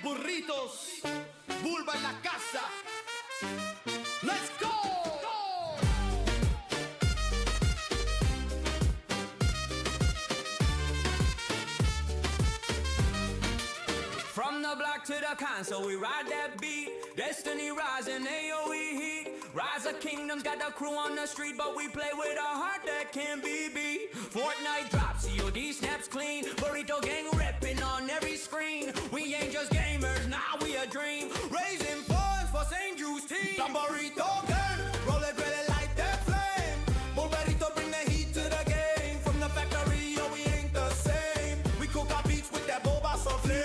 Burritos, Bulba en la casa. Let's go! From the block to the console, we ride that beat. Destiny rising, AOE heat. Rise of Kingdoms, got the crew on the street, but we play with a heart that can't be beat. Fortnite drops, COD snaps clean. Burrito gang repping on every screen. We ain't just gamers, now we a dream. Raising funds for St. Drew's team. The Burrito gang, roll it, really light that flame. Bulbaritos bring the heat to the game. From the factory, yo, we ain't the same. We cook our beats with that boba so flame.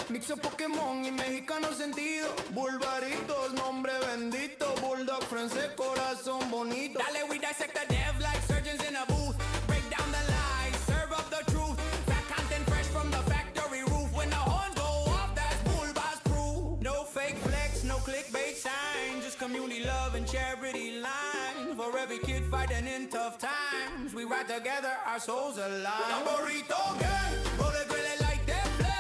Mixo Pokémon y mexicano sentido. Bulbaritos, nombre bendito. Bulldog francés, corazón bonito. Dale, we dissect the dev like surgeons in a booth. Break down the lies, serve up the truth. Fat content fresh from the factory roof. When the horns go off, that's Bulba's proof. No fake flex, no clickbait sign. Just community love and charity line. For every kid fighting in tough times, we ride together, our souls alive. The Burrito gang, roll it really like that flame.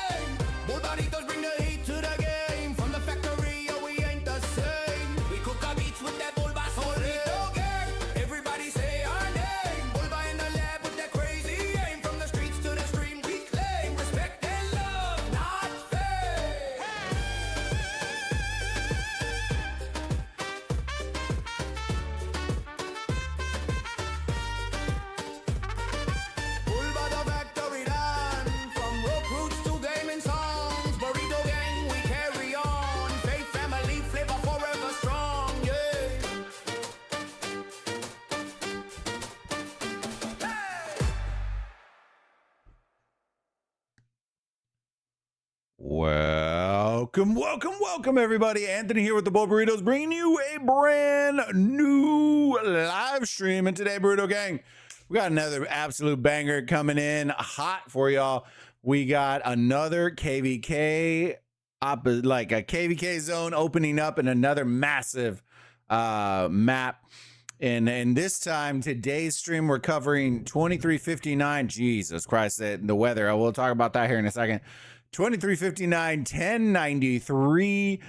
Bulbaritos bring the heat to the game. From the factory, yo, we ain't the same. We cook our beats with that Bulba Burrito gang. Everybody say our name. Bulba in the lab with that crazy aim. From the streets to the stream, we claim respect and love, not fame. Bulba the factory done. From rock roots to gaming songs. Burrito gang, we carry on. Faith, family, flavor forever strong, yeah. Welcome, everybody. Anthony here with the Bulbaritos, bringing you a brand new live stream. And today, Burrito Gang, we got another absolute banger coming in hot for y'all. We got another KVK, like a KVK zone opening up in another massive map. And this time, today's stream, we're covering 2359. Jesus Christ, the weather. I will talk about that here in a second. 2359, 1093,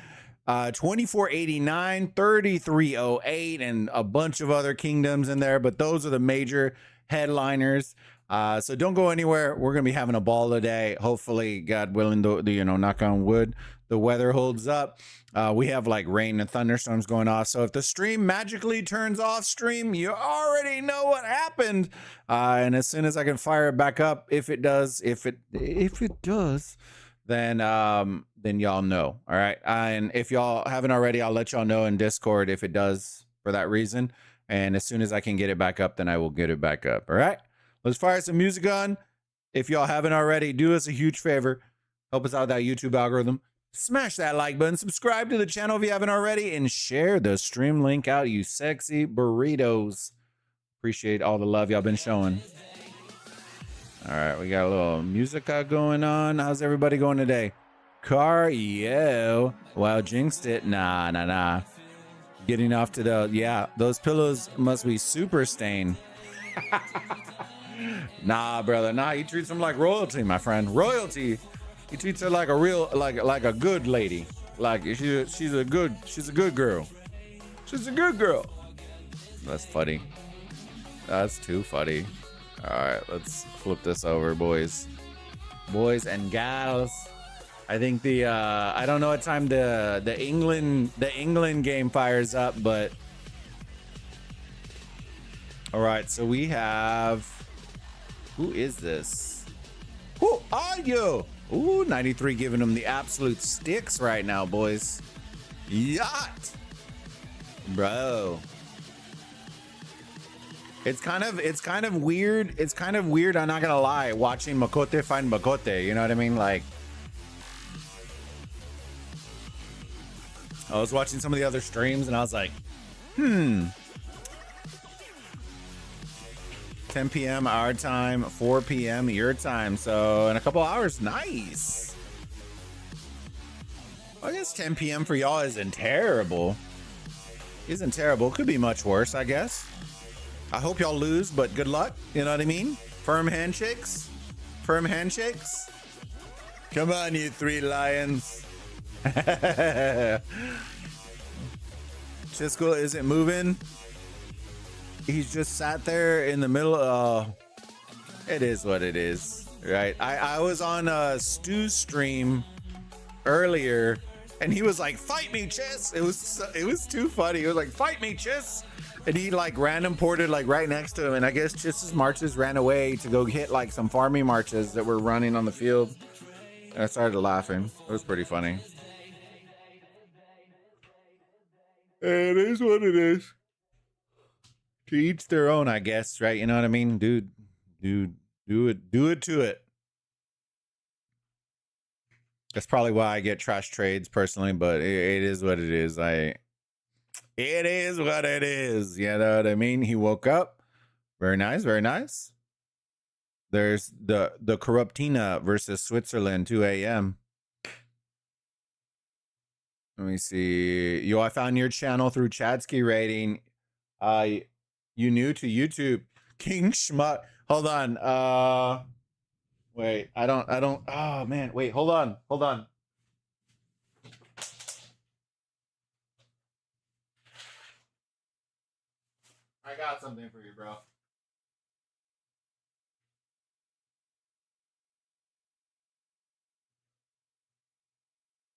2489, 3308, and a bunch of other kingdoms in there. But those are the major headliners. So don't go anywhere. We're going to be having a ball today. Hopefully, God willing, knock on wood, the weather holds up. We have like rain and thunderstorms going off. So if the stream magically turns off stream, you already know what happened. And as soon as I can fire it back up, if it does, then y'all know. All right. And if y'all haven't already, I'll let y'all know in Discord if it does for that reason. And as soon as I can get it back up, then I will get it back up. All right. Let's fire some music on. If y'all haven't already, do us a huge favor. Help us out with that YouTube algorithm. Smash that like button. Subscribe to the channel if you haven't already. And share the stream link out, you sexy burritos. Appreciate all the love y'all been showing. All right, we got a little music going on. How's everybody going today? Car, yo. Wow, jinxed it. Nah. Getting off to the, yeah, those pillows must be super stained. Nah, brother. Nah, he treats them like royalty, my friend. Royalty. He treats her like a real, like a good lady. Like she's a good girl. She's a good girl. That's funny. That's too funny. All right, let's flip this over, boys and gals. I think the I don't know what time the England game fires up, but all right. So we have, who is this? Who are you? Ooh, 93 giving them the absolute sticks right now, boys. Yacht, bro. It's kind of weird. It's kind of weird. I'm not gonna lie. Watching Makote find Makote, you know what I mean? Like, I was watching some of the other streams and I was like, 10 p.m. our time, 4 p.m. your time. So in a couple hours, nice. I guess 10 p.m. for y'all isn't terrible. isn't terrible. Could be much worse, I guess. I hope y'all lose, but good luck. You know what I mean? Firm handshakes. Firm handshakes. Come on, you three lions. Chisco isn't moving. He's just sat there in the middle. It is what it is, right? I was on a Stu stream earlier, and he was like, "Fight me, Chis!" It was too funny. He was like, "Fight me, Chis!" And he like random ported like right next to him, and I guess Chis's marches ran away to go hit like some farming marches that were running on the field. And I started laughing. It was pretty funny. It is what it is. To each their own, I guess, right? You know what I mean? Dude, do it to it. That's probably why I get trash trades personally, but it is what it is. It is what it is. You know what I mean? He woke up. Very nice, very nice. There's the Corruptina versus Switzerland, 2 a.m. Let me see. Yo, I found your channel through Chadsky rating. You new to YouTube. King Schmuck. Hold on. Wait, I don't, oh man, wait, hold on. I got something for you, bro.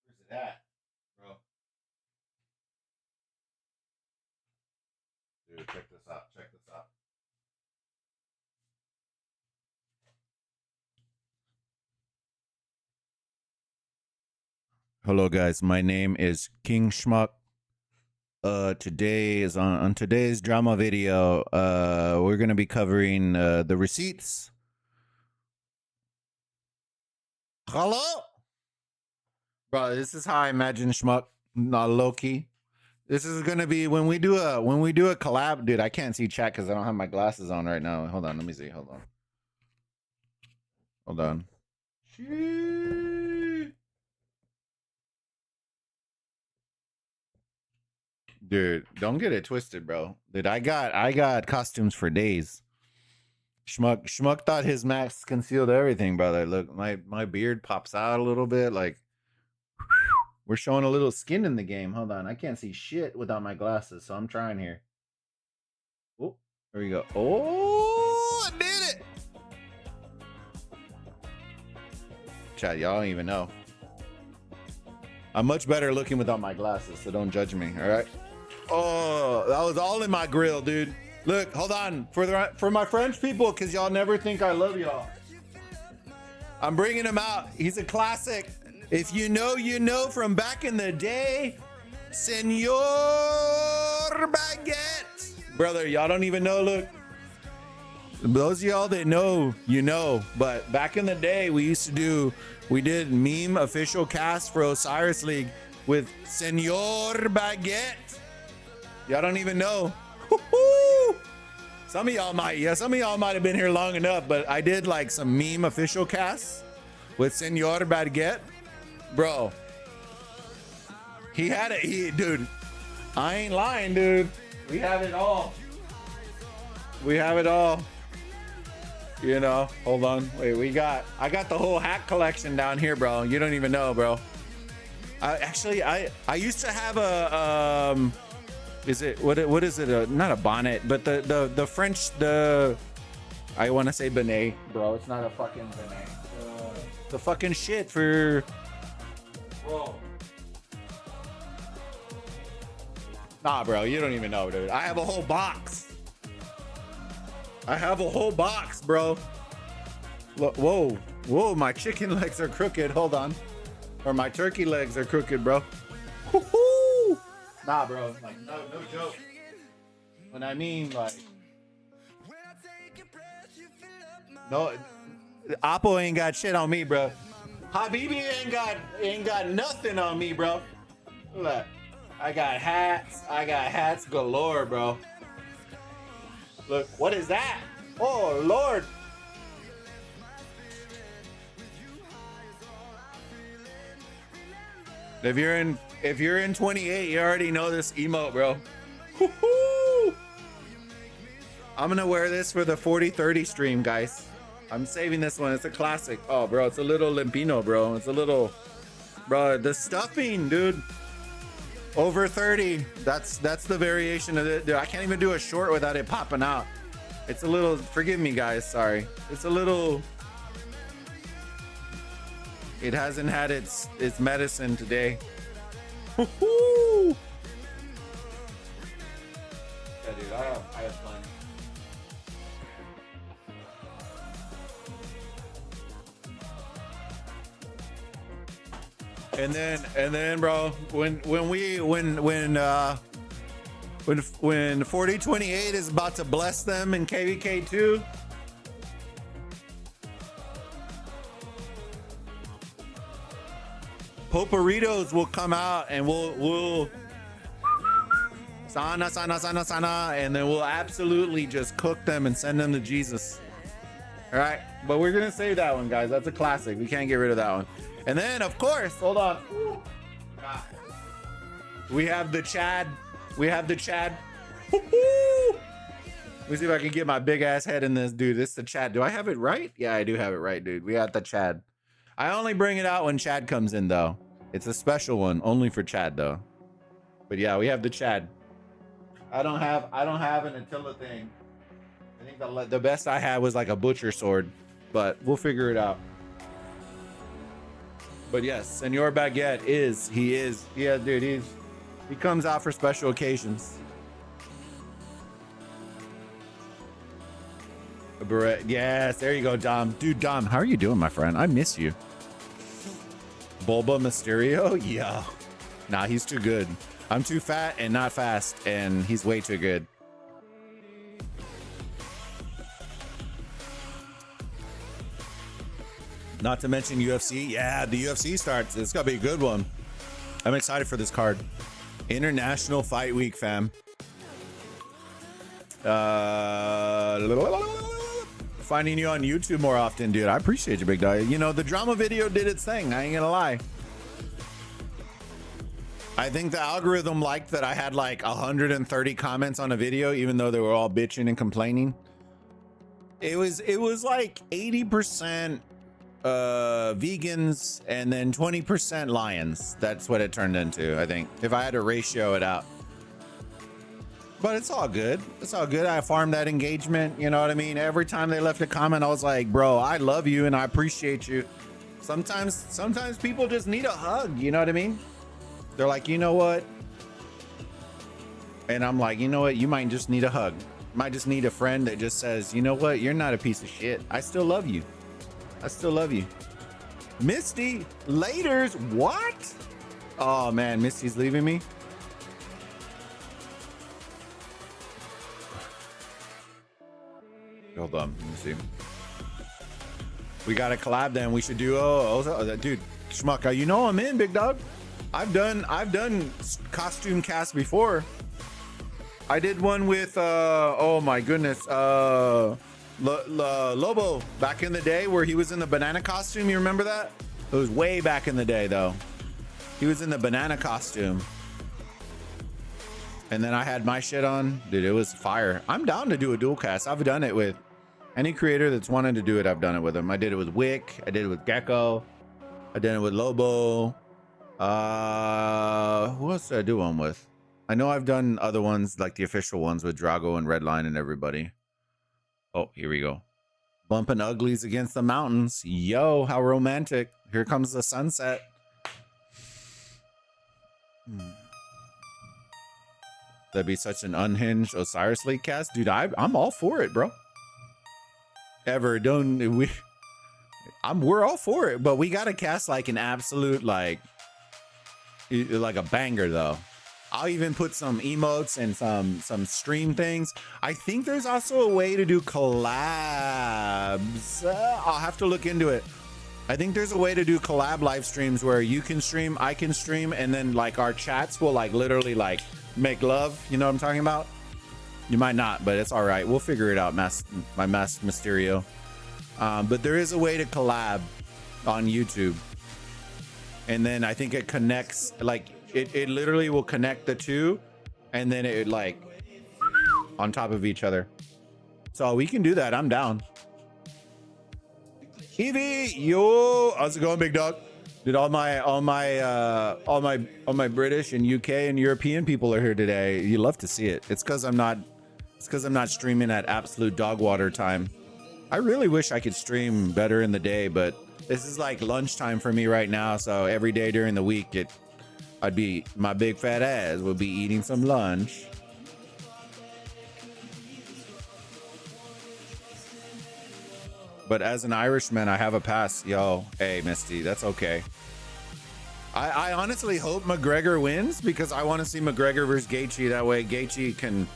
Where's it at, bro? Dude, check this out. Hello guys, my name is King Schmuck. Today is on today's drama video, we're gonna be covering the receipts. Hello? Bro, this is how I imagine Schmuck, not Loki. This is gonna be when we do a collab, dude. I can't see chat because I don't have my glasses on right now. Hold on, let me see. Hold on. Dude, don't get it twisted, bro. Dude, I got costumes for days. Schmuck thought his mask concealed everything, brother. Look, my beard pops out a little bit. Like, we're showing a little skin in the game. Hold on, I can't see shit without my glasses, so I'm trying here. Oh, there we go. Oh, I did it! Chat, y'all don't even know. I'm much better looking without my glasses, so don't judge me, all right? Oh, that was all in my grill, dude. Look, hold on. For my French people, because y'all never think I love y'all. I'm bringing him out. He's a classic. If you know, you know from back in the day. Senor Baguette. Brother, y'all don't even know, look. Those of y'all that know, you know. But back in the day, we did meme official cast for Osiris League with Senor Baguette. Y'all don't even know. Woo-hoo! Some of y'all might have been here long enough, but I did like some meme official casts with Senor Baguette. Bro, dude, I ain't lying, dude. We have it all. You know, hold on. Wait, I got the whole hat collection down here, bro. You don't even know, bro. I used to have a what is it? Not a bonnet, but the French, I want to say benet, bro. It's not a fucking benet. The fucking shit for, bro. Nah, bro, you don't even know, dude. I have a whole box. Bro. Look, whoa, my chicken legs are crooked. Hold on. Or my turkey legs are crooked, bro. Woo-hoo! Nah, bro, like, no joke. When I mean, like, no, Oppo ain't got shit on me, bro. Habibi ain't got nothing on me, bro. Look, I got hats galore, bro. Look, what is that? Oh, Lord. If you're in 28, you already know this emote, bro. Woo-hoo! I'm gonna wear this for the 40-30 stream, guys. I'm saving this one. It's a classic. Oh, bro, it's a little limpino, bro. It's a little, bro. The stuffing, dude. Over 30. That's the variation of it. Dude, I can't even do a short without it popping out. It's a little. Forgive me, guys. Sorry. It's a little. It hasn't had its medicine today. Woo-hoo! Yeah, dude. I have fun. And then, bro, when 4028 is about to bless them in KVK2, Bulbaritos will come out and we'll sana, and then we'll absolutely just cook them and send them to Jesus. All right, but we're gonna save that one, guys. That's a classic. We can't get rid of that one. And then, of course, hold on. We have the Chad. Let me see if I can get my big ass head in this, dude. This is the Chad. Do I have it right? Yeah, I do have it right, dude. We got the Chad. I only bring it out when Chad comes in, though. It's a special one, only for Chad, though. But yeah, we have the Chad. I don't have an Attila thing. I think the best I had was like a butcher sword, but we'll figure it out. But yes, Senor Baguette dude, he comes out for special occasions. A beret, yes, there you go, Dom. Dude, Dom, how are you doing, my friend? I miss you. Bulba Mysterio? Yeah. Nah, he's too good. I'm too fat and not fast, and he's way too good. Not to mention UFC. Yeah, the UFC starts. It's gonna be a good one. I'm excited for this card. International Fight Week, fam. Finding you on YouTube more often, dude. I appreciate you, big dog. You know, the drama video did its thing. I ain't gonna lie. I think the algorithm liked that I had like 130 comments on a video, even though they were all bitching and complaining. It was like 80% vegans and then 20% lions. That's what it turned into, I think, if I had to ratio it out. But it's all good. It's all good. I farmed that engagement, you know what I mean? Every time they left a comment, I was like, bro, I love you and I appreciate you. Sometimes people just need a hug, you know what I mean? They're like, you know what? And I'm like, you know what? You might just need a hug. You might just need a friend that just says, you know what? You're not a piece of shit. I still love you. I still love you. Misty, laters, what? Oh man, Misty's leaving me. Hold on, let me see. We got a collab then. We should do, dude, Schmuck, you know I'm in, big dog. I've done costume cast before. I did one with, oh my goodness, Lobo back in the day where he was in the banana costume. You remember that? It was way back in the day though. He was in the banana costume. And then I had my shit on. Dude, it was fire. I'm down to do a dual cast. I've done it with any creator that's wanted to do it. I've done it with them. I did it with Wick. I did it with Gecko. I did it with Lobo. Who else did I do one with? I know I've done other ones like the official ones with Drago and Redline and everybody. Oh, here we go. Bumping uglies against the mountains. Yo, how romantic. Here comes the sunset. That'd be such an unhinged Osiris League cast. Dude, I'm all for it, bro. We're all for it, but we gotta cast like an absolute like a banger though. I'll even put some emotes and some stream things. I think there's also a way to do collabs. I'll have to look into it. I think there's a way to do collab live streams where you can stream, I can stream, and then like our chats will like literally like make love. You know what I'm talking about? You might not, but it's all right. We'll figure it out, my Mask Mysterio. But there is a way to collab on YouTube. And then I think it connects, like it literally will connect the two, and then it like on top of each other. So we can do that. I'm down. Evie, yo, how's it going, big dog? Dude, all my British and UK and European people are here today. You love to see it. It's because I'm not streaming at absolute dog water time. I really wish I could stream better in the day, but this is like lunchtime for me right now. So every day during the week, my big fat ass would be eating some lunch. But as an Irishman, I have a pass. Yo, hey, Misty, that's okay. I honestly hope McGregor wins because I want to see McGregor versus Gaethje. That way Gaethje can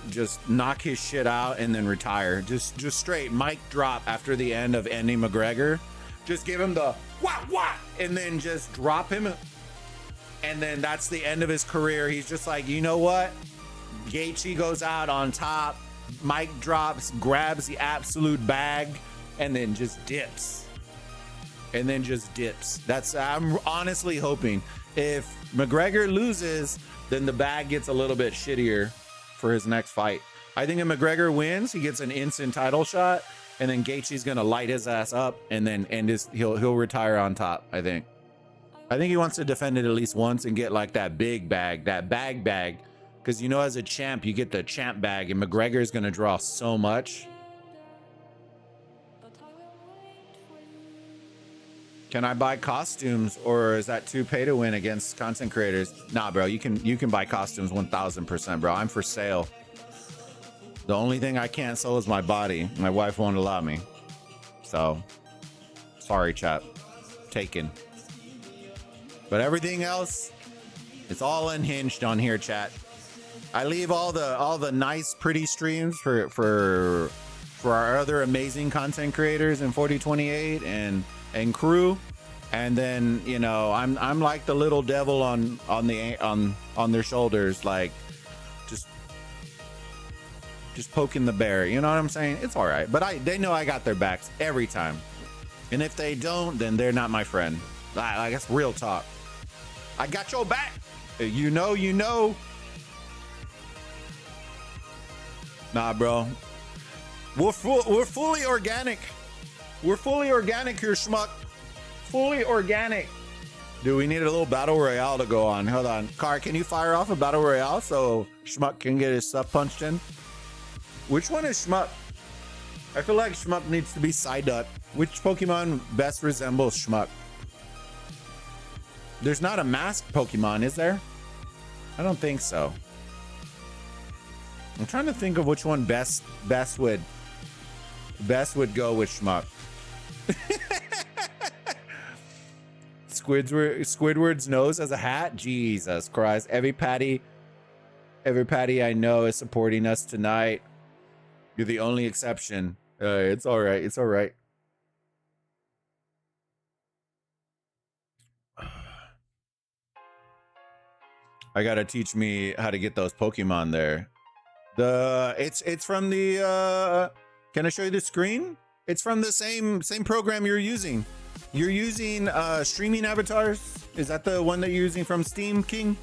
just knock his shit out and then retire. Just straight mic drop after the end of ending McGregor. Just give him the wah, and then just drop him. And then that's the end of his career. He's just like, you know what? Gaethje goes out on top, mic drops, grabs the absolute bag, and then just dips. I'm honestly hoping if McGregor loses, then the bag gets a little bit shittier for his next fight. I think if McGregor wins, he gets an instant title shot, and then Gaethje's gonna light his ass up, and then he'll retire on top. I think he wants to defend it at least once and get like that big bag, that bag, because you know as a champ you get the champ bag, and McGregor is gonna draw so much. Can I buy costumes, or is that too pay to win against content creators? Nah, bro, you can buy costumes 1000%, bro. I'm for sale. The only thing I can't sell is my body. My wife won't allow me. So, sorry, chat. Taken. But everything else, it's all unhinged on here, chat. I leave all the nice, pretty streams for our other amazing content creators in 4028 and crew, and then you know I'm like the little devil on their shoulders, like just poking the bear. You know what I'm saying? It's all right, but they know I got their backs every time, and if they don't, then they're not my friend. I guess real talk. I got your back. You know. Nah, bro. We're fully organic. We're fully organic here, schmuck. Fully organic. Dude, we need a little battle royale to go on. Hold on. Car, can you fire off a battle royale so Schmuck can get his stuff punched in? Which one is Schmuck? I feel like Schmuck needs to be Psyduck. Which Pokemon best resembles Schmuck? There's not a masked Pokemon, is there? I don't think so. I'm trying to think of which one best would go with Schmuck. Squidward's nose as a hat? Jesus Christ. Every patty I know is supporting us tonight. You're the only exception. It's all right. It's all right. I gotta teach me how to get those Pokemon there. It's from the can I show you the screen? It's from the same program you're using. You're using streaming avatars. Is that the one that you're using from Steam King?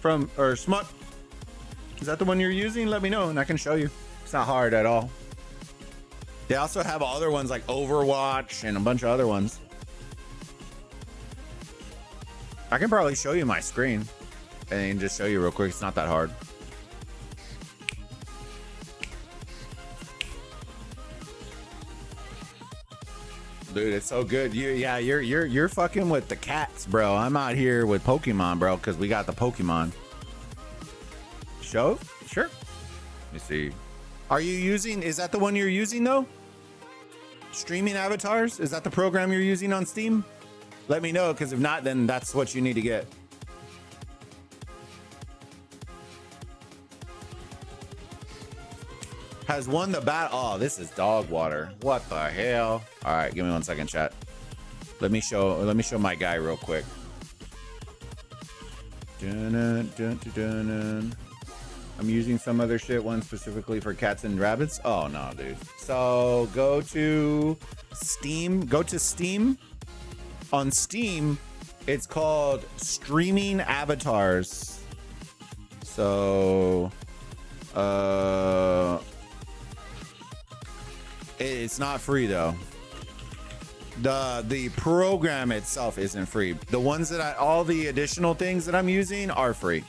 Or Smut? Is that the one you're using? Let me know and I can show you. It's not hard at all. They also have other ones like Overwatch and a bunch of other ones. I can probably show you my screen and just show you real quick. It's not that hard. Dude, it's so good. You're fucking with the cats, bro. I'm out here with Pokemon, bro, because we got the Pokemon. Show? Sure. Let me see. Are you using, is that the one you're using though? Streaming avatars? Is that the program you're using on Steam? Let me know, because if not, then that's what you need to get. Has won the battle. Oh, this is dog water. What the hell? All right, give me 1 second, chat. Let me show my guy real quick. Dun, dun, dun, dun. I'm using some other shit, one specifically for cats and rabbits. Oh no, dude. So go to Steam. Go to Steam. On Steam, it's called Streaming Avatars. So it's not free though. The program itself isn't free. The ones that all the additional things that I'm using are free.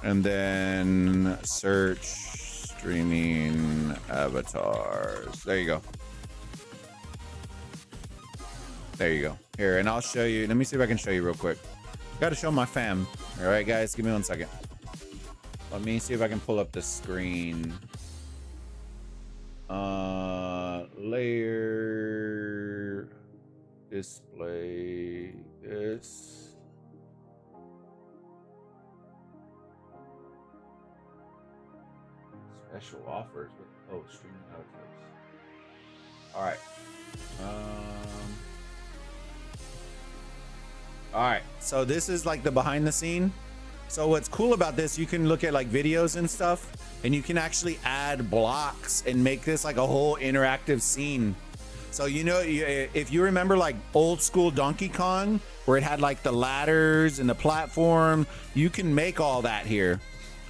And then search streaming avatars. There you go. There you go. Here, and I'll show you. Let me see if I can show you real quick. Got to show my fam. All right, guys, give me 1 second. Let me see if I can pull up the screen. Layer, display this. Special offers with streaming avatars. All right. All right. So this is like the behind the scene. So what's cool about this, you can look at like videos and stuff, and you can actually add blocks and make this like a whole interactive scene. So, you know, if you remember like old school Donkey Kong, where it had like the ladders and the platform, you can make all that here.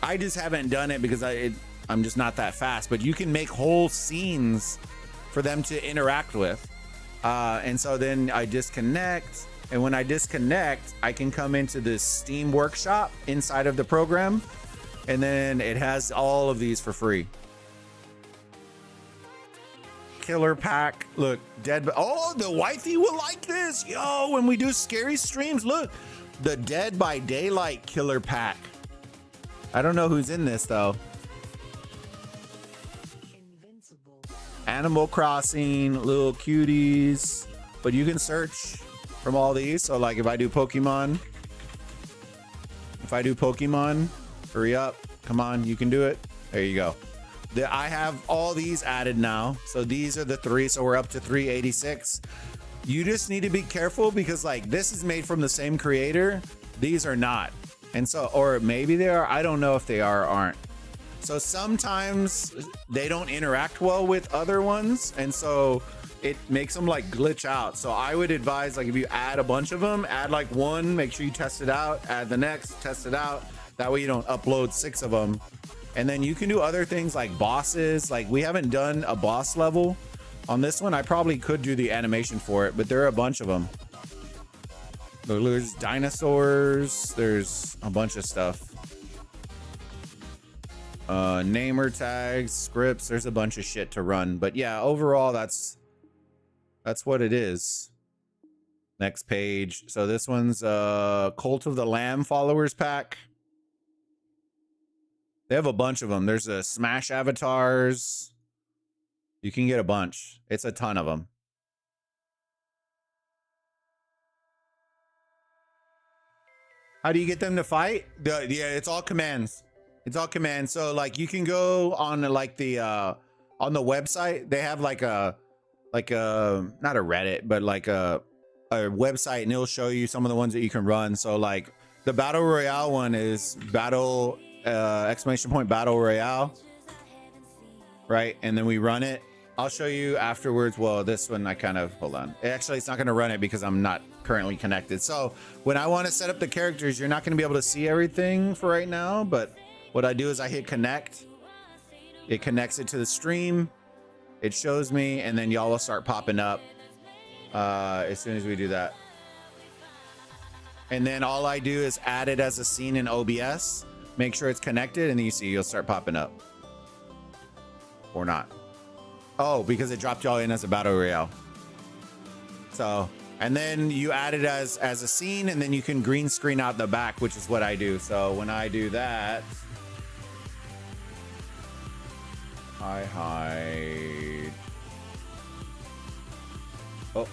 I just haven't done it because I'm just not that fast, but you can make whole scenes for them to interact with. And so then I disconnect. And when I disconnect, I can come into this Steam workshop inside of the program. And then it has all of these for free. Killer pack. Look, dead. Oh, the wifey will like this. Yo, when we do scary streams, look. The Dead by Daylight killer pack. I don't know who's in this, though. Invincible. Animal Crossing, little cuties. But you can search from all these. So like if I do Pokemon, hurry up, come on, you can do it. There you go. I have all these added now. So these are the 3. So we're up to 386. You just need to be careful because like this is made from the same creator. These are not. And so, or maybe they are, I don't know if they are or aren't. So sometimes they don't interact well with other ones. And so it makes them like glitch out. So I would advise like if you add a bunch of them, add like one, make sure you test it out, add the next, test it out. That way you don't upload 6 of them. And then you can do other things like bosses. Like we haven't done a boss level on this one. I probably could do the animation for it, but there are a bunch of them. There's dinosaurs. There's a bunch of stuff. Namer tags, scripts. There's a bunch of shit to run. But yeah, overall, that's what it is. Next page. So this one's Cult of the Lamb followers pack. They have a bunch of them. There's a Smash avatars. You can get a bunch. It's a ton of them. How do you get them to fight? Yeah, it's all commands. It's all commands. So like you can go on like the on the website. They have like a not a Reddit, but like a website, and it'll show you some of the ones that you can run. So like the battle royale one is battle battle royale, right? And then we run it. I'll show you afterwards. Well, this one I kind of hold on. Actually, it's not going to run it because I'm not currently connected. So when I want to set up the characters, you're not going to be able to see everything for right now. But what I do is I hit connect. It connects it to the stream. It shows me, and then y'all will start popping up as soon as we do that. And then all I do is add it as a scene in OBS. Make sure it's connected, and then you see you'll start popping up. Or not. Oh, because it dropped y'all in as a battle royale. So, and then you add it as a scene, and then you can green screen out the back, which is what I do. So when I do that, I hide. Oh, hold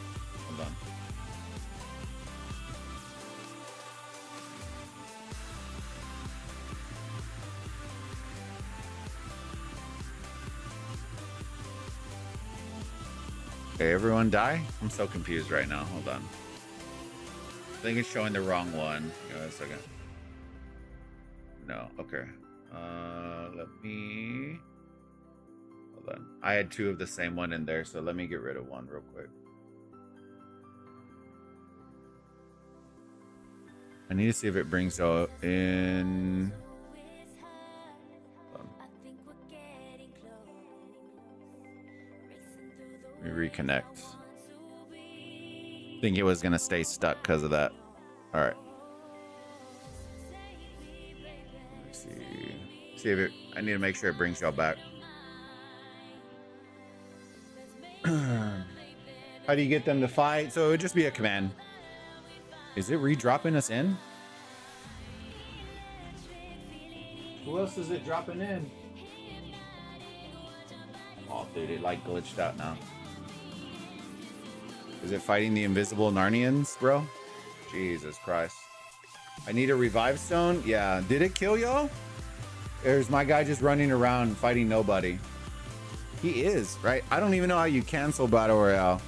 on. Okay, everyone die? I'm so confused right now. Hold on. I think it's showing the wrong one. Give me a second. No, okay. Let me... Hold on. I had 2 of the same one in there, so let me get rid of one real quick. I need to see if it brings y'all in... Let me reconnect. Think it was gonna stay stuck because of that. All right. Let's see. See if it. I need to make sure it brings y'all back. How do you get them to fight? So it would just be a command. Is it re-dropping us in? Who else is it dropping in? Oh, dude, it like glitched out now. Is it fighting the invisible Narnians, bro? Jesus Christ. I need a revive stone? Yeah. Did it kill y'all? There's my guy just running around fighting nobody. He is, right? I don't even know how you cancel Battle Royale.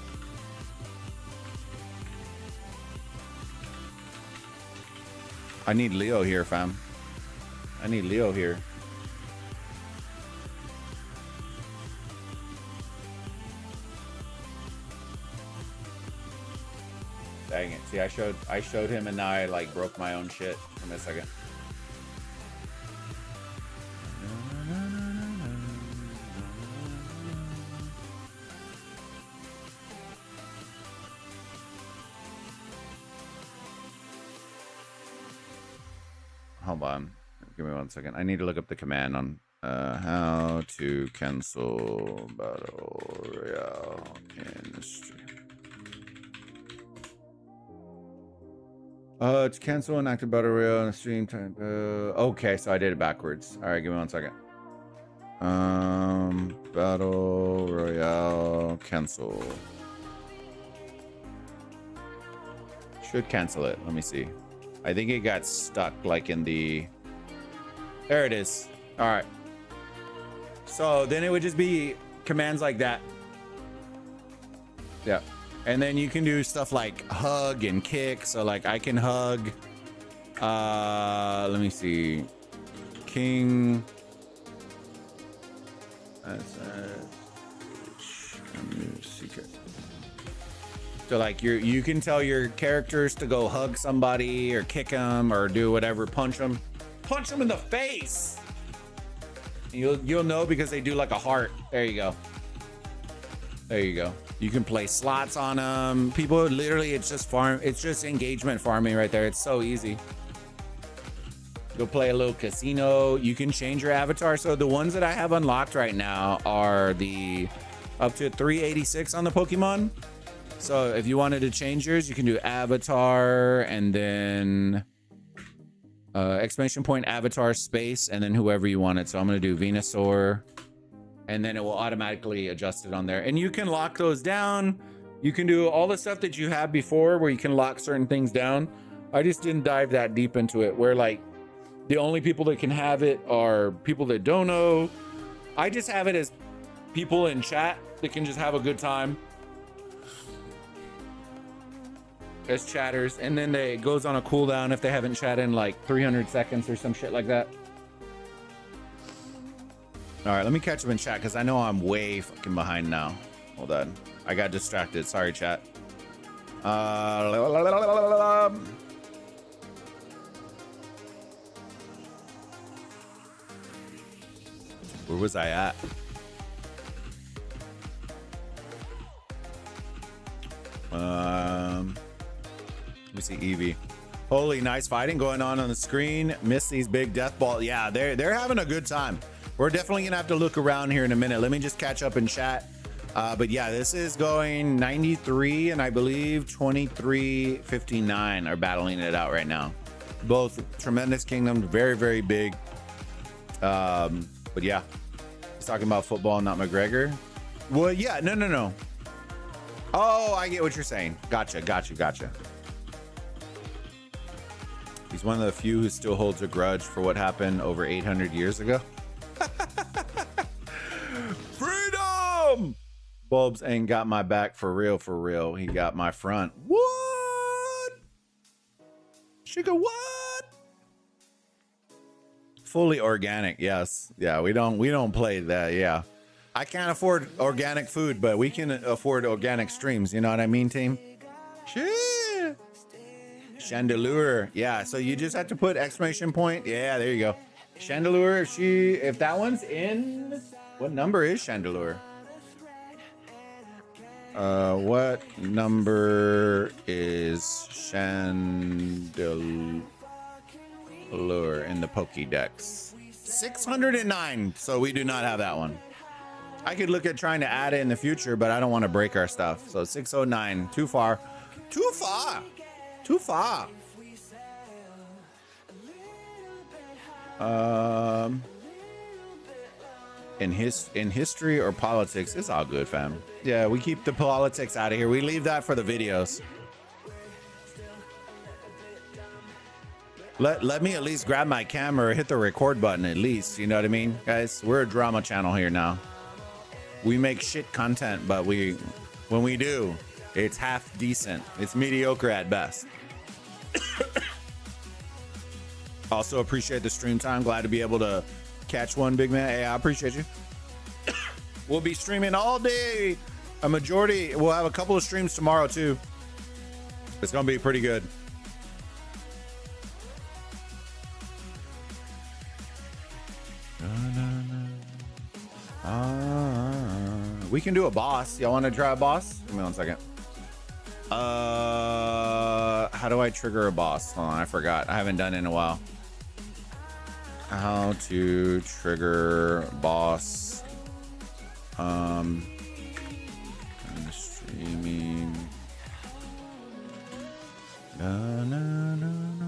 I need Leo here, fam. I need Leo here. Dang it. See, I showed him and now I like broke my own shit. Give me a second. Hold on. Give me 1 second. I need to look up the command on how to cancel Battle Royale in stream. To cancel an active Battle Royale in a stream time. Okay, so I did it backwards. All right, give me 1 second. Battle Royale cancel. Should cancel it. Let me see. I think it got stuck like in the... There it is. All right. So then it would just be commands like that. Yeah. And then you can do stuff like hug and kick. So like I can hug. Let me see. King. Secret. So like you can tell your characters to go hug somebody or kick them or do whatever, punch them in the face. You'll know because they do like a heart. There you go. There you go. You can play slots on them. People literally, it's just engagement farming right there. It's so easy. Go play a little casino. You can change your avatar. So the ones that I have unlocked right now are the up to 386 on the Pokemon. So if you wanted to change yours, you can do avatar and then exclamation point avatar space and then whoever you wanted. So I'm going to do Venusaur and then it will automatically adjust it on there. And you can lock those down. You can do all the stuff that you had before where you can lock certain things down. I just didn't dive that deep into it where like the only people that can have it are people that don't know. I just have it as people in chat that can just have a good time. As chatters, and then it goes on a cooldown if they haven't chatted in like 300 seconds or some shit like that. All right, let me catch up in chat because I know I'm way fucking behind now. Hold on, I got distracted. Sorry, chat. Where was I at? Let me see Eevee. Holy, nice fighting going on the screen. Miss these big death balls. Yeah, they're having a good time. We're definitely gonna have to look around here in a minute. Let me just catch up in chat. But yeah, this is going 93 and I believe 2359 are battling it out right now. Both tremendous kingdoms, very, very big. But yeah, he's talking about football, not McGregor. Well, yeah, no. Oh, I get what you're saying. Gotcha. He's one of the few who still holds a grudge for what happened over 800 years ago. Freedom! Bulbs ain't got my back for real. He got my front. What? Sugar, what? Fully organic, yes. Yeah, we don't play that, yeah. I can't afford organic food, but we can afford organic streams. You know what I mean, team? Shit. Chandelure. Yeah, so you just have to put exclamation point. Yeah, there you go. Chandelure, if that one's in, what number is Chandelure? What number is Chandelure in the Pokédex? 609. So we do not have that one. I could look at trying to add it in the future, but I don't want to break our stuff. So 609, too far. Too far. Too far. In history or politics, it's all good, fam. Yeah, we keep the politics out of here. We leave that for the videos. Let me at least grab my camera or hit the record button at least. You know what I mean, guys? We're a drama channel here now. We make shit content, but when we do, it's half decent. It's mediocre at best. Also appreciate the stream time. Glad to be able to catch one, big man. Hey, I appreciate you. We'll be streaming all day. A majority. We'll have a couple of streams tomorrow too. It's gonna be pretty good. We can do a boss. Y'all want to try a boss? Give me 1 second. How do I trigger a boss? Hold on, I forgot. I haven't done it in a while. How to trigger boss. Streaming. Na, na, na, na.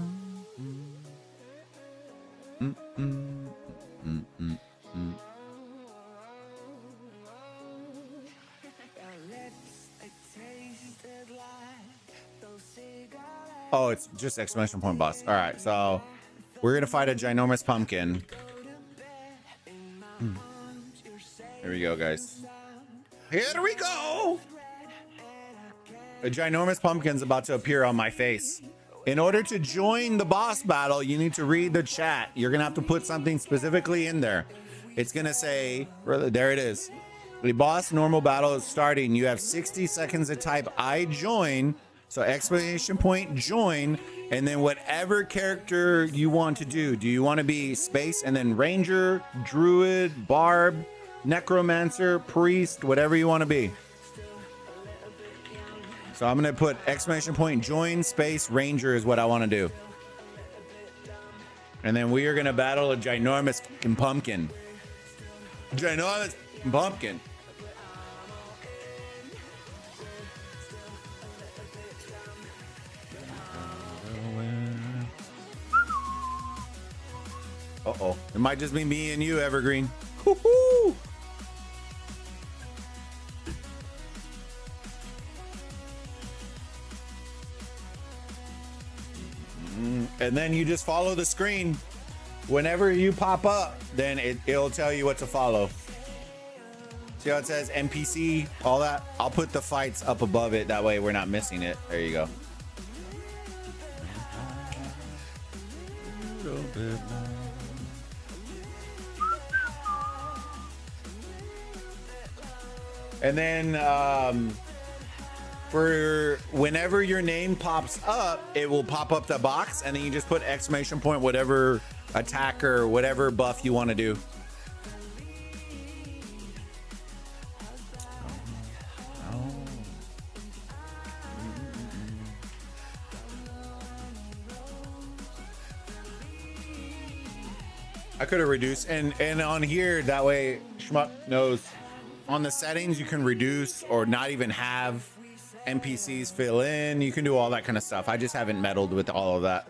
Oh, it's just exclamation point boss. All right, so we're gonna fight a ginormous pumpkin. Here we go, guys. Here we go. A ginormous pumpkin's about to appear on my face. In order to join the boss battle, you need to read the chat. You're gonna have to put something specifically in there. It's gonna say, there it is. The boss normal battle is starting. You have 60 seconds to type I join. So exclamation point join, and then whatever character you want to do. Do you want to be space and then ranger, druid, barb, necromancer, priest, whatever you want to be. So I'm going to put exclamation point join space ranger is what I want to do. And then we are going to battle a ginormous fucking pumpkin. Ginormous pumpkin. Uh-oh. It might just be me and you, Evergreen. Woo-hoo! And then you just follow the screen. Whenever you pop up, then it'll tell you what to follow. See how it says NPC, all that? I'll put the fights up above it. That way we're not missing it. There you go. And then for whenever your name pops up, it will pop up the box, and then you just put exclamation point whatever attack or whatever buff you want to do. I could have reduced and on here, that way Schmuck knows. On the settings, you can reduce or not even have NPCs fill in. You can do all that kind of stuff. I just haven't meddled with all of that.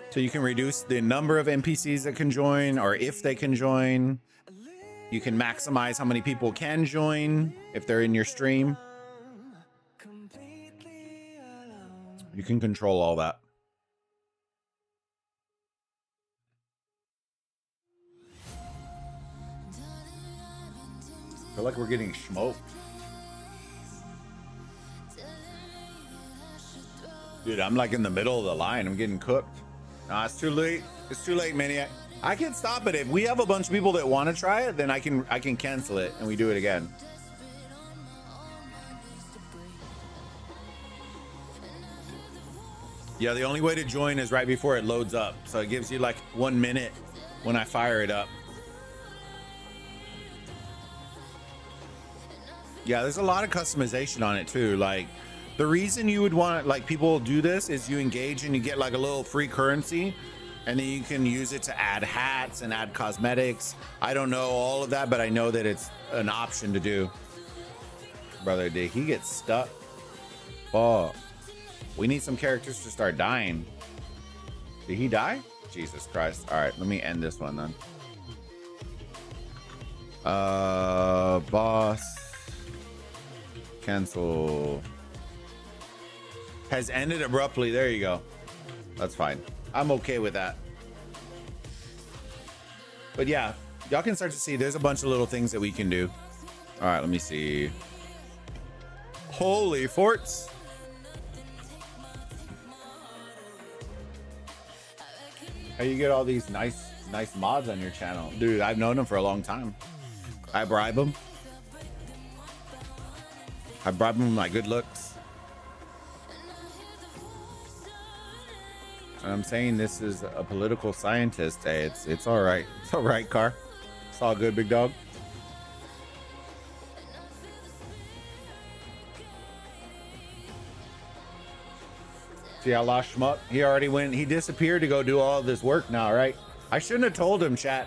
So you can reduce the number of NPCs that can join, or if they can join. You can maximize how many people can join if they're in your stream. You can control all that. I feel like we're getting smoked. Dude, I'm like in the middle of the line. I'm getting cooked. Nah, it's too late. It's too late, Maniac. I can stop it. If we have a bunch of people that want to try it, then I can cancel it and we do it again. Yeah, the only way to join is right before it loads up. So it gives you like 1 minute when I fire it up. Yeah, there's a lot of customization on it too. Like the reason you would want, like people do this is you engage and you get like a little free currency, and then you can use it to add hats and add cosmetics. I don't know all of that, but I know that it's an option to do. Brother, did he get stuck? Oh, we need some characters to start dying. Did he die? Jesus Christ. All right, let me end this one then. Boss. Cancel. Has ended abruptly. There you go. That's fine. I'm okay with that. But yeah, y'all can start to see there's a bunch of little things that we can do. All right, let me see. Holy forts. How you get all these nice mods on your channel? Dude, I've known them for a long time. I bribe them. I bribe them with my good looks. And I'm saying this is a political scientist. Hey, it's all right. It's all right, Car. It's all good, big dog. See, I lost Schmuck. He already went. He disappeared to go do all this work now, right? I shouldn't have told him, chat.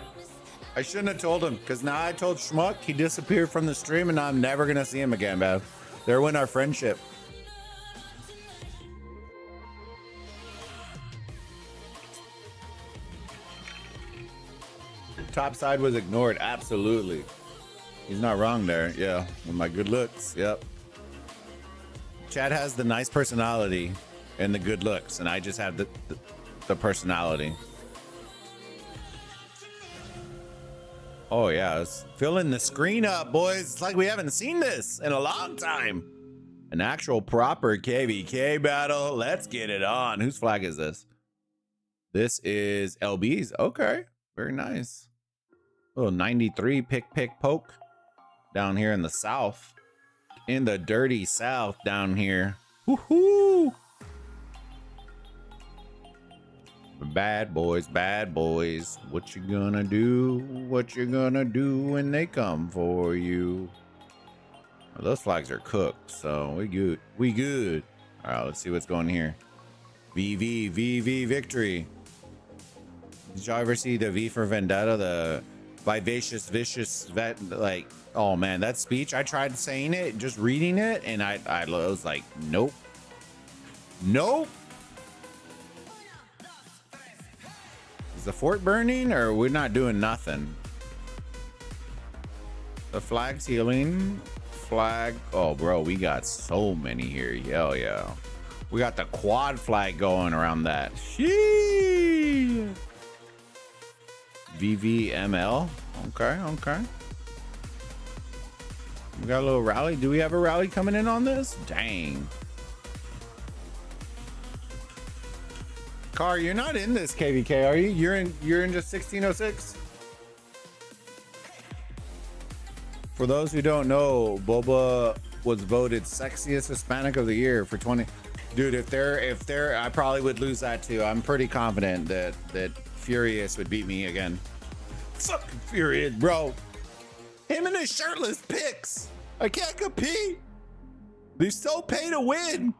I shouldn't have told him, because now I told Schmuck. He disappeared from the stream, and now I'm never going to see him again, man. There went our friendship. Top side was ignored. Absolutely. He's not wrong there. Yeah. With my good looks. Yep. Chad has the nice personality and the good looks, and I just have the personality. Oh yeah, it's filling the screen up, boys. It's like we haven't seen this in a long time. An actual proper KVK battle. Let's get it on. Whose flag is this? This is LB's. Okay, very nice. Little 93 pick poke down here in the south, in the dirty south down here. Woohoo! Bad boys, what you gonna do? What you gonna do when they come for you? Well, those flags are cooked, so we good. All right, let's see what's going here. VV victory. Did y'all ever see the V for Vendetta, the vivacious vicious vet? Like, oh man, that speech, I tried saying it, just reading it, and I was like, nope. Is the fort burning, or we're not doing nothing? The flag's healing. Flag. Oh, bro, we got so many here. Hell yeah. We got the quad flag going around that. Sheesh. VVML. Okay. We got a little rally. Do we have a rally coming in on this? Dang. Car, you're not in this KVK, are you? You're in just 1606. For those who don't know, Boba was voted sexiest Hispanic of the year for 20. Dude, if they're, I probably would lose that too. I'm pretty confident that Furious would beat me again. Fucking Furious, bro. Him and his shirtless pics. I can't compete. They're so pay to win.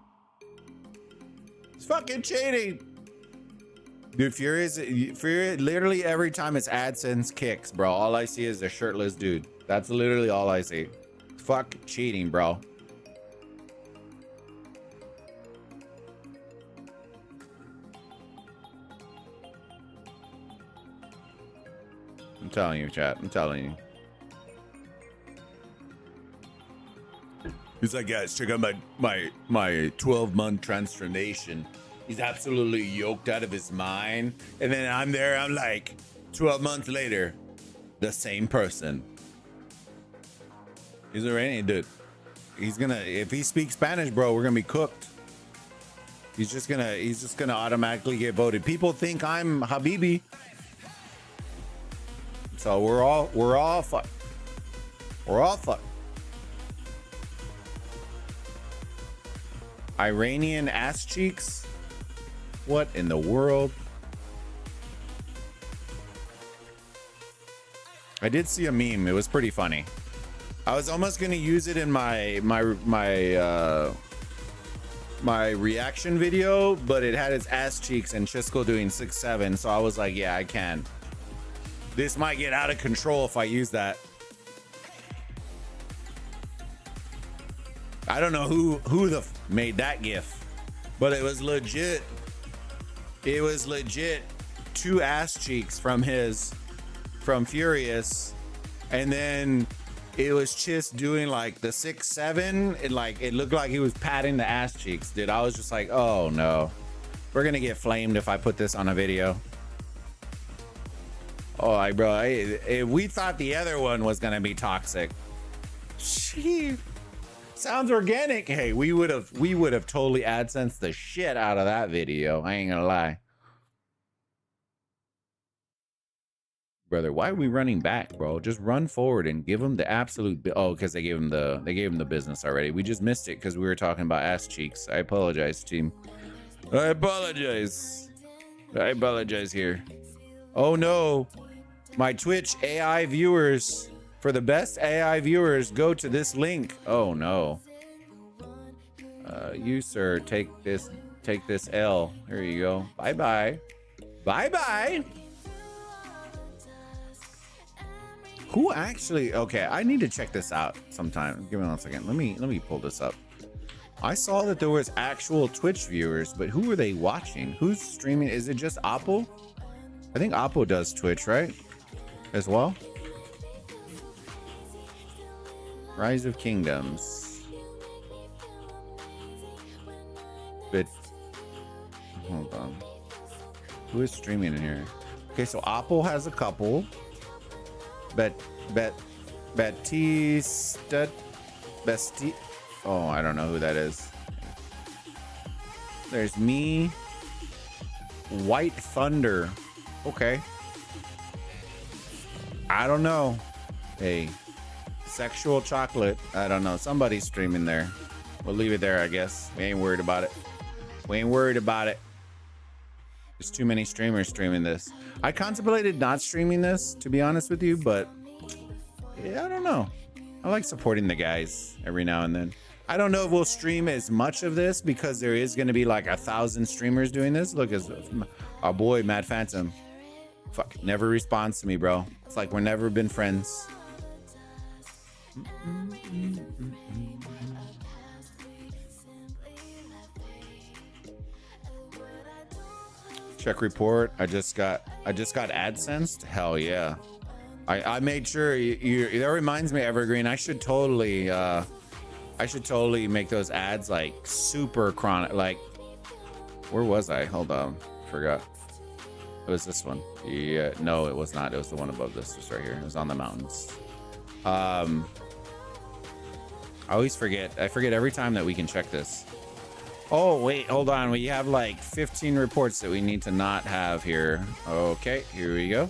It's fucking cheating. Dude, Furious, literally every time it's AdSense kicks, bro, all I see is a shirtless dude. That's literally all I see. Fuck cheating, bro. I'm telling you, chat. I'm telling you. He's like, guys, check out my 12-month transformation. He's absolutely yoked out of his mind. And then I'm there, I'm like, 12 months later, the same person. He's already, dude. He's gonna, if he speaks Spanish, bro, we're gonna be cooked. He's just gonna automatically get voted. People think I'm Habibi. So we're all fucked. We're all fucked. Iranian ass cheeks? What in the world? I did see a meme. It was pretty funny. I was almost gonna use it in my reaction video, but it had its ass cheeks and Chisco doing 6'7", so I was like, yeah, I can. This might get out of control if I use that. I don't know who made that gif, but it was legit. It was legit 2 ass cheeks from Furious, and then it was Chis doing like the 6'7", and like it looked like he was patting the ass cheeks, dude. I was just like, oh no, we're gonna get flamed if I put this on a video. Oh, like, bro, we thought the other one was gonna be toxic. Gee, sounds organic. Hey, we would have totally AdSense the shit out of that video. I ain't gonna lie. Brother, why are we running back, bro? Just run forward and give them the absolute. Oh, because they gave him the business already. We just missed it because we were talking about ass cheeks. I apologize, team. I apologize. I apologize here. Oh no, my Twitch AI viewers. For the best AI viewers, go to this link. Oh no. You sir, take this L. There you go. Bye bye. Bye bye. Who actually? Okay, I need to check this out sometime. Give me 1 second. Let me pull this up. I saw that there was actual Twitch viewers, but who are they watching? Who's streaming? Is it just Oppo? I think Oppo does Twitch, right? As well. Rise of Kingdoms. But hold on. Who is streaming in here? Okay, so Oppo has a couple. Batista. Oh, I don't know who that is. There's me. White Thunder. Okay. I don't know. Hey. Sexual Chocolate. I don't know. Somebody's streaming there. We'll leave it there, I guess. We ain't worried about it. We ain't worried about it. There's too many streamers streaming this. I contemplated not streaming this, to be honest with you, but yeah, I don't know. I like supporting the guys every now and then. I don't know if we'll stream as much of this because there is going to be like 1,000 streamers doing this. Look, our boy Mad Phantom. Fuck, never responds to me, bro. It's like we're never been friends. Check report. I just got AdSense. Hell yeah. I made sure that reminds me, Evergreen. I should totally make those ads like super chronic. Like, where was I? Hold on, forgot. It was this one. Yeah, no, it was not. It was the one above this. Just right here. It was on the mountains. I always forget. I forget every time that we can check this. Oh, wait, hold on. We have like 15 reports that we need to not have here. Okay, here we go.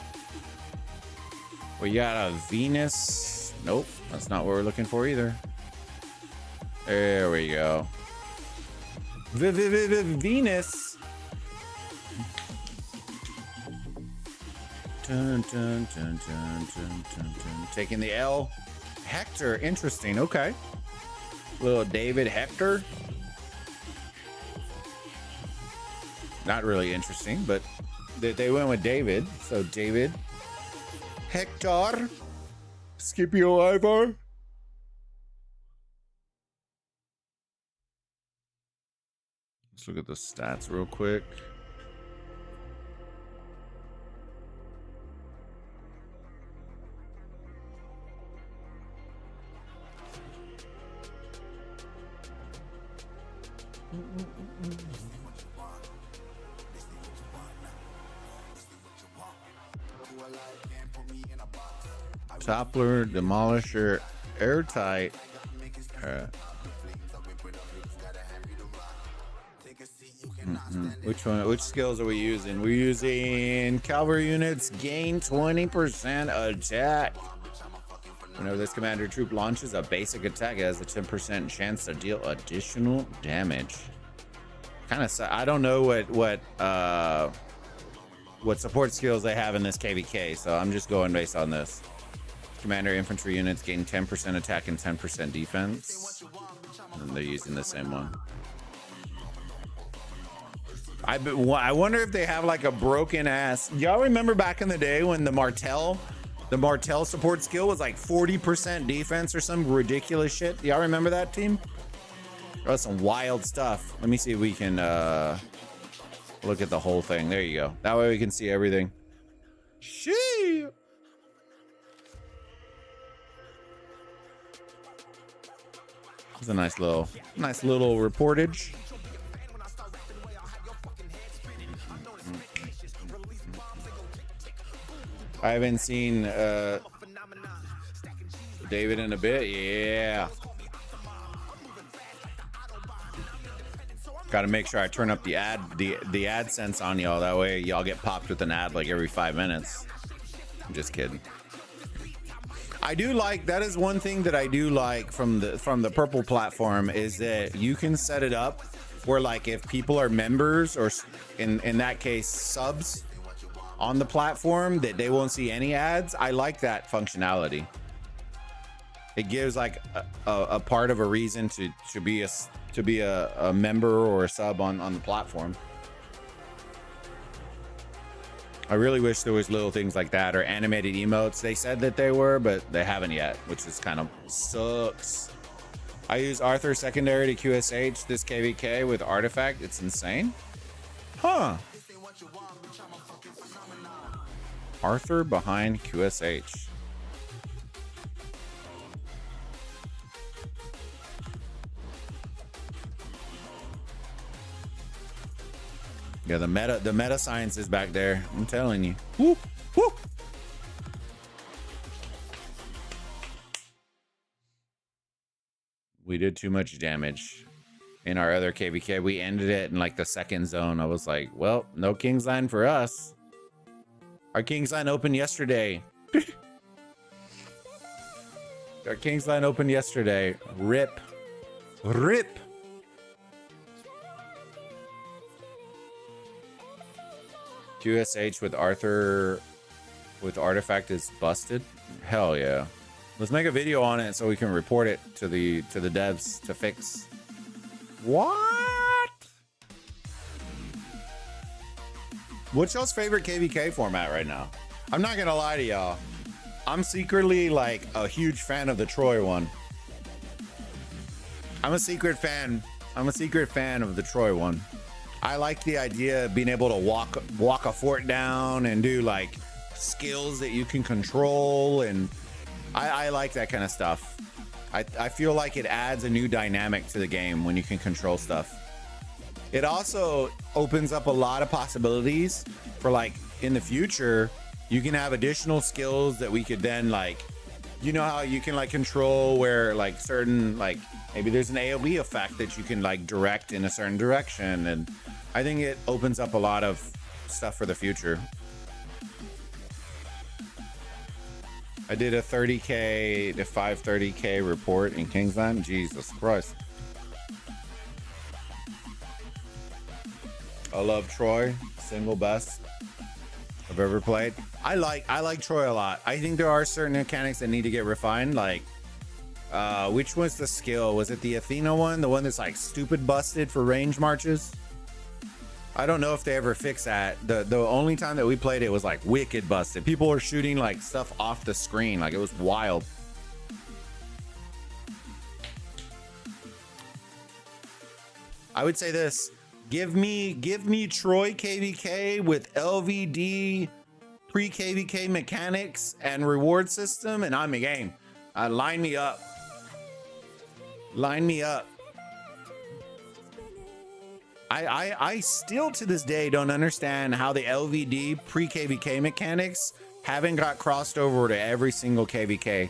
We got a Venus. Nope, that's not what we're looking for either. There we go. Venus. Dun, dun, dun, dun, dun, dun, dun. Taking the L. Hector, interesting. Okay. Little David Hector. Not really interesting, but they went with David. So David. Hector. Scipio Ivar. Let's look at the stats real quick. Toppler, Demolisher, Airtight. Which one? Which skills are we using? We're using cavalry units gain 20% attack. Whenever this commander troop launches a basic attack, it has a 10% chance to deal additional damage. Kind of. I don't know what support skills they have in this KVK, so I'm just going based on this. commander infantry units gain 10% attack and 10% defense. And they're using the same one. I wonder if they have like a broken ass. Y'all remember back in the day when the Martel support skill was like 40% defense or some ridiculous shit? Y'all remember that, team? That's some wild stuff. Let me see if we can look at the whole thing. There you go. That way we can see everything. Shee. It's a nice little reportage. I haven't seen David in a bit. Yeah. Got to make sure I turn up the AdSense on y'all. That way y'all get popped with an ad like every 5 minutes. I'm just kidding. I do like, that is one thing that I do like from the Purple platform, is that you can set it up where, like, if people are members or in that case subs on the platform, that they won't see any ads. I like that functionality. It gives like a part of a reason to be a member or a sub on the platform. I really wish there was little things like that, or animated emotes. They said that they were, but they haven't yet, which is kind of sucks. I use Arthur secondary to QSH this KVK with Artifact. It's insane. Huh. Arthur behind QSH. Yeah, the meta science is back there. I'm telling you. Woo, woo. We did too much damage in our other KVK. We ended it in like the second zone. I was like, well, no King's Line for us. Our King's Line opened yesterday. Our King's Line opened yesterday. Rip. Rip. QSH with Arthur with Artifact is busted. Hell yeah. Let's make a video on it so we can report it to the devs to fix. What? What's y'all's favorite KVK format right now? I'm not gonna lie to y'all. I'm secretly like a huge fan of the Troy one. I'm a secret fan of the Troy one. I like the idea of being able to walk a fort down and do like skills that you can control, and I like that kind of stuff. I feel like it adds a new dynamic to the game when you can control stuff. It also opens up a lot of possibilities for, like, in the future, you can have additional skills that we could then, like, you know how you can like control where like certain, like maybe there's an AoE effect that you can like direct in a certain direction, and I think it opens up a lot of stuff for the future. I did a 30K to 530K report in Kingsland. Jesus Christ. I love Troy. Single best I've ever played. I like Troy a lot. I think there are certain mechanics that need to get refined. Like, which was the skill? Was it the Athena one? The one that's like stupid busted for range marches? I don't know if they ever fixed that. The only time that we played it was like wicked busted. People were shooting like stuff off the screen. Like, it was wild. I would say this. Give me Troy KVK with LVD pre-KVK mechanics and reward system, and I'm a game. Line me up. Line me up. I still to this day don't understand how the LVD pre-KVK mechanics haven't got crossed over to every single KVK.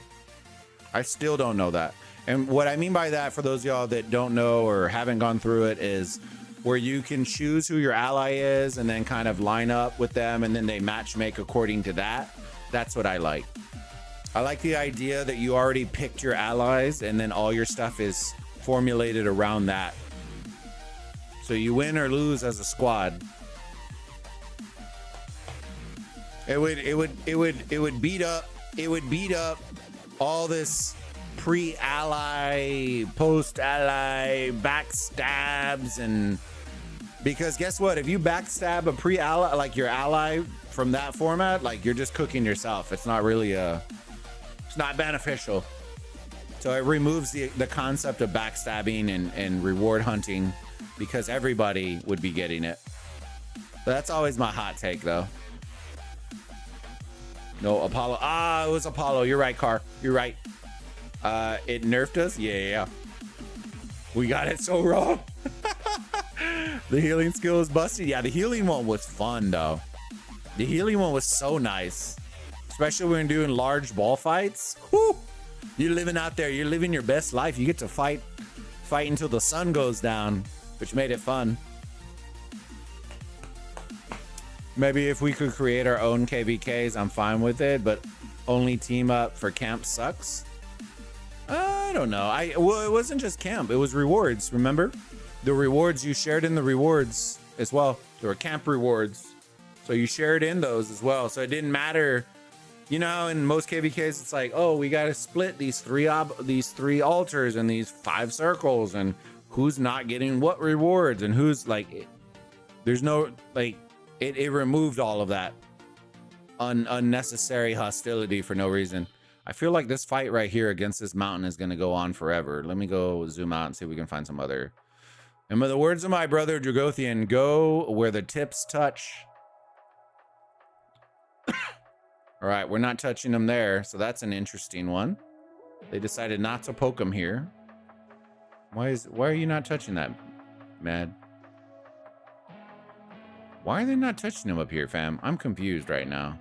I still don't know that. And what I mean by that, for those of y'all that don't know or haven't gone through it, is where you can choose who your ally is and then kind of line up with them, and then they match make according to that. That's what I like. I like the idea that you already picked your allies and then all your stuff is formulated around that. So you win or lose as a squad. It would beat up it would beat up all this pre-ally, post-ally backstabs, and because guess what? If you backstab a pre-ally, like your ally from that format, like you're just cooking yourself. It's not really it's not beneficial. So it removes the concept of backstabbing and reward hunting because everybody would be getting it. So that's always my hot take though. No, Apollo. Ah, it was Apollo. You're right, Car. You're right. It nerfed us? Yeah. We got it so wrong. The healing skill is busted. Yeah, the healing one was fun though. The healing one was so nice. Especially when doing large ball fights. Woo! You're living out there. You're living your best life. You get to fight until the sun goes down, which made it fun. Maybe if we could create our own KVKs, I'm fine with it, but only team up for camp sucks. I don't know. Well, it wasn't just camp. It was rewards, remember? The rewards, you shared in the rewards as well. There were camp rewards. So you shared in those as well. So it didn't matter. You know, in most KVKs, it's like, oh, we got to split these three altars and these 5 circles, and who's not getting what rewards, and who's like, there's no, like, it removed all of that unnecessary hostility for no reason. I feel like this fight right here against this mountain is going to go on forever. Let me go zoom out and see if we can find some other. And by the words of my brother Dragothian, go where the tips touch. All right, we're not touching them there, so that's an interesting one. They decided not to poke them here. Why are you not touching that, Mad? Why are they not touching them up here, fam? I'm confused right now.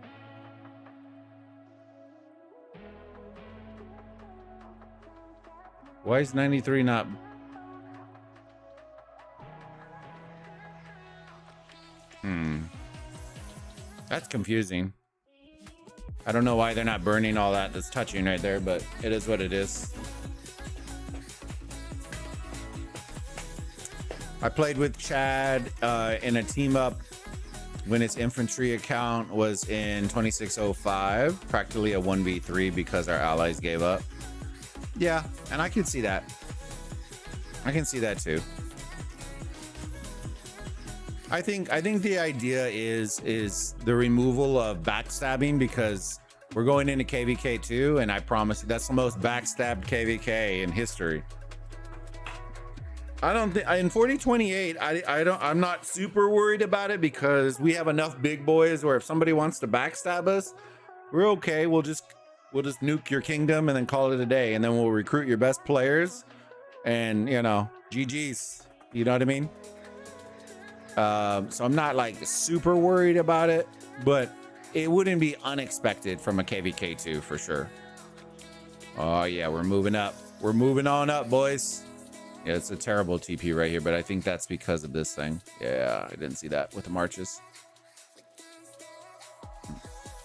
Why is 93 not? That's confusing. I don't know why they're not burning all that's touching right there, but it is what it is. I played with Chad in a team up when his infantry account was in 2605, practically a 1v3 because our allies gave up. Yeah, and I can see that. I can see that too. I think the idea is the removal of backstabbing, because we're going into KVK 2, and I promise you that's the most backstabbed KVK in history. I don't think in 4028 I'm not super worried about it, because we have enough big boys where if somebody wants to backstab us, we're okay. We'll just nuke your kingdom and then call it a day, and then we'll recruit your best players, and you know, GG's. You know what I mean? So I'm not like super worried about it, but it wouldn't be unexpected from a KVK2 for sure. Oh yeah, we're moving up. We're moving on up, boys. Yeah, it's a terrible TP right here, but I think that's because of this thing. Yeah, I didn't see that with the marches.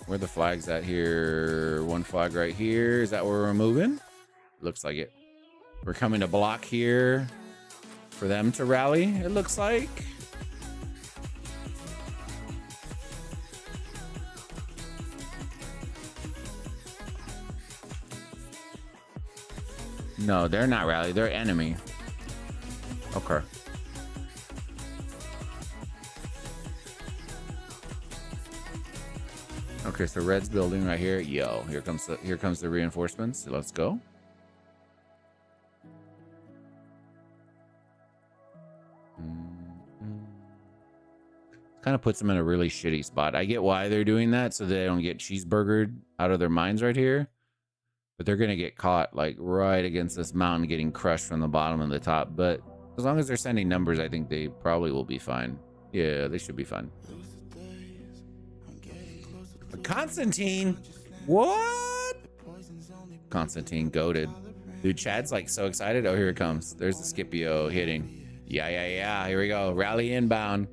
Where are the flags at here? One flag right here. Is that where we're moving? Looks like it. We're coming to block here for them to rally, it looks like. No, they're not rally. They're enemy. Okay. Okay, so red's building right here. Yo, here comes the reinforcements. Let's go. Kind of puts them in a really shitty spot. I get why they're doing that, so they don't get cheeseburgered out of their minds right here. But they're going to get caught like right against this mountain, getting crushed from the bottom and the top. But as long as they're sending numbers, I think they probably will be fine. Yeah, they should be fine. Constantine? What? Constantine goated. Dude, Chad's like so excited. Oh, here it comes. There's the Scipio hitting. Yeah. Here we go. Rally inbound.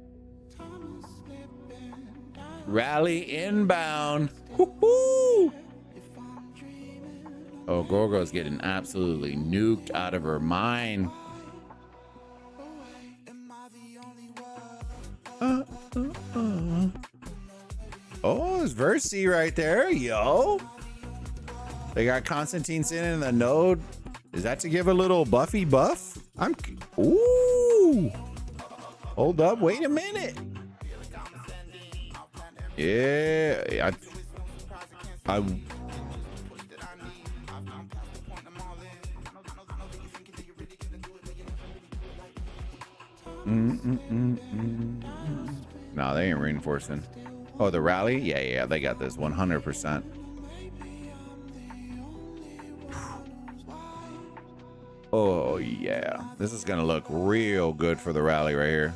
Rally inbound. Woo-hoo! Oh, Gorgo's getting absolutely nuked out of her mind. Oh, it's Versi right there, yo. They got Constantine sitting in the node. Is that to give a little Buffy buff? Ooh. Hold up. Wait a minute. Yeah. I No, they ain't reinforcing. Oh, the rally? Yeah, they got this 100%. Oh, yeah. This is going to look real good for the rally right here.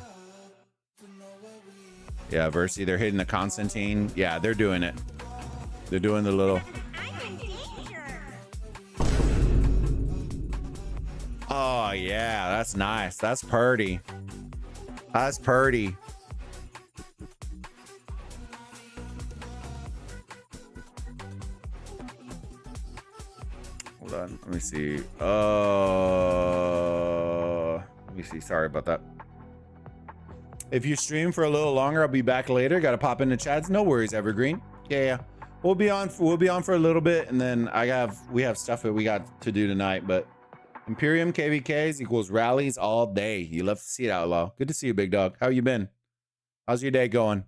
Yeah, Versi, they're hitting the Constantine. Yeah, they're doing it. They're doing the little... Oh, yeah, that's nice. That's purty. That's purty. Hold on, let me see. Let me see. Sorry about that. If you stream for a little longer, I'll be back later. Got to pop into chats. No worries, Evergreen. Yeah. We'll be on for a little bit, and then we have stuff that we got to do tonight. But Imperium KVKs equals rallies all day. You love to see it, Outlaw. Good to see you, big dog. How you been? How's your day going?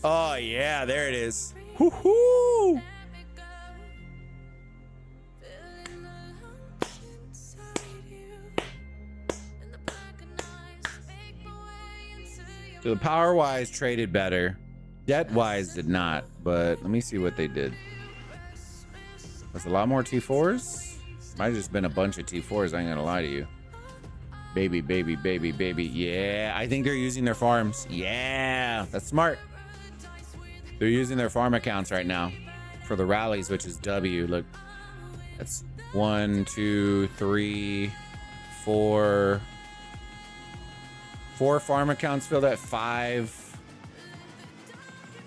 Oh yeah, there it is. Woohoo! So the power-wise traded better. Debt-wise did not, but let me see what they did. Was a lot more T4s? Might have just been a bunch of T4s, I ain't gonna lie to you. Baby, baby, baby, baby. Yeah, I think they're using their farms. Yeah, that's smart. They're using their farm accounts right now for the rallies, which is W. Look, that's 1, 2, 3, 4. 4 farm accounts filled at 5.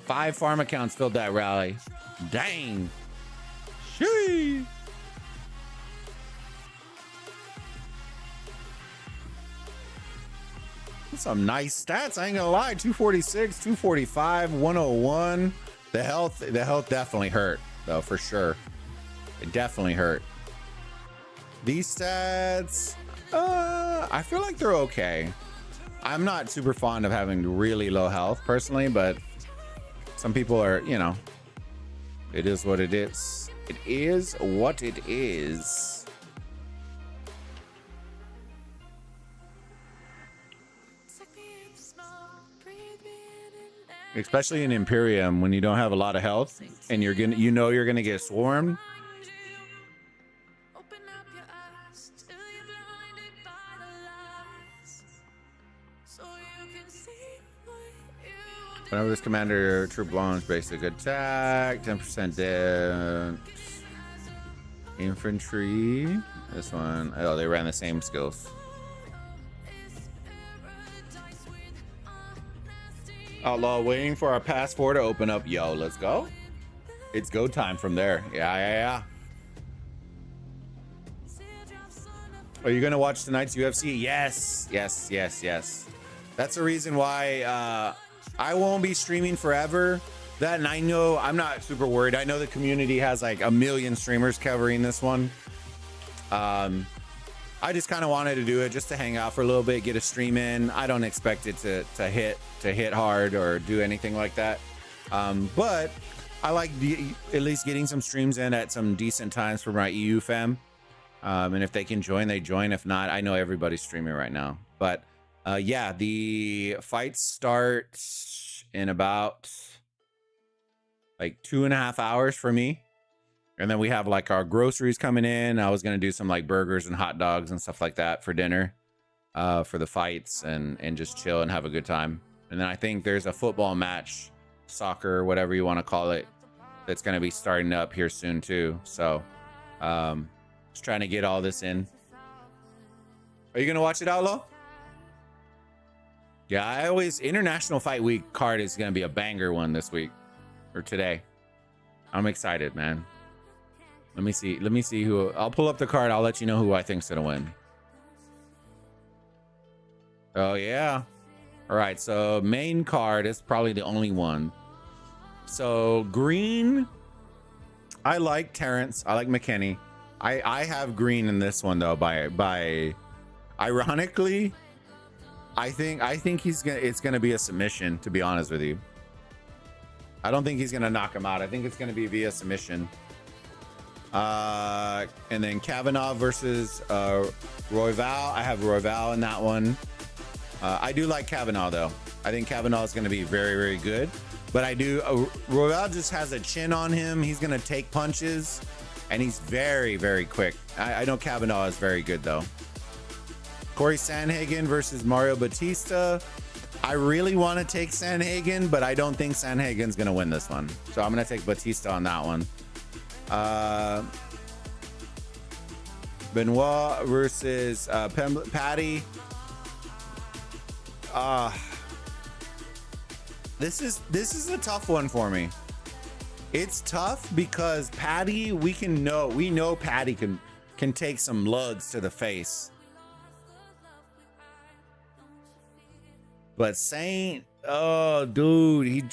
5 farm accounts filled that rally. Dang. Shee. Some nice stats. I ain't gonna lie. 246, 245, 101. The health definitely hurt, though, for sure. It definitely hurt. These stats, I feel like they're okay. I'm not super fond of having really low health personally, but some people are, you know, it is what it is. It is what it is. Especially in Imperium, when you don't have a lot of health and you're gonna get swarmed. Whenever this commander troop launch basic attack, 10% dead. Infantry. This one. Oh, they ran the same skills. Outlaw waiting for our pass 4 to open up. Yo, let's go. It's go time from there. Yeah. Are you gonna watch tonight's UFC? Yes. That's the reason why I won't be streaming forever. That, and I know I'm not super worried. I know the community has like 1 million streamers covering this one. I just kind of wanted to do it just to hang out for a little bit, get a stream in. I don't expect it to hit hard or do anything like that. But I like at least getting some streams in at some decent times for my EU fam. And if they can join, they join. If not, I know everybody's streaming right now. But yeah, the fights start in about like 2.5 hours for me. And then we have like our groceries coming in. I was going to do some like burgers and hot dogs and stuff like that for dinner, for the fights and just chill and have a good time. And then I think there's a football match, soccer, whatever you want to call it, that's going to be starting up here soon too. So, just trying to get all this in. Are you going to watch it, Outlaw? Yeah, International Fight Week card is going to be a banger one this week or today. I'm excited, man. Let me see who. I'll pull up the card. I'll let you know who I think's gonna win. Oh yeah. All right. So main card is probably the only one. So green. I like Terrence. I like McKinney. I have Green in this one though. By ironically, I think it's gonna be a submission. To be honest with you, I don't think he's gonna knock him out. I think it's gonna be via submission. And then Kavanaugh versus Royval. I have Royval in that one. I do like Kavanaugh though. I think Kavanaugh is going to be very, very good. But I do. Royval just has a chin on him. He's going to take punches, and he's very, very quick. I know Kavanaugh is very good though. Corey Sandhagen versus Mario Batista. I really want to take Sandhagen, but I don't think Sandhagen's going to win this one. So I'm going to take Batista on that one. Benoit versus Patty. This is a tough one for me. It's tough because Patty, we know Patty can take some lugs to the face. But Saint, oh dude,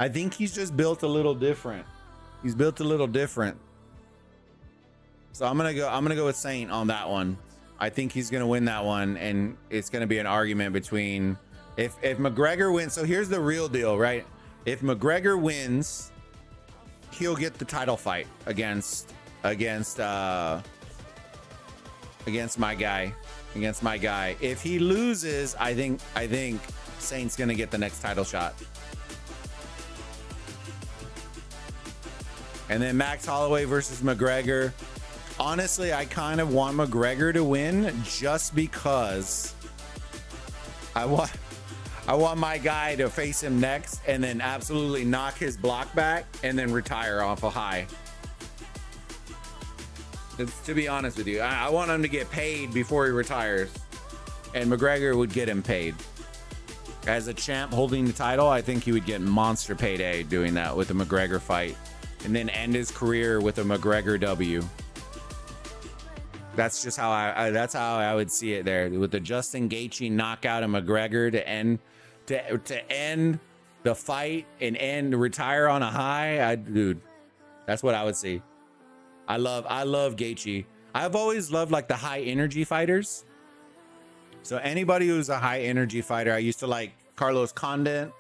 I think he's just built a little different. He's built a little different. So I'm gonna go with Saint on that one. I think he's gonna win that one, and it's gonna be an argument between if McGregor wins. So here's the real deal, right? If McGregor wins, he'll get the title fight against my guy. If he loses, I think Saint's gonna get the next title shot. And then Max Holloway versus McGregor. Honestly, I kind of want McGregor to win just because I want my guy to face him next and then absolutely knock his block back and then retire off a high. To be honest with you, I want him to get paid before he retires, and McGregor would get him paid. As a champ holding the title, I think he would get monster payday doing that with the McGregor fight, and then end his career with a McGregor W. That's just how I would see it there, with the Justin Gaethje knockout of McGregor to end the fight and retire on a high. Dude, that's what I would see. I love Gaethje. I've always loved like the high energy fighters. So anybody who's a high energy fighter, I used to like Carlos Condit,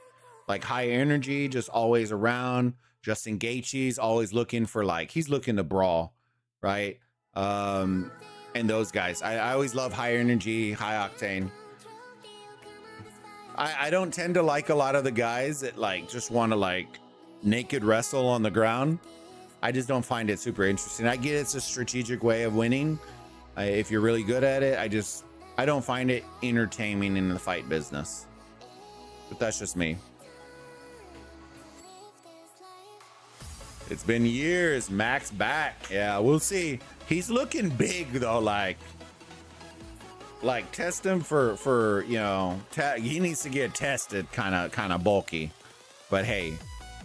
like high energy, just always around. Justin Gaethje's always looking for he's looking to brawl, right? And those guys, I always love high energy, high octane. I don't tend to like a lot of the guys that just want to naked wrestle on the ground. I just don't find it super interesting. I get it's a strategic way of winning. If you're really good at it, I don't find it entertaining in the fight business. But that's just me. It's been years. Max back. Yeah, we'll see. He's looking big though. Like test him for he needs to get tested. Kind of bulky. But hey,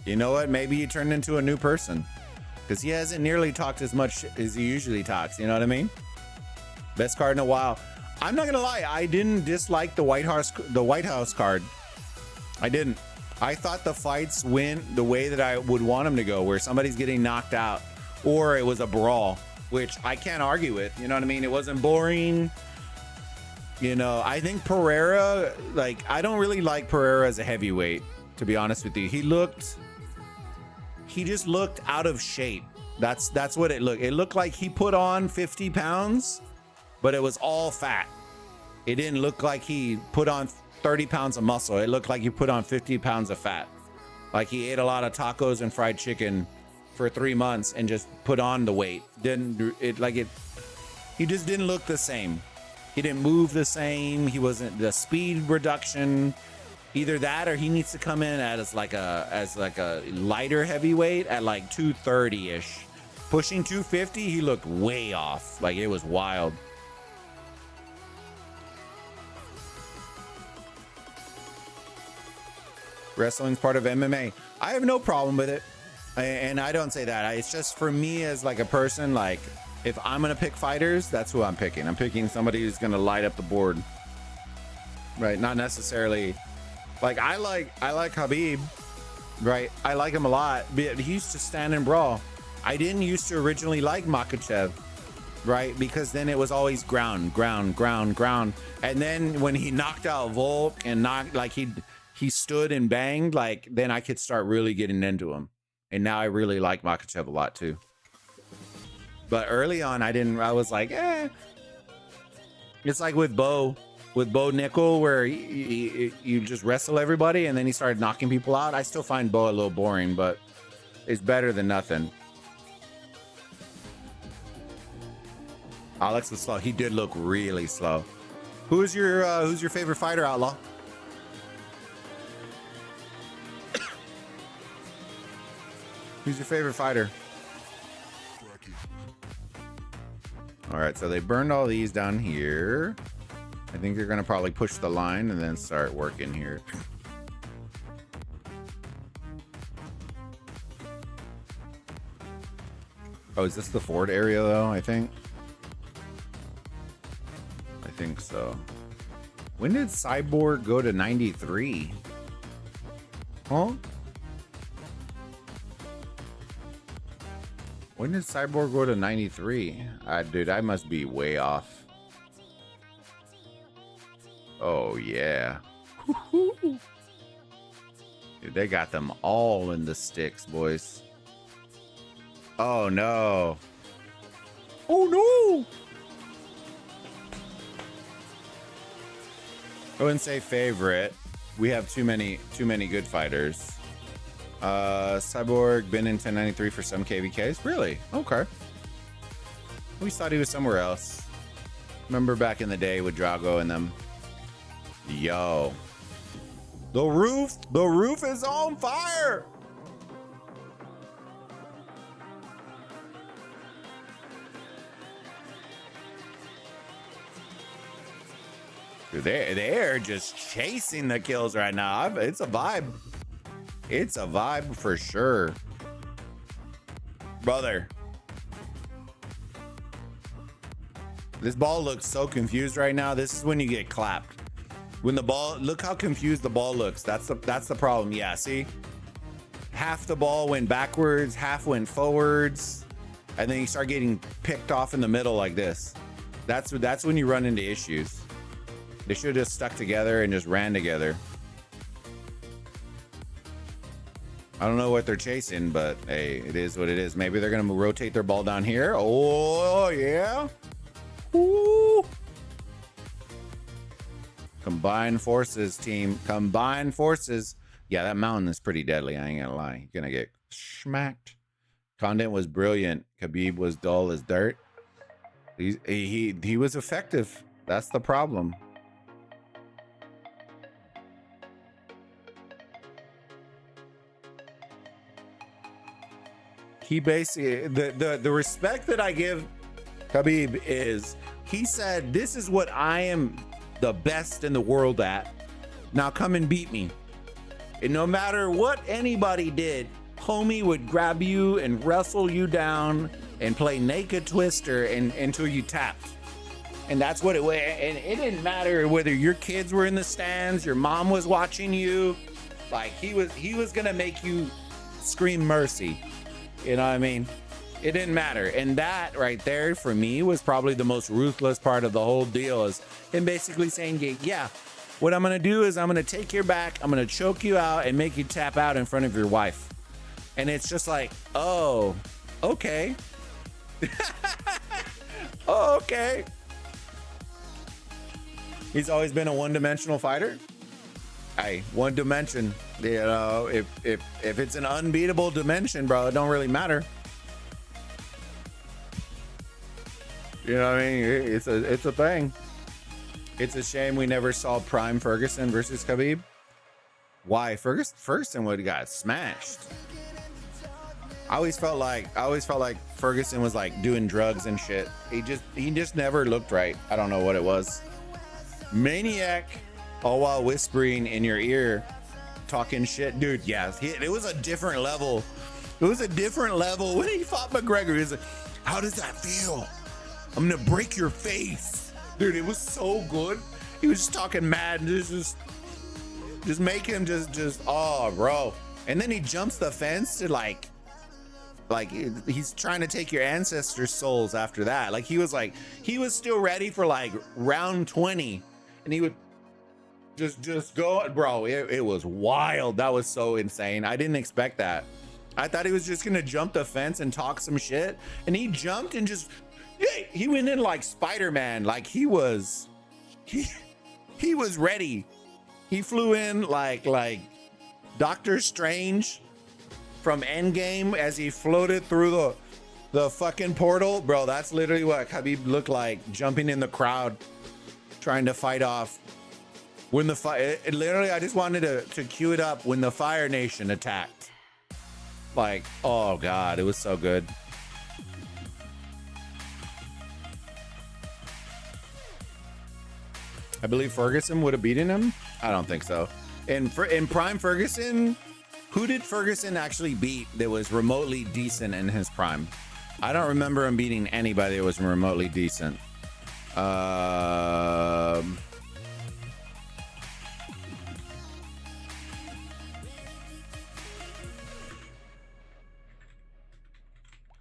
you know what? Maybe he turned into a new person because he hasn't nearly talked as much as he usually talks. You know what I mean? Best card in a while. I'm not gonna lie. I didn't dislike the White House card. I didn't. I thought the fights went the way that I would want them to go, where somebody's getting knocked out or it was a brawl, which I can't argue with. You know what I mean? It wasn't boring. I think Pereira, I don't really like Pereira as a heavyweight, to be honest with you. He just looked out of shape. That's what it looked. It looked like he put on 50 pounds, but it was all fat. It didn't look like he put on 30 pounds of muscle. It looked like he put on 50 pounds of fat. Like he ate a lot of tacos and fried chicken for 3 months and just put on the weight. He just didn't look the same. He didn't move the same. He wasn't the speed reduction. Either that or he needs to come in as a lighter heavyweight at 230-ish. Pushing 250, he looked way off. It was wild. Wrestling's part of MMA. I have no problem with it. And I don't say that. It's just for me as a person, if I'm going to pick fighters, that's who I'm picking. I'm picking somebody who's going to light up the board. Right? Not necessarily I like Khabib. right? I like him a lot, but he used to stand and brawl. I didn't used to originally like Makachev, right? Because then it was always ground. And then when he knocked out Volk and knocked, like he stood and banged, like then I could start really getting into him. And now I really like Makachev a lot too. But early on, I was like, eh. It's like with Bo Nickel, where you just wrestle everybody and then he started knocking people out. I still find Bo a little boring, but it's better than nothing. Alex was slow. He did look really slow. Who's your favorite fighter, Outlaw? Who's your favorite fighter? All right, so they burned all these down here. I think they're gonna probably push the line and then start working here. Oh, is this the Ford area though? I think so. When did Cyborg go to 93? Huh? When did Cyborg go to 93? Dude, I must be way off. Oh, yeah. Dude, they got them all in the sticks, boys. Oh, no. Oh, no. I wouldn't say favorite. We have too many good fighters. Cyborg been in 1093 for some KVKs. Really? Okay. We thought he was somewhere else. Remember back in the day with Drago and them. Yo. The roof is on fire. They're just chasing the kills right now. It's a vibe. It's a vibe for sure. Brother. This ball looks so confused right now. This is when you get clapped. When the ball, look how confused the ball looks. That's the problem. Yeah, see? Half the ball went backwards, half went forwards, and then you start getting picked off in the middle like this. That's when you run into issues. They should have just stuck together and just ran together. I don't know what they're chasing, but hey, it is what it is. Maybe they're gonna rotate their ball down here. Oh yeah. Ooh. Combined forces, team. Combined forces. Yeah, that mountain is pretty deadly. I ain't gonna lie. You're gonna get smacked. Condent was brilliant. Khabib was dull as dirt. He was effective. That's the problem. He basically, the respect that I give Khabib is, he said, this is what I am the best in the world at. Now come and beat me. And no matter what anybody did, homie would grab you and wrestle you down and play naked twister until you tapped. And that's what it was. And it didn't matter whether your kids were in the stands, your mom was watching you. Like he was gonna make you scream mercy. You know what I mean? It didn't matter. And that right there for me was probably the most ruthless part of the whole deal, is him basically saying, yeah, what I'm gonna do is I'm gonna take your back, I'm gonna choke you out and make you tap out in front of your wife. And it's just like, oh, okay. Oh, okay. He's always been a one-dimensional fighter. Hey, one dimension, you know, if it's an unbeatable dimension, bro, it don't really matter. You know what I mean? It's a thing. It's a shame we never saw Prime Ferguson versus Khabib. Why? Ferguson would have got smashed. I always felt like Ferguson was like doing drugs and shit. He just never looked right. I don't know what it was. Maniac. All while whispering in your ear, talking shit. Dude, yeah, it was a different level. It was a different level when he fought McGregor. He was like, how does that feel? I'm gonna break your face. Dude, it was so good. He was just talking mad and just make him just, oh, bro. And then he jumps the fence to like he's trying to take your ancestors' souls after that. Like he was still ready for like round 20, and he would just go, bro. It was wild. That was so insane. I didn't expect that. I thought he was just gonna jump the fence and talk some shit, and he jumped and just he went in like Spider-Man. Like he was ready. He flew in like Doctor Strange from Endgame as he floated through the fucking portal. Bro, that's literally what Khabib looked like, jumping in the crowd, trying to fight off. When the fire, literally, I just wanted to cue it up when the Fire Nation attacked. Like, oh God, it was so good. I believe Ferguson would have beaten him. I don't think so. In prime Ferguson, who did Ferguson actually beat that was remotely decent in his prime? I don't remember him beating anybody that was remotely decent. I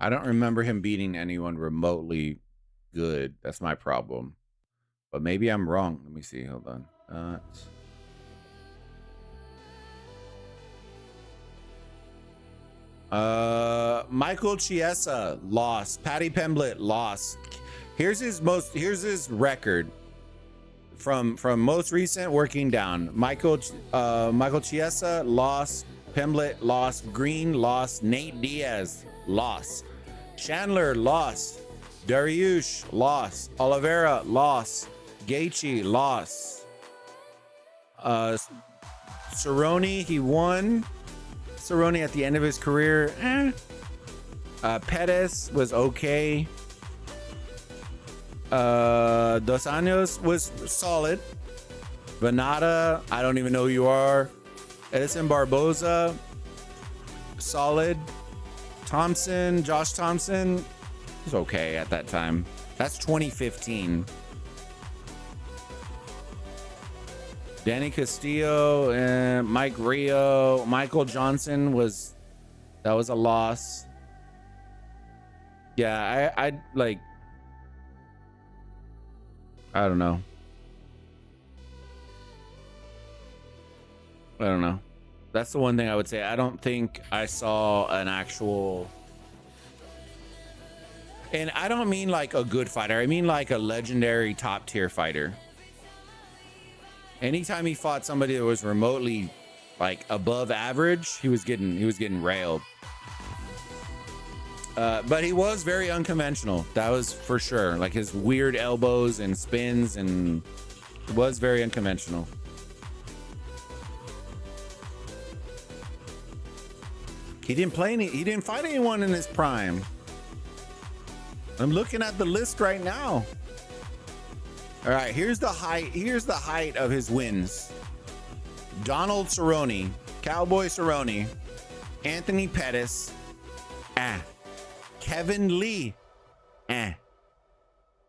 don't remember him beating anyone remotely good. That's my problem. But maybe I'm wrong. Let me see. Hold on. Michael Chiesa lost. Paddy Pimblett lost. Here's his record from most recent working down. Michael Chiesa lost. Pimblett lost. Green lost. Nate Diaz lost. Chandler lost. Dariush lost. Oliveira lost. Gaethje lost. Cerrone, he won. Cerrone at the end of his career, Pettis was okay. Dos Anjos was solid. Venata, I don't even know who you are. Edison Barboza, solid. Thompson, Josh Thompson was okay at that time. That's 2015. Danny Castillo and Mike Rio. Michael Johnson was a loss. Yeah, I like, I don't know. I don't know. That's the one thing I would say. I don't think I saw an actual, and I don't mean like a good fighter. I mean like a legendary top tier fighter. Anytime he fought somebody that was remotely like above average, he was getting railed. But he was very unconventional. That was for sure. Like his weird elbows and spins, and was very unconventional. He didn't fight anyone in his prime. I'm looking at the list right now. All right, here's the height of his wins. Donald Cerrone, Cowboy Cerrone, Anthony Pettis, Kevin Lee,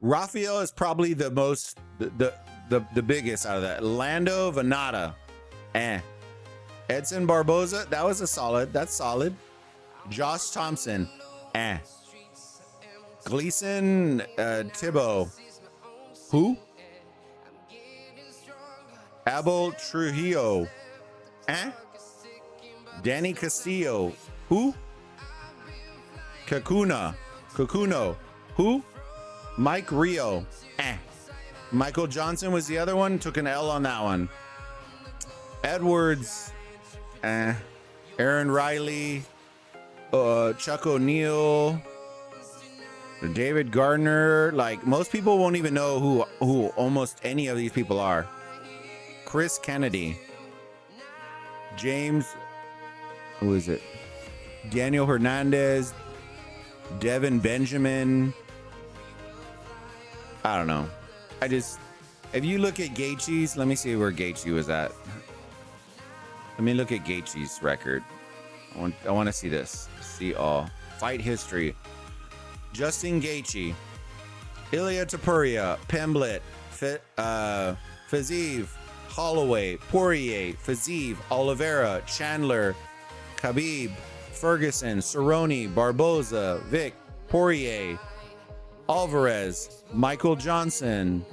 Rafael is probably the most, the biggest out of that. Lando Venata, Edson Barboza, that was that's solid. Josh Thompson, Gleason Thibault, who? Abel Trujillo, Danny Castillo, who? Kakuno, who? Mike Rio, Michael Johnson was the other one, took an L on that one. Edwards, Aaron Riley, Chuck O'Neal, David Gardner. Like most people won't even know who almost any of these people are. Chris Kennedy, James, who is it? Daniel Hernandez, Devin Benjamin. I don't know. If you look at Gaethje's, let me see where Gaethje was at. Let me look at Gaethje's record. I want to see this. See all. Fight history. Justin Gaethje, Ilya Topuria, Pimblett, Fiziev, Holloway, Poirier, Fiziev, Oliveira, Chandler, Khabib, Ferguson, Cerrone, Barboza, Vic, Poirier, Alvarez, Michael Johnson.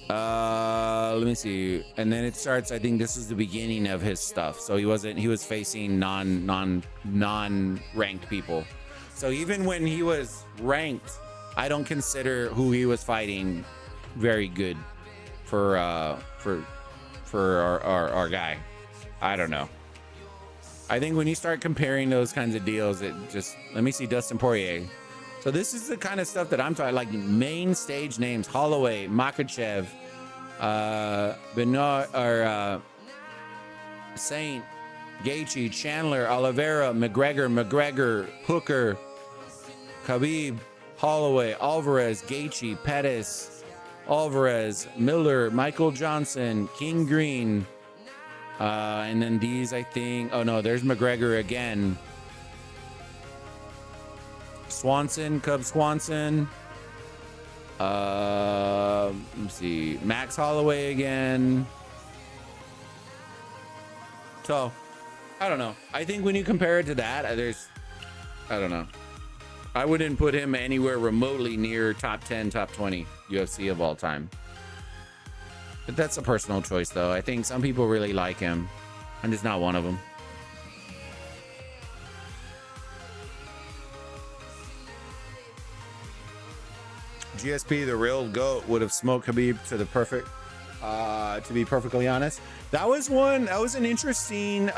Let me see. And then it starts, I think this is the beginning of his stuff. So he was facing non-ranked people. So even when he was ranked, I don't consider who he was fighting very good for our guy. I don't know. I think when you start comparing those kinds of deals, it just, let me see Dustin Poirier. So this is the kind of stuff that I'm talking, like main stage names: Holloway, Makachev, Benoit, or Saint, Gaethje, Chandler, Oliveira, McGregor, Hooker, Khabib, Holloway, Alvarez, Gaethje, Pettis, Alvarez, Miller, Michael Johnson, King Green, and then these, I think, oh no, there's McGregor again. Swanson, Cub Swanson. Let me see. Max Holloway again. So, I don't know. I think when you compare it to that, I don't know. I wouldn't put him anywhere remotely near top 10, top 20 UFC of all time. But that's a personal choice, though. I think some people really like him. I'm just not one of them. GSP, the real GOAT, would have smoked Khabib to the perfect, to be perfectly honest. That was an interesting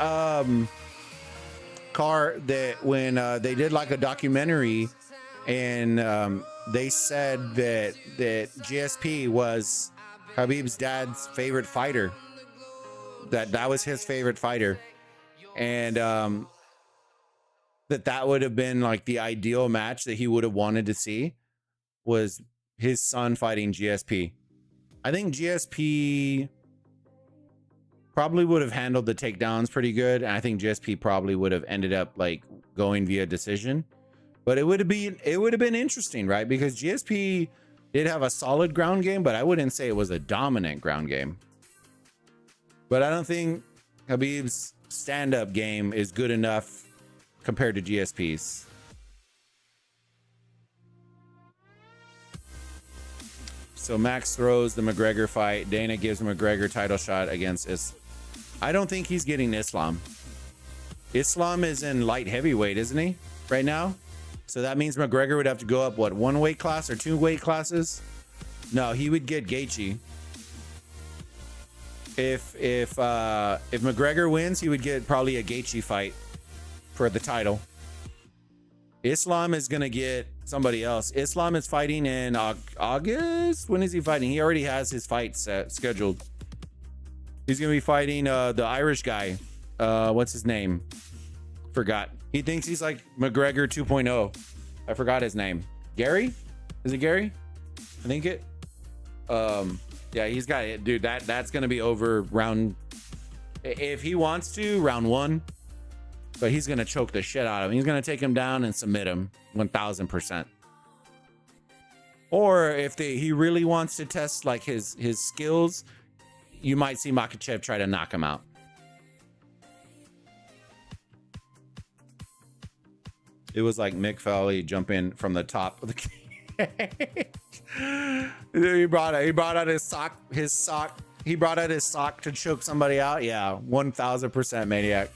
card that when they did like a documentary, and they said that GSP was Khabib's dad's favorite fighter. That was his favorite fighter. And that would have been like the ideal match that he would have wanted to see, was his son fighting GSP. I think GSP probably would have handled the takedowns pretty good, and I think GSP probably would have ended up like going via decision. But it would have been interesting, right? Because GSP did have a solid ground game, but I wouldn't say it was a dominant ground game. But I don't think Khabib's stand-up game is good enough compared to GSP's. So Max throws the McGregor fight. Dana gives McGregor title shot against I don't think he's getting Islam. Islam is in light heavyweight, isn't he? Right now? So that means McGregor would have to go up, what, 1 weight class or 2 weight classes? No, he would get Gaethje. If McGregor wins, he would get probably a Gaethje fight for the title. Islam is going to get somebody else. Islam is fighting in August. When is he fighting? He already has his fight scheduled. He's going to be fighting the Irish guy. What's his name? Forgot. He thinks he's like McGregor 2.0. I forgot his name. Gary? Is it Gary? I think it. Yeah, he's got it. Dude, that's going to be over round. If he wants to, round 1. But he's going to choke the shit out of him. He's going to take him down and submit him 1000%. Or if he really wants to test like his skills, you might see Makachev try to knock him out. It was like Mick Foley jumping from the top of the cage. He brought out his sock. He brought out his sock to choke somebody out. Yeah, 1000% maniac.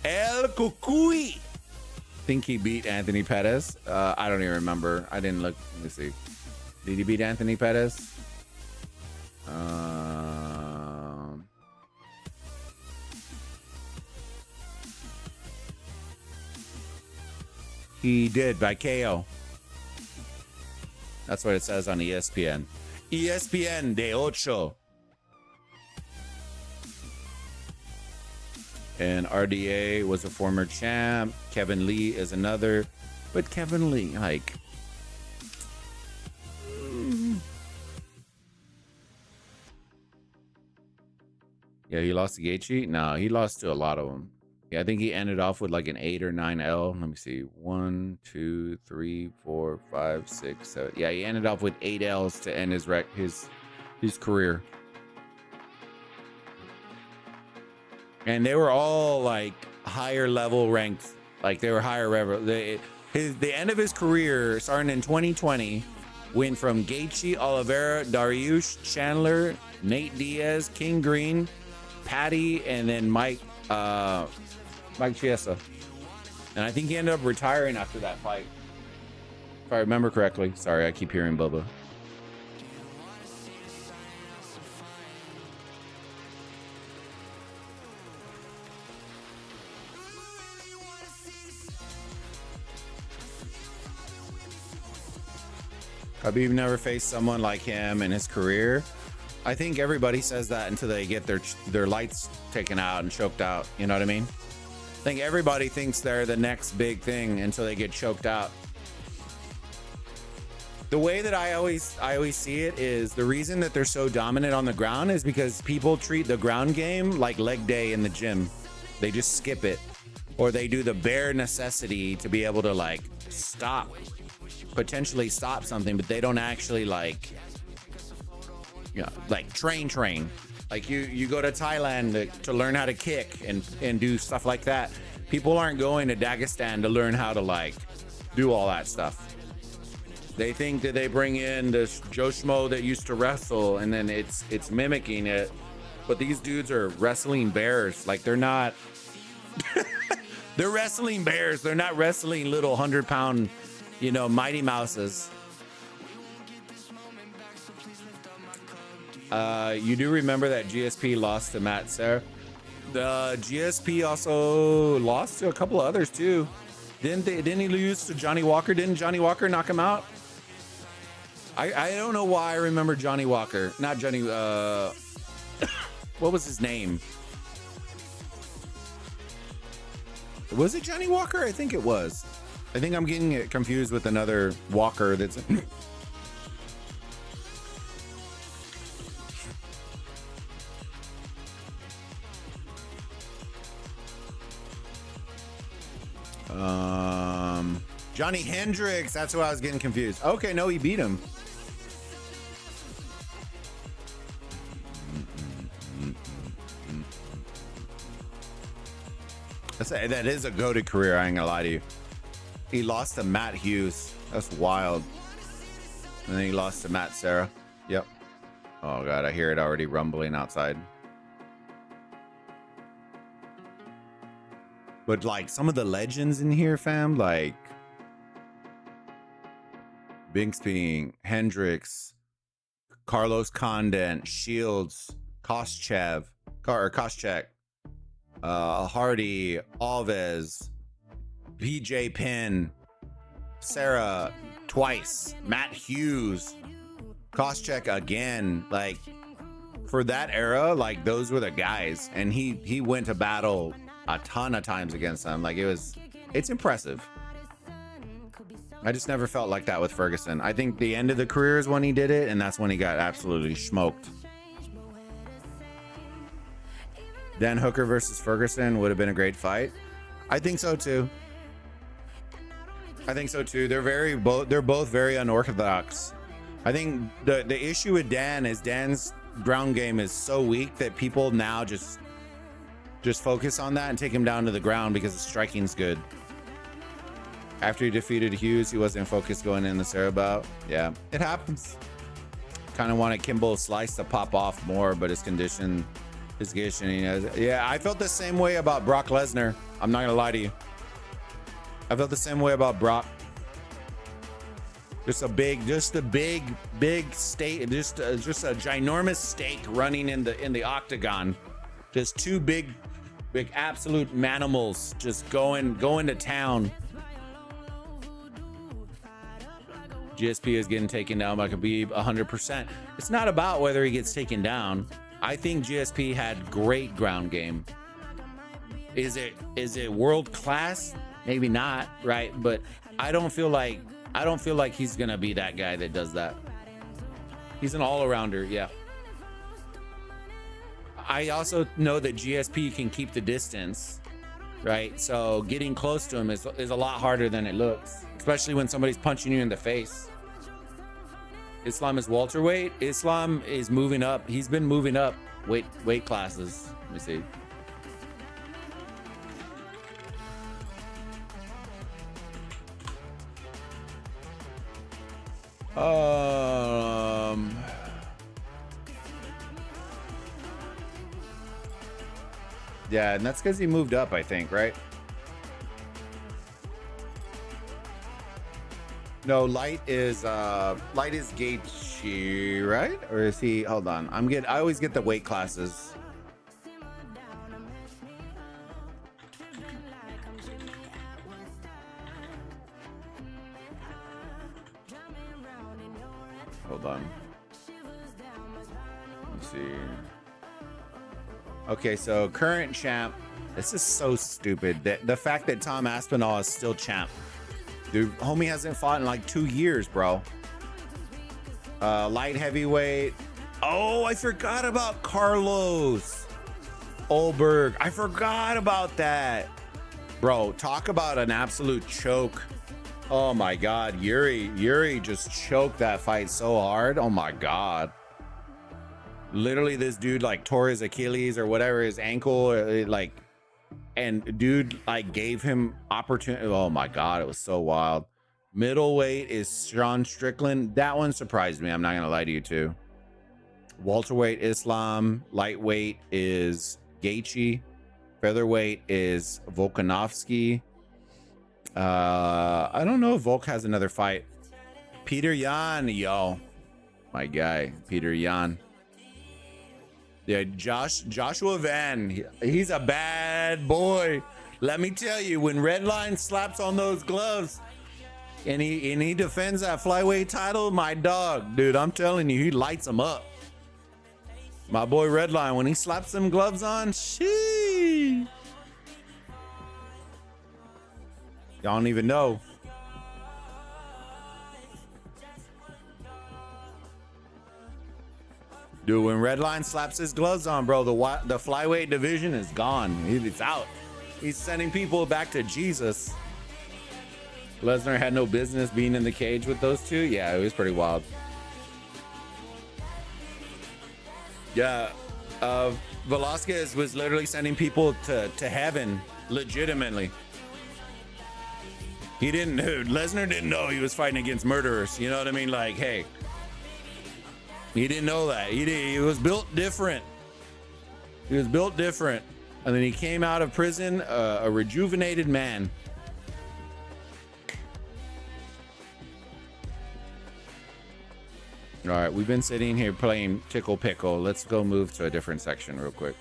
El Cucuy. Think he beat Anthony Pettis. I don't even remember. I didn't look. Let me see. Did he beat Anthony Pettis? He did by KO. That's what it says on ESPN. ESPN de Ocho. And RDA was a former champ. Kevin Lee is another. But Kevin Lee, like... Yeah, he lost to Gaethje? No, he lost to a lot of them. Yeah, I think he ended off with like an 8 or 9 L. Let me see. 1, 2, 3, 4, 5, 6, 7. Yeah, he ended off with 8 L's to end his career. and they were all like higher level ranked, like they were higher level. The end of his career, starting in 2020, went from Gaethje, Oliveira, Dariush, Chandler, Nate Diaz, King Green, Patty, and then Mike Chiesa. And I think he ended up retiring after that fight, if I remember correctly. Sorry, I keep hearing Bubba. Khabib never faced someone like him in his career. I think everybody says that until they get their lights taken out and choked out. You know what I mean? I think everybody thinks they're the next big thing until they get choked out. The way that I always see it is the reason that they're so dominant on the ground is because people treat the ground game like leg day in the gym. They just skip it, or they do the bare necessity to be able to like potentially stop something, but they don't actually like, you know, like train. Like you go to Thailand to learn how to kick and do stuff like that. People aren't going to Dagestan to learn how to like do all that stuff. They think that they bring in this Joe Schmo that used to wrestle and then it's mimicking it. But these dudes are wrestling bears. Like they're not they're wrestling bears. They're not wrestling little 100-pound, you know, Mighty Mouses. You do remember that GSP lost to Matt Serra? The GSP also lost to a couple of others too. Didn't he lose to Johnny Walker? Didn't Johnny Walker knock him out? I don't know why I remember Johnny Walker. Not Johnny, what was his name? Was it Johnny Walker? I think it was. I think I'm getting it confused with another Walker that's Johnny Hendricks. That's who I was getting confused. Okay, no, he beat him. That is a goated career, I ain't gonna lie to you. He lost to Matt Hughes. That's wild. And then he lost to Matt Serra. Yep. Oh god, I hear it already rumbling outside. But like some of the legends in here, fam, like Binsky, Hendricks, Carlos Condit, Shields, Koscheck, Hardy, Alves, BJ Penn, Sarah twice, Matt Hughes, Koscheck again. Like for that era, like those were the guys, and he went to battle a ton of times against them. Like it's impressive. I just never felt like that with Ferguson. I think the end of the career is when he did it, and that's when he got absolutely smoked. Dan Hooker versus Ferguson would have been a great fight. I think so too. They're both very unorthodox. I think the issue with Dan is Dan's ground game is so weak that people now just focus on that and take him down to the ground because the striking's good. After he defeated Hughes, he wasn't focused going in the Serra bout. Yeah, it happens. Kind of wanted Kimbo Slice to pop off more, but his conditioning. Yeah, I felt the same way about Brock Lesnar. I'm not gonna lie to you. I felt the same way about Brock. Just a big steak, just a ginormous steak running in the octagon. Just two big absolute manimals just going to town. GSP is getting taken down by Khabib 100%. It's not about whether he gets taken down. I think GSP had great ground game. Is it world class? Maybe not, right? But I don't feel like he's gonna be that guy that does that. He's an all-arounder, yeah. I also know that GSP can keep the distance, right? So getting close to him is a lot harder than it looks, especially when somebody's punching you in the face. Islam is welterweight. Islam is moving up. He's been moving up weight classes. Let me see. Yeah, and that's because he moved up, I think, right? No, light is Gaethje, right? Or is he? Hold on, I always get the weight classes. Hold on. Let's see. Okay, so current champ. This is so stupid. The fact that Tom Aspinall is still champ. Dude, homie hasn't fought in like 2 years, bro. Light heavyweight. Oh, I forgot about Carlos Ulberg. I forgot about that. Bro, talk about an absolute choke. Oh my God, Yuri just choked that fight so hard. Oh my God. Literally, this dude like tore his Achilles or whatever, his ankle, like, and dude like gave him opportunity. Oh my God, it was so wild. Middleweight is Sean Strickland. That one surprised me. I'm not gonna lie to you too. Welterweight Islam. Lightweight is Gaethje. Featherweight is Volkanovski. I don't know if Volk has another fight. Peter Yan, yo, my guy, Peter Yan. Yeah, Joshua Van, he's a bad boy. Let me tell you, when Redline slaps on those gloves and he defends that flyweight title, my dog, dude, I'm telling you, he lights them up. My boy Redline, when he slaps them gloves on, shee. Y'all don't even know. Dude, when Redline slaps his gloves on, bro, the flyweight division is gone. It's out. He's sending people back to Jesus. Lesnar had no business being in the cage with those two. Yeah, it was pretty wild. Yeah, Velasquez was literally sending people to heaven, legitimately. He didn't, dude, Lesnar didn't know he was fighting against murderers. You know what I mean? Like, hey, he didn't know that. He was built different. He was built different. And then he came out of prison, a rejuvenated man. All right, we've been sitting here playing Tickle Pickle. Let's go move to a different section real quick.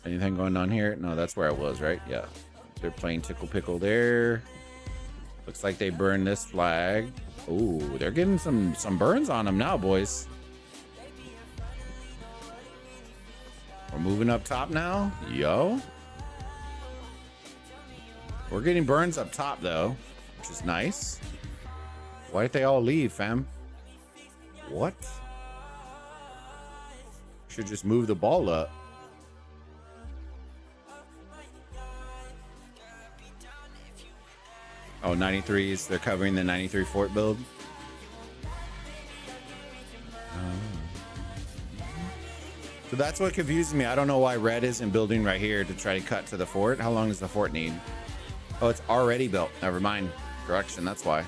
Anything going on here? No, that's where I was, right? Yeah. They're playing Tickle Pickle there. Looks like they burned this flag. Ooh, they're getting some burns on them now, boys. We're moving up top now. Yo. We're getting burns up top, though, which is nice. Why'd they all leave, fam? What? Should just move the ball up. Oh, 93s. They're covering the 93 fort build. So that's what confuses me. I don't know why red isn't building right here to try to cut to the fort. How long does the fort need? Oh, it's already built. Never mind. Correction. That's why.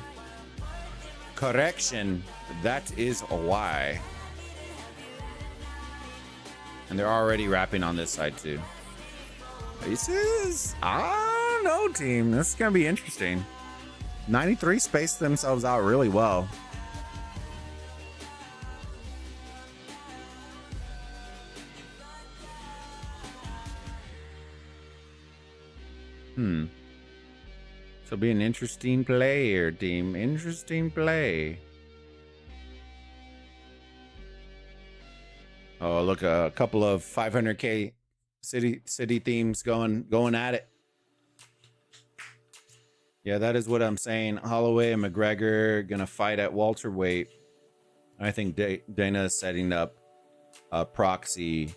Correction. That is why. And they're already wrapping on this side too. This is, I don't know, team. This is going to be interesting. 93 spaced themselves out really well. So be an interesting play here, team. Interesting play. Oh, look, a couple of 500K city themes going at it. Yeah, that is what I'm saying. Holloway and McGregor gonna fight at welterweight. I think Dana is setting up a proxy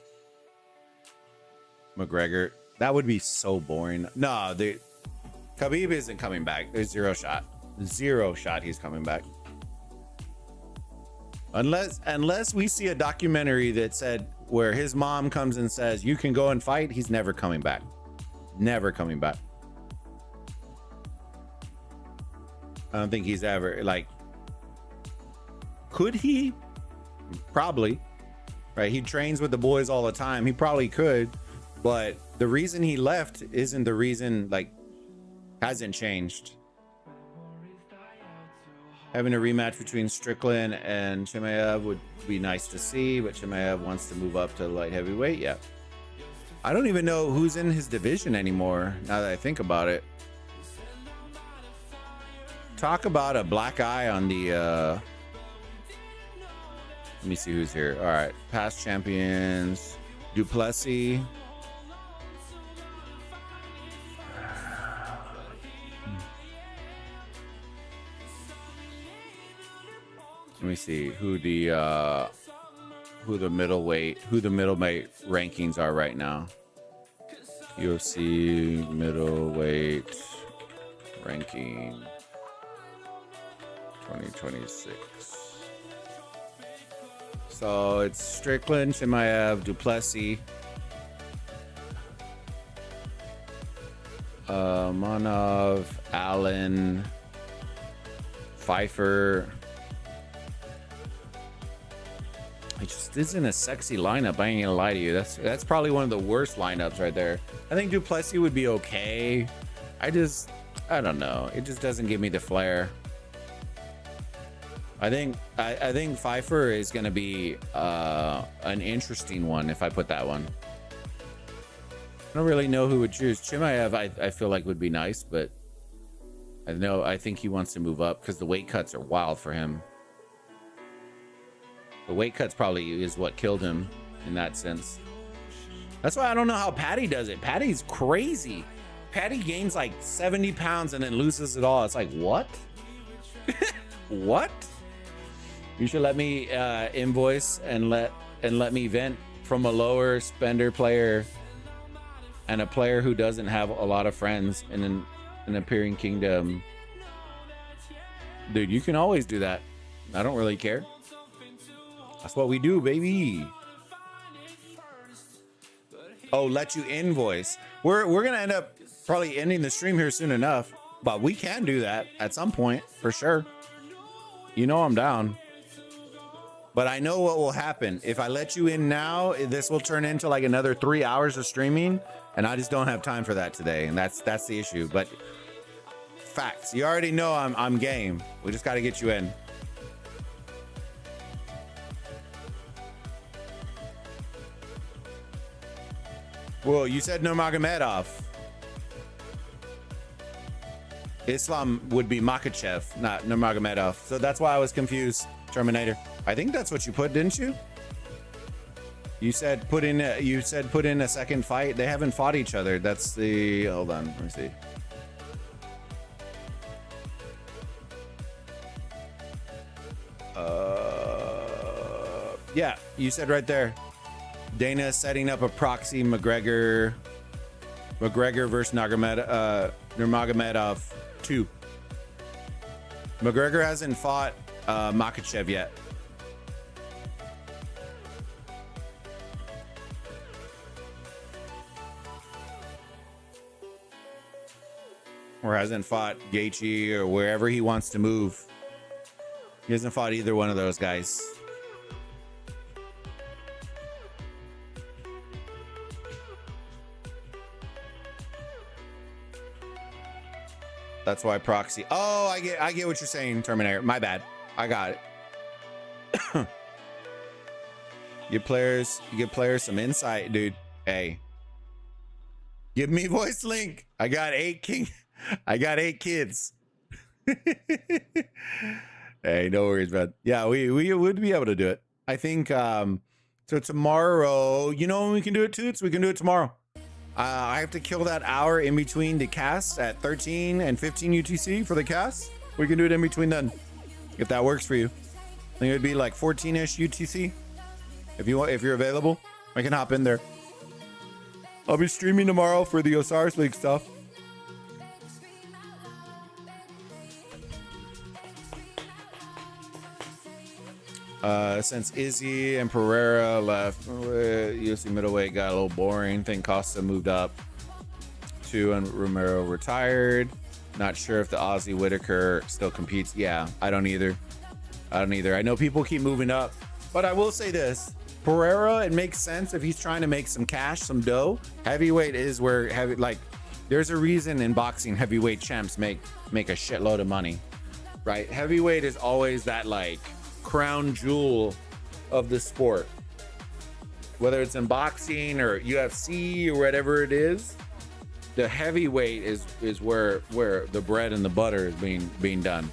McGregor. That would be so boring. No, Khabib isn't coming back. There's zero shot. Zero shot he's coming back. Unless we see a documentary that said where his mom comes and says, you can go and fight, he's never coming back. Never coming back. I don't think he's ever, like, Could he? Probably. Right? He trains with the boys all the time. He probably could. But the reason he left isn't the reason, like, hasn't changed. Having a rematch between Strickland and Chimaev would be nice to see, but Chimaev wants to move up to light heavyweight. Yeah. I don't even know who's in his division anymore, now that I think about it. Talk about a black eye on the... Let me see who's here. All right. Past champions. Duplessis. Let me see who the middleweight rankings are right now. UFC middleweight ranking 2026. So it's Strickland, Chimaev, Duplessis, Manov, Allen, Pfeiffer. It just isn't a sexy lineup. I ain't gonna lie to you. That's probably one of the worst lineups right there. I think Duplessis would be okay. I don't know. It just doesn't give me the flair. I think Pfeiffer is gonna be an interesting one if I put that one. I don't really know who would choose. Chimaev, I feel like would be nice, but I think he wants to move up because the weight cuts are wild for him. The weight cuts probably is what killed him in that sense. That's why I don't know how Patty does it. Patty's crazy. Patty gains like 70 pounds and then loses it all. It's like, what? What? You should let me invoice and let me vent from a lower spender player and a player who doesn't have a lot of friends in an appearing kingdom. Dude, you can always do that. I don't really care. That's what we do, baby. Oh, let you invoice. We're gonna end up probably ending the stream here soon enough, but we can do that at some point for sure. You know I'm down. But I know what will happen. If I let you in now, this will turn into like another 3 hours of streaming, and I just don't have time for that today, and that's the issue. But facts. You already know I'm game. We just gotta get you in. Well, you said Nurmagomedov. Islam would be Makhachev, not Nurmagomedov. So that's why I was confused. Terminator. I think that's what you put, didn't you? You said put in a second fight. They haven't fought each other. That's the... Hold on. Let me see. Yeah, you said right there. Dana setting up a proxy McGregor versus Nurmagomedov 2. McGregor hasn't fought Makhachev yet. Or hasn't fought Gaethje or wherever he wants to move. He hasn't fought either one of those guys. That's why proxy. Oh, I get what you're saying, Terminator. My bad. I got it. You give players some insight, dude. Hey. Give me voice link. I got 8 kids. Hey, no worries, man. Yeah, we would be able to do it. I think so tomorrow, you know when we can do it too? So we can do it tomorrow. I have to kill that hour in between the cast at 13 and 15 UTC for the cast. We can do it in between then, if that works for you. I think it'd be like 14-ish UTC. If you're available, I can hop in there. I'll be streaming tomorrow for the Osiris League stuff. Since Izzy and Pereira left, UFC middleweight got a little boring. Think Costa moved up to and Romero retired. Not sure if the Aussie Whitaker still competes. Yeah, I don't either. I don't either. I know people keep moving up, but I will say this. Pereira, it makes sense if he's trying to make some cash, some dough. Heavyweight is where there's a reason in boxing heavyweight champs make a shitload of money, right? Heavyweight is always that like crown jewel of the sport. Whether it's in boxing or UFC or whatever it is, the heavyweight is where the bread and the butter is being done.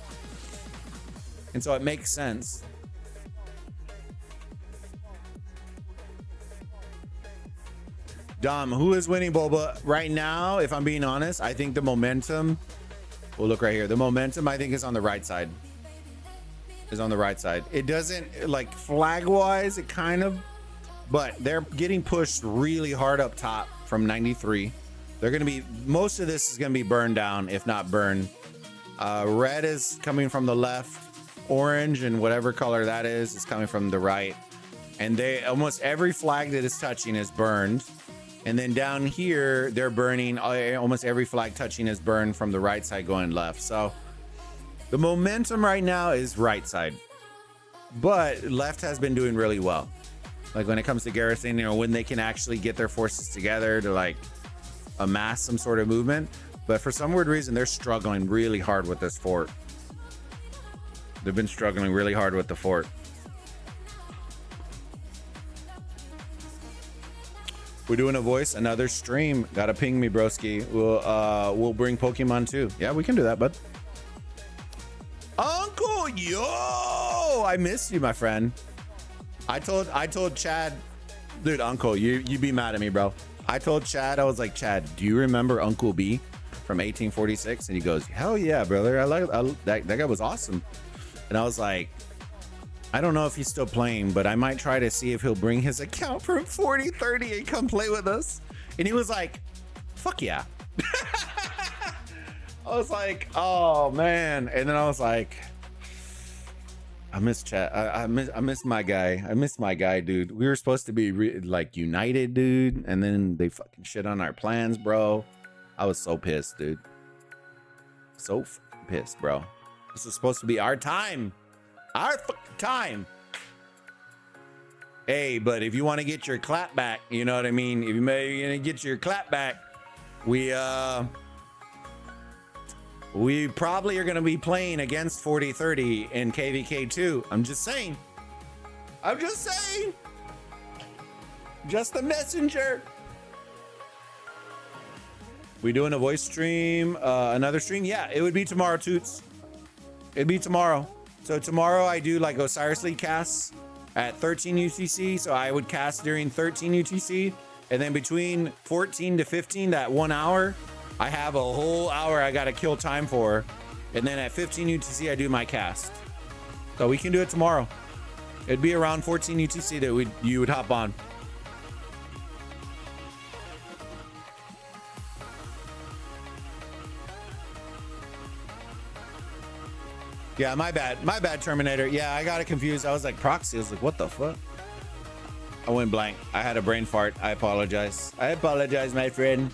And so it makes sense. Dom, who is winning, Boba? Right now, if I'm being honest, I think the momentum, we'll look right here. The momentum, I think, is on the right side. Is on the right side. It doesn't, like, flag-wise, it kind of, but they're getting pushed really hard up top from 93. They're going to be, most of this is going to be burned down, if not burned. Red is coming from the left. Orange and whatever color that is coming from the right. And they, almost every flag that is touching is burned. And then down here, they're burning, almost every flag touching is burned from the right side going left. So the momentum right now is right side, but left has been doing really well. Like when it comes to garrison, you know, when they can actually get their forces together to like amass some sort of movement. But for some weird reason, they're struggling really hard with this fort. They've been struggling really hard with the fort. We're doing a voice, another stream. Gotta ping me, broski. We'll bring Pokemon too. Yeah, we can do that, bud. Uncle, yo, I miss you, my friend. I told Chad, dude, Uncle, you be mad at me, bro. I told Chad, I was like, Chad, do you remember Uncle B from 1846? And he goes, hell yeah, brother. That guy was awesome. And I was like, I don't know if he's still playing, but I might try to see if he'll bring his account from 4030 and come play with us. And he was like, fuck yeah. I was like, oh man. And then I was like, I miss chat. I miss my guy. I miss my guy, dude. We were supposed to be like united, dude. And then they fucking shit on our plans, bro. I was so pissed, dude. So fucking pissed, bro. This is supposed to be our time. Our fucking time. Hey, but if you want to get your clap back, you know what I mean? If you're gonna get your clap back, we probably are gonna be playing against 4030 in KVK2. I'm just saying. I'm just saying. Just the messenger. We doing a voice stream, another stream? Yeah, it would be tomorrow, Toots. It'd be tomorrow. So tomorrow I do like Osiris League casts at 13 UTC. So I would cast during 13 UTC. And then between 14 to 15, that 1 hour, I have a whole hour I got to kill time for. And then at 15 UTC, I do my cast. So we can do it tomorrow. It'd be around 14 UTC that you would hop on. Yeah, my bad, Terminator. Yeah, I got it confused. I was like, proxy. I was like, what the fuck? I went blank. I had a brain fart. I apologize. I apologize, my friend.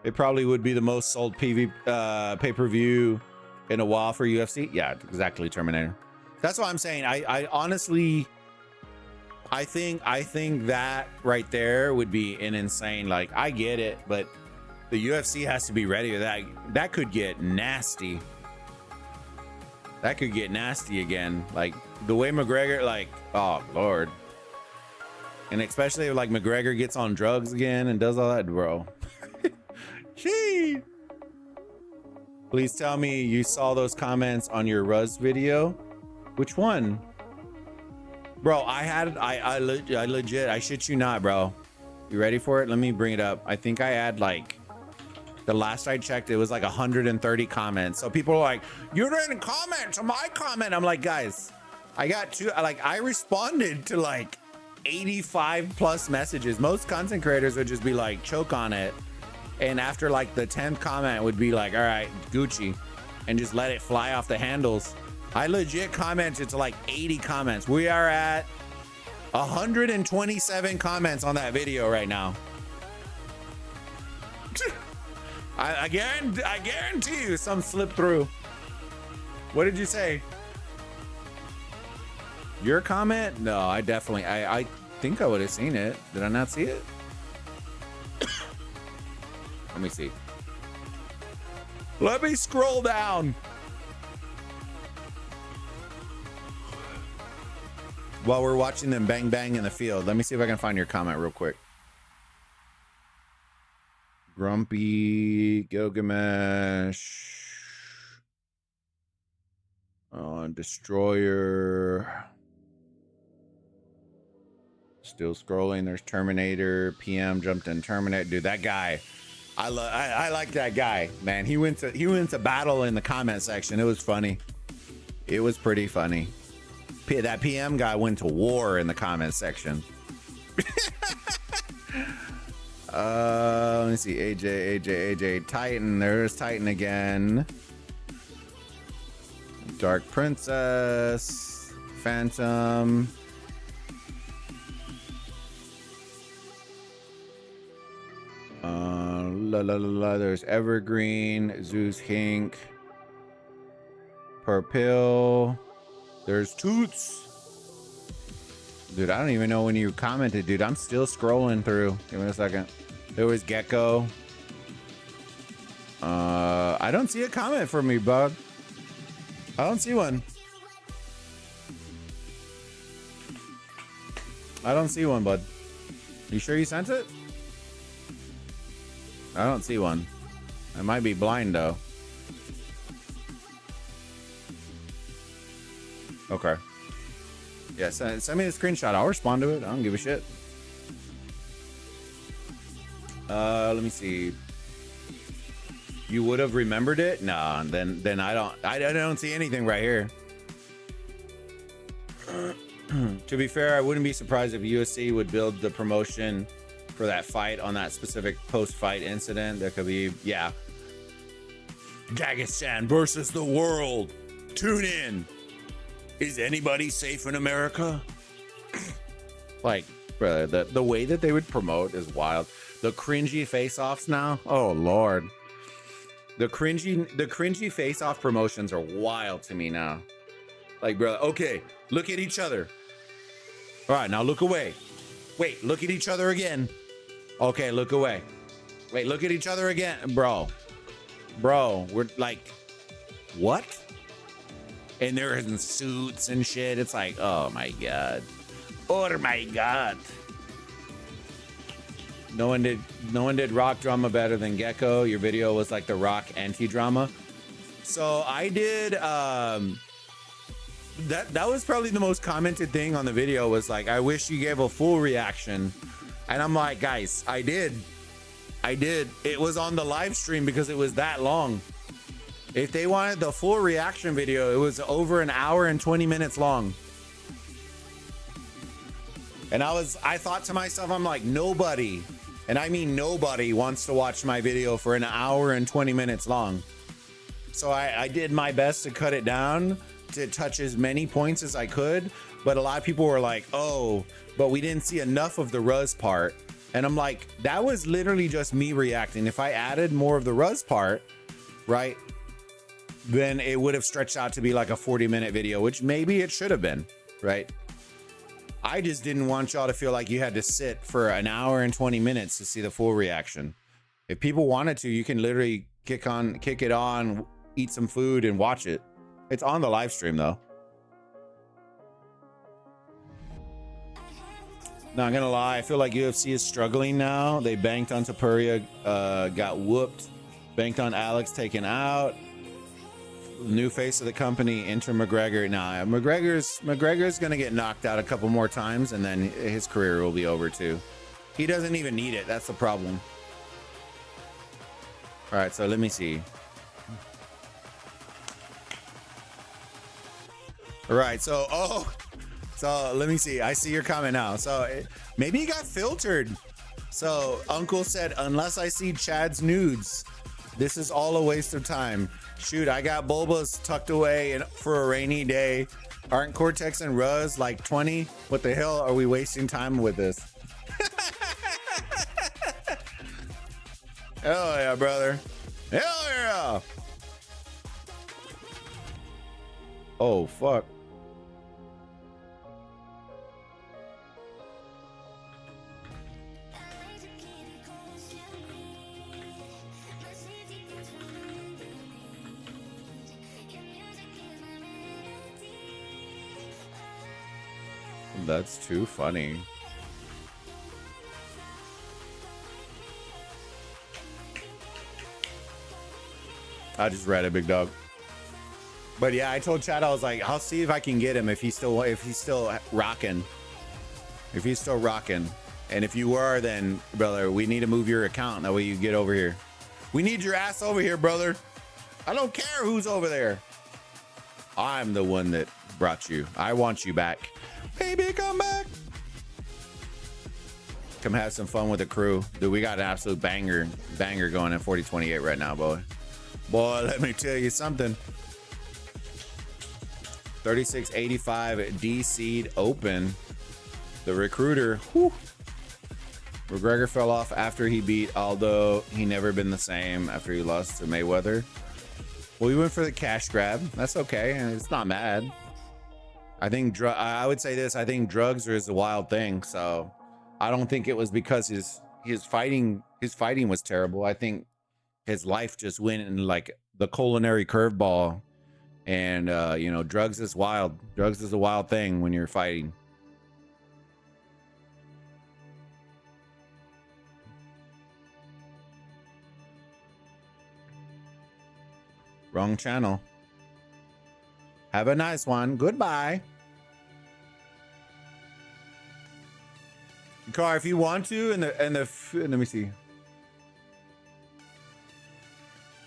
It probably would be the most sold pay-per-view in a while for UFC. Yeah, exactly, Terminator. That's what I'm saying. I honestly... I think that right there would be an insane, like, I get it, but the UFC has to be ready for that. That could get nasty. That could get nasty again. Like the way McGregor, like, oh Lord. And especially if like McGregor gets on drugs again and does all that, bro. Gee. Please tell me you saw those comments on your Ruz video. Which one? Bro, I legit, I shit you not, bro. You ready for it? Let me bring it up. I think I had like, the last I checked, it was like 130 comments. So people are like, you didn't comment to my comment. I'm like, guys, I got two, like I responded to like 85 plus messages. Most content creators would just be like, choke on it. And after like the 10th comment would be like, all right, Gucci, and just let it fly off the handles. I legit commented to like 80 comments. We are at 127 comments on that video right now. I guarantee you some slipped through. What did you say? Your comment? No, I definitely, I think I would have seen it. Did I not see it? Let me see. Let me scroll down. While we're watching them bang bang in the field, let me see if I can find your comment real quick. Grumpy Gilgamesh. Destroyer. Still scrolling. There's Terminator. PM jumped in Terminator. Dude, that guy. I like that guy, man. He went to battle in the comment section. It was funny. It was pretty funny. That PM guy went to war in the comment section. Let me see. AJ. Titan. There's Titan again. Dark Princess. Phantom. There's Evergreen, Zeus Hink, Purpill. There's Toots. Dude, I don't even know when you commented, dude. I'm still scrolling through. Give me a second. There was Gecko. I don't see a comment from me, bud. I don't see one. I don't see one, bud. You sure you sent it? I don't see one. I might be blind though. Okay. Yeah, send me the screenshot. I'll respond to it. I don't give a shit. Let me see. You would have remembered it? Nah, then I don't see anything right here. To be fair, I wouldn't be surprised if USC would build the promotion for that fight on that specific post-fight incident. There could be, yeah. Dagestan versus the world. Tune in. Is anybody safe in America? Like, brother, the way that they would promote is wild. The cringy face-offs now. Oh Lord. The cringy face-off promotions are wild to me now. Like, brother, okay, look at each other. All right, now look away. Wait, look at each other again. Okay, look away. Wait, look at each other again. Bro, we're like, what? And they're in suits and shit. It's like, oh my God. Oh my God. No one did rock drama better than Gecko. Your video was like the rock anti-drama. So I did, that was probably the most commented thing on the video was like, I wish you gave a full reaction. And I'm like, guys, I did. It was on the live stream because it was that long. If they wanted the full reaction video, it was over an hour and 20 minutes long. And I thought to myself, I'm like, nobody, and I mean nobody, wants to watch my video for an hour and 20 minutes long. So I did my best to cut it down to touch as many points as I could. But a lot of people were like, oh, but we didn't see enough of the Ruz part. And I'm like, that was literally just me reacting. If I added more of the Ruz part, right, then it would have stretched out to be like a 40-minute video, which maybe it should have been, right? I just didn't want y'all to feel like you had to sit for an hour and 20 minutes to see the full reaction. If people wanted to, you can literally kick it on, eat some food and watch it. It's on the live stream though. Not gonna lie, I feel like UFC is struggling now. They banked on Tapuria, got whooped. Banked on Alex, taken out. New face of the company, enter McGregor. Nah, McGregor's gonna get knocked out a couple more times and then his career will be over too. He doesn't even need it. That's the problem. All right, so let me see. All right, so let me see. I see your comment now. So maybe he got filtered. So Uncle said, unless I see Chad's nudes, this is all a waste of time. Shoot, I got Bulbas tucked away for a rainy day. Aren't Cortex and Ruz like 20? What the hell are we wasting time with this? Oh yeah, brother. Hell yeah. Oh, fuck. That's too funny. I just read it, big dog. But yeah, I told Chad, I was like, I'll see if I can get him if he's still rocking. If he's still rocking. And if you were, then brother, we need to move your account. That way you get over here. We need your ass over here, brother. I don't care who's over there. I'm the one that brought you. I want you back. Baby, come back. Come have some fun with the crew. Dude, we got an absolute banger going in 4028 right now, boy. Boy, let me tell you something. 3685 D seed open. The recruiter, whew. McGregor fell off after he beat Aldo. He never been the same after he lost to Mayweather. Well, he went for the cash grab. That's okay, and it's not mad. I think I would say this. I think drugs is a wild thing. So I don't think it was because his fighting was terrible. I think his life just went in like the culinary curveball. And you know, drugs is wild. Drugs is a wild thing when you're fighting. Wrong channel. Have a nice one. Goodbye. Car, if you want to, let me see.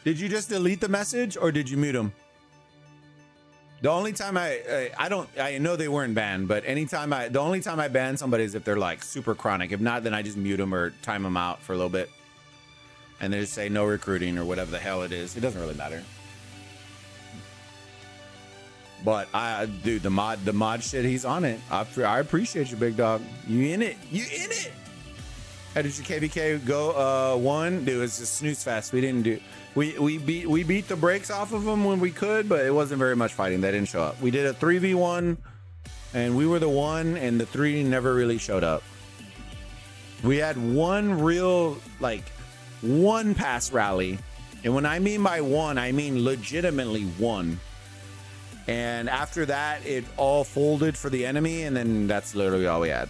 Did you just delete the message or did you mute him? The only time I know they weren't banned, but the only time I ban somebody is if they're like super chronic. If not, then I just mute them or time them out for a little bit. And they just say no recruiting or whatever the hell it is. It doesn't really matter. But dude, the mod shit, he's on it. I appreciate you, big dog. You in it. You in it. How did your KVK go? One, dude, it's just snooze fest. We didn't do. We beat the brakes off of them when we could, but it wasn't very much fighting. They didn't show up. We did a 3v1, and we were the 1, and the 3 never really showed up. We had one pass rally, and when I mean by 1, I mean legitimately 1. And after that, it all folded for the enemy, and then that's literally all we had.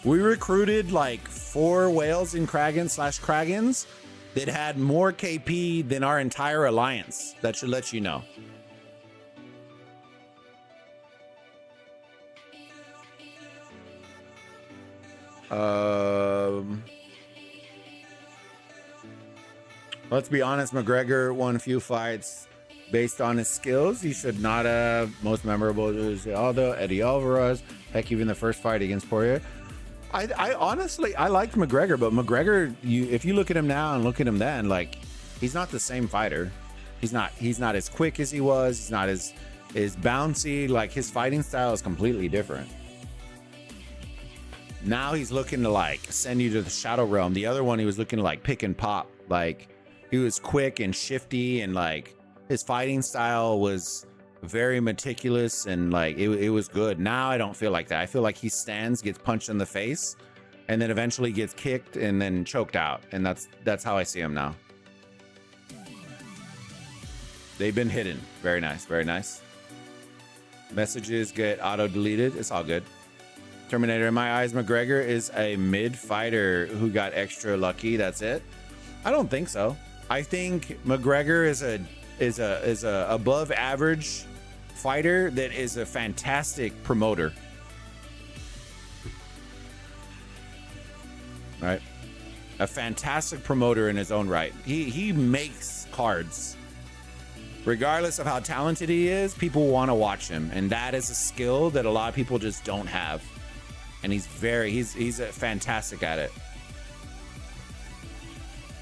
We recruited like 4 whales and Kragans that had more KP than our entire alliance. That should let you know. Let's be honest, McGregor won a few fights based on his skills. He should not have. Most memorable is Aldo, Eddie Alvarez, heck, even the first fight against Poirier. I honestly, I liked McGregor, but McGregor, if you look at him now and look at him then, like, he's not the same fighter. He's not as quick as he was. He's not as bouncy. Like, his fighting style is completely different. Now he's looking to like send you to the shadow realm. The other one, he was looking to like pick and pop. Like, he was quick and shifty, and like his fighting style was very meticulous, and like it was good. Now I don't feel like that. I feel like he stands, gets punched in the face, and then eventually gets kicked and then choked out. And that's how I see him now. They've been hidden. Very nice, very nice. Messages get auto deleted. It's all good. Terminator, in my eyes, McGregor is a mid fighter who got extra lucky. That's it. I don't think so. I think McGregor is a above average fighter that is a fantastic promoter. Right? A fantastic promoter in his own right. He makes cards. Regardless of how talented he is, people want to watch him, and that is a skill that a lot of people just don't have. And he's fantastic at it.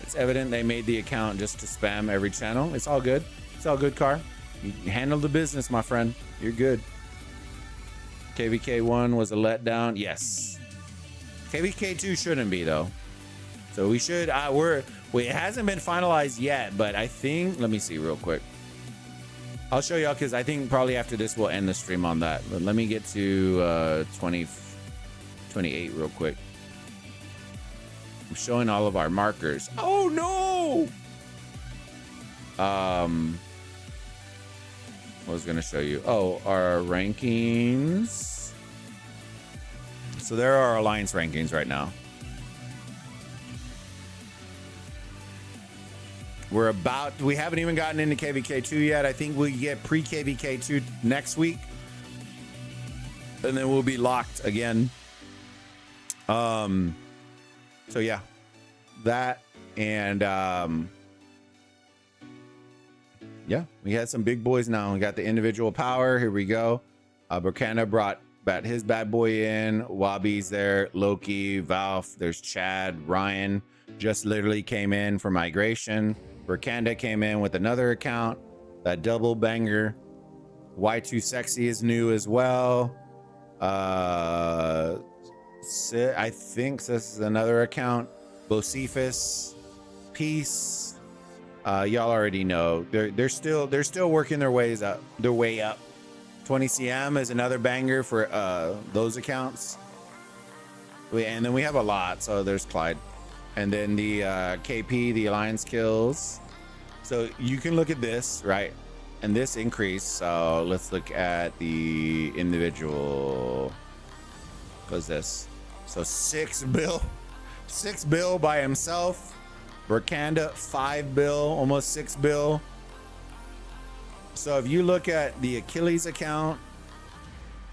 It's evident they made the account just to spam every channel. It's all good. It's all good, Car. You handle the business, my friend. You're good. KVK1 was a letdown. Yes. KVK2 shouldn't be, though. So we should, it hasn't been finalized yet, but I think, let me see real quick. I'll show y'all because I think probably after this we'll end the stream on that. But let me get to 28 real quick. I'm showing all of our markers. Oh no! I was gonna show you. Oh, our rankings. So there are our alliance rankings right now. We haven't even gotten into KVK2 yet. I think we get pre-KVK2 next week. And then we'll be locked again. So yeah. That and yeah, we had some big boys now. We got the individual power. Here we go. Burkana brought his bad boy in. Wabi's there. Loki, Valve. There's Chad, Ryan. Just literally came in for migration. Burkanda came in with another account. That double banger. Y2 Sexy is new as well. I think this is another account. Bocephus, Peace. Y'all already know. They're still working their way up. 20 CM is another banger for those accounts. And then we have a lot. So there's Clyde. And then the KP, the Alliance kills. So you can look at this, right? And this increase. So let's look at the individual. What's this? So 6 bill by himself. Burkanda 5 bill, almost 6 bill. So if you look at the Achilles account,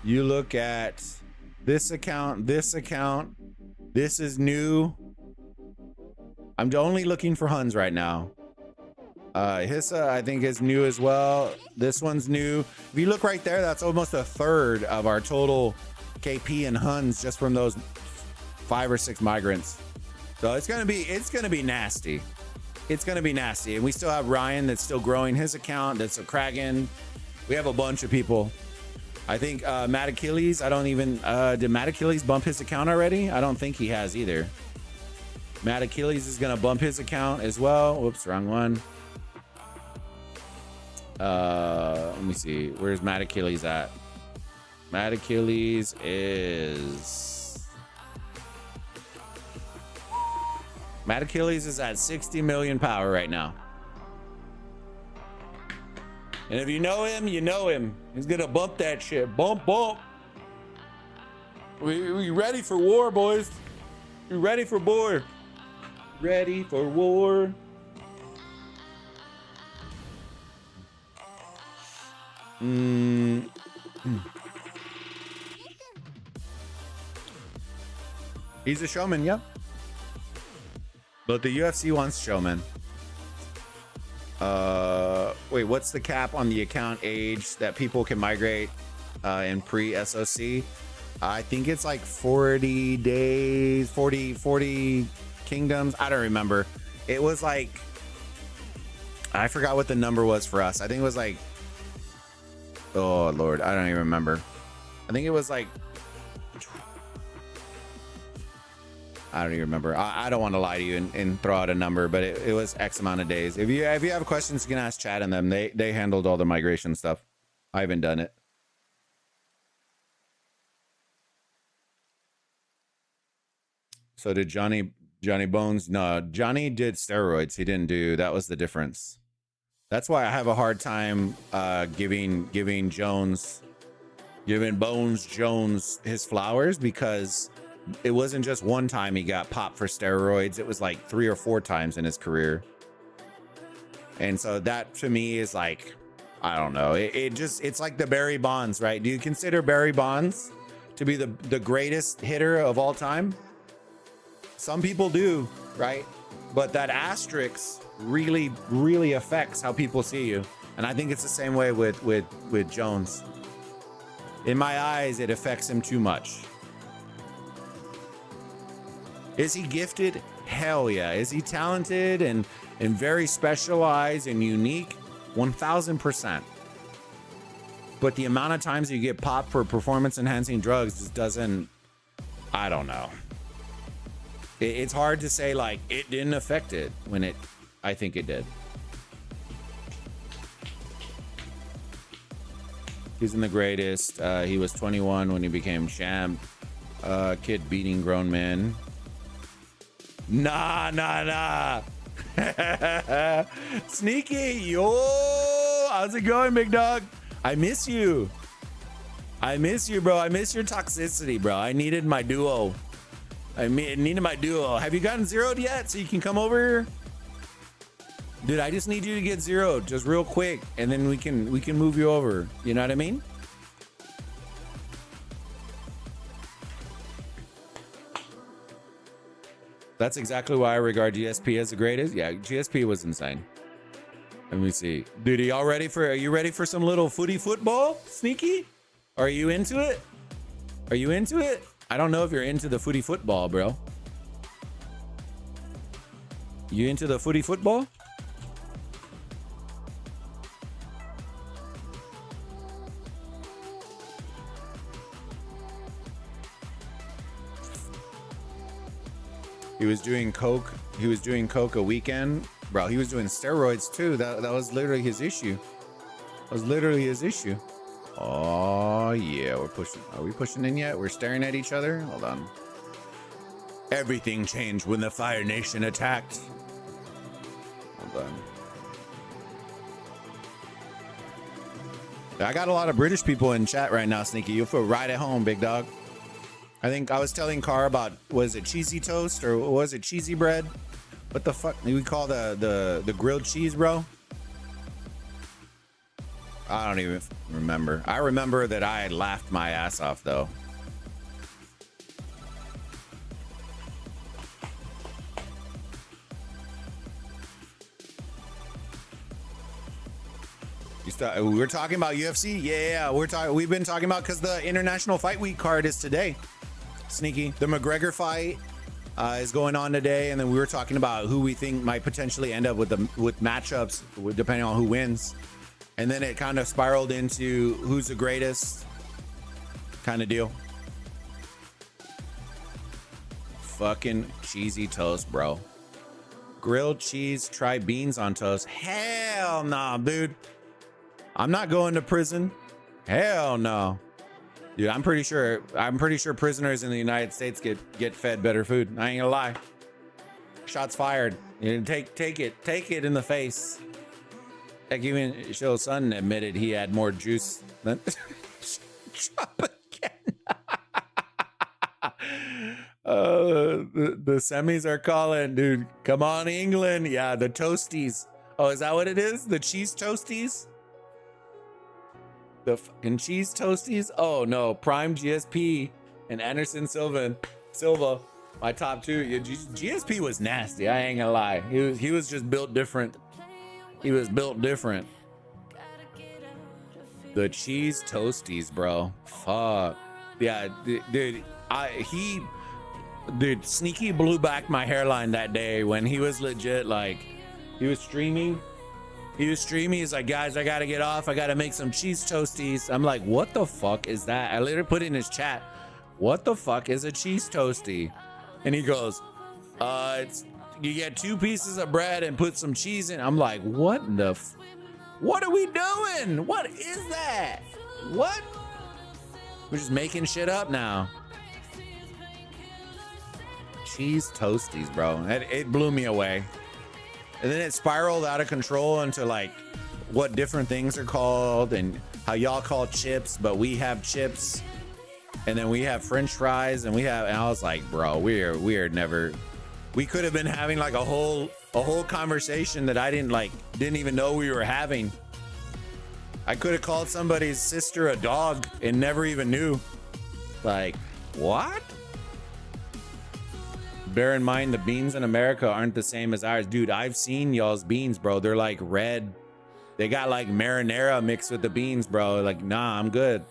you look at this account, this is new. I'm only looking for Huns right now. Hissa, I think, is new as well. This one's new. If you look right there, that's almost a third of our total KP and Huns just from those 5 or 6 migrants. So it's gonna be nasty. It's gonna be nasty. And we still have Ryan that's still growing his account. That's a Kragan. We have a bunch of people. I think Mad Achilles, did Mad Achilles bump his account already? I don't think he has either. Mad Achilles is gonna bump his account as well. Whoops, wrong one. Let me see. Where's Mad Achilles at? Mad Achilles is at 60 million power right now. And if you know him, you know him. He's gonna bump that shit. Bump. We ready for war, boys. We ready for war. Ready for war. He's a showman, yep. But the UFC wants showman. Wait, what's the cap on the account age that people can migrate in pre-SOC? I think it's like 40 days, 40 kingdoms. I don't remember. It was like, I forgot what the number was for us. I think it was like, oh Lord, I don't even remember. I think it was like, I don't even remember. I don't want to lie to you and throw out a number, but it was X amount of days. If you have questions, you can ask Chad and them. They handled all the migration stuff. I haven't done it. So did Johnny Bones? No, Johnny did steroids. He didn't do. That was the difference. That's why I have a hard time giving Bones Jones his flowers, because it wasn't just one time he got popped for steroids. It was like 3 or 4 times in his career. And so that to me is like, I don't know. It's like the Barry Bonds, right? Do you consider Barry Bonds to be the greatest hitter of all time? Some people do, right? But that asterisk really, really affects how people see you. And I think it's the same way with Jones. In my eyes, it affects him too much. Is he gifted? Hell yeah. Is he talented and very specialized and unique? 1000%. But the amount of times you get popped for performance enhancing drugs just doesn't, I don't know. It's hard to say like it didn't affect it when I think it did. He's in the greatest. He was 21 when he became champ. Kid beating grown men. Nah. Sneaky, yo, how's it going, big dog? I miss you, bro. I miss your toxicity, bro. I needed my duo. Needed my duo. Have you gotten zeroed yet so you can come over here? Dude, I just need you to get zeroed just real quick, and then we can move you over. You know what I mean? That's exactly why I regard GSP as the greatest. Yeah, GSP was insane. Let me see. Dude, are you ready for some little footy football? Sneaky? Are you into it? Are you into it? I don't know if you're into the footy football, bro. You into the footy football? He was doing coke. He was doing coke a weekend, bro. He was doing steroids too. That was literally his issue. That was literally his issue. Oh yeah, we're pushing. Are we pushing in yet? We're staring at each other. Hold on. Everything changed when the Fire Nation attacked. Hold on. I got a lot of British people in chat right now, Sneaky. You'll feel right at home, big dog. I think I was telling Car about, was it cheesy toast or was it cheesy bread? What the fuck do we call the grilled cheese, bro? I don't even remember. I remember that I laughed my ass off though. We're talking about UFC. Yeah, we've been talking about, because the International Fight Week card is today. Sneaky. The McGregor fight is going on today, and then we were talking about who we think might potentially end up with matchups depending on who wins, and then it kind of spiraled into who's the greatest kind of deal. Fucking cheesy toast, bro. Grilled cheese, try beans on toast. Hell no, dude. I'm not going to prison. Hell no. Dude, I'm pretty sure prisoners in the United States get fed better food. I ain't gonna lie. Shots fired. You know, take it in the face. Heck, even Show's son admitted he had more juice than Trump again. The semis are calling, dude. Come on, England. Yeah, the toasties. Oh, is that what it is? The cheese toasties? The fucking cheese toasties? Oh no, Prime GSP and Anderson Silva, my top two. Yeah, GSP was nasty. I ain't gonna lie. He was just built different. He was built different. The cheese toasties, bro. Fuck. Yeah, dude. Dude, Sneaky blew back my hairline that day when he was legit, like, he was streaming. He's like, guys, I gotta get off. I gotta make some cheese toasties. I'm like, what the fuck is that? I literally put in his chat, what the fuck is a cheese toasty? And he goes, you get 2 pieces of bread and put some cheese in. I'm like, what are we doing? What is that? What? We're just making shit up now. Cheese toasties, bro. It blew me away. And then it spiraled out of control into like what different things are called and how y'all call chips, but we have chips, and then we have French fries, and I was like, bro, we could have been having like a whole conversation that I didn't even know we were having. I could have called somebody's sister a dog and never even knew. Like, what? Bear in mind, the beans in America aren't the same as ours. Dude, I've seen y'all's beans, bro. They're like red. They got like marinara mixed with the beans, bro. Like, nah, I'm good.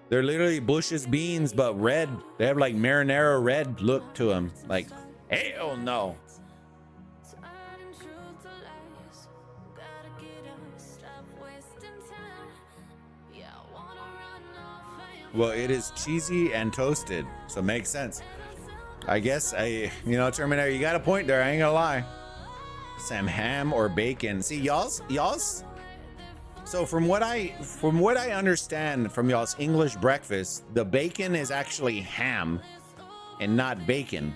They're literally Bush's beans, but red. They have like marinara red look to them. Like, hell no. Well, it is cheesy and toasted, so it makes sense. I guess Terminator, you got a point there. I ain't gonna lie. Some ham or bacon. See, y'all's. So from what I understand from y'all's English breakfast, the bacon is actually ham and not bacon.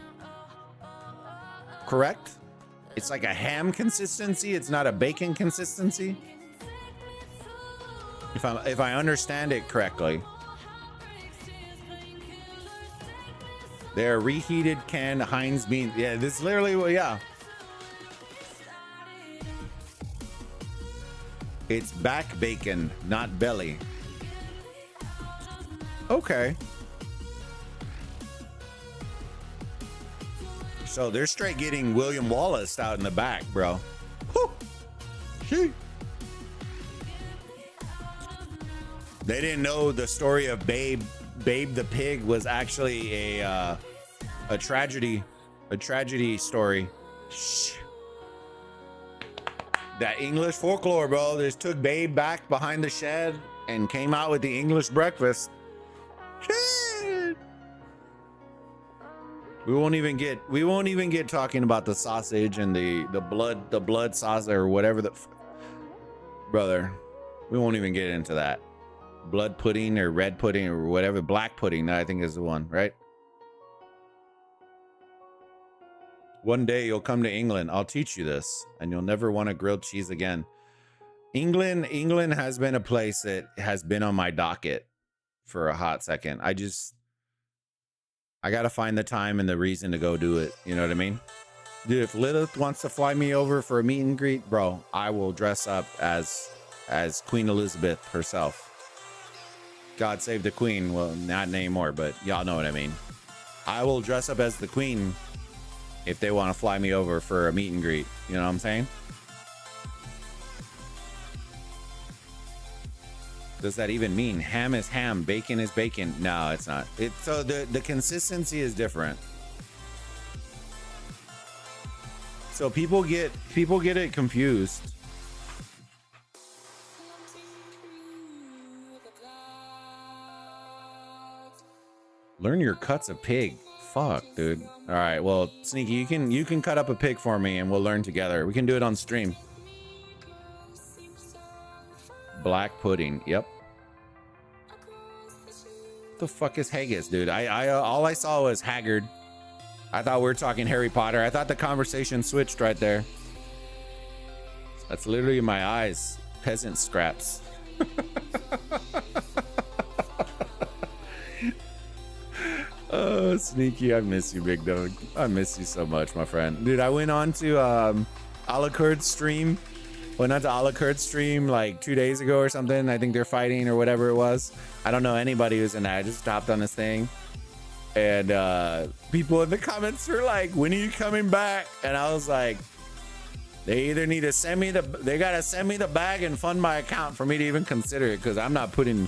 Correct? It's like a ham consistency. It's not a bacon consistency. If I understand it correctly. They're reheated canned Heinz beans. Yeah, this literally, well, yeah. It's back bacon, not belly. Okay. So they're straight getting William Wallace out in the back, bro. Whew. Gee. They didn't know the story of Babe the pig was actually a tragedy story. Shh. That English folklore, bro. Just took Babe back behind the shed and came out with the English breakfast. Shit. We won't even get talking about the sausage and the blood sauce or whatever brother. We won't even get into that. Blood pudding or red pudding or whatever, black pudding, I think is the one, right? One day you'll come to England. I'll teach you this, and you'll never want a grilled cheese again. England has been a place that has been on my docket for a hot second. I gotta find the time and the reason to go do it. You know what I mean? Dude, if Lilith wants to fly me over for a meet and greet, bro, I will dress up as Queen Elizabeth herself. God save the Queen. Well, not anymore, but y'all know what I mean. I will dress up as the Queen if they want to fly me over for a meet and greet. You know what I'm saying? Does that even mean ham is ham, bacon is bacon? No, it's not. So the consistency is different. So people get it confused. Learn your cuts of pig. Fuck, dude. All right, well, Sneaky, you can cut up a pig for me and we'll learn together. We can do it on stream. Black pudding. Yep. The fuck is haggis, dude? I all I saw was haggard. I thought we were talking Harry Potter. I thought the conversation switched right there. That's literally my eyes. Peasant scraps. Oh, Sneaky, I miss you, big dog. I miss you so much, my friend. Dude, I went on to Alucard's stream. Went on to Alucard's stream like 2 days ago or something. I think they're fighting or whatever it was. I don't know anybody who's in that. I just stopped on this thing. And people in the comments were like, when are you coming back? And I was like, they either need to send me they gotta send me the bag and fund my account for me to even consider it, because I'm not putting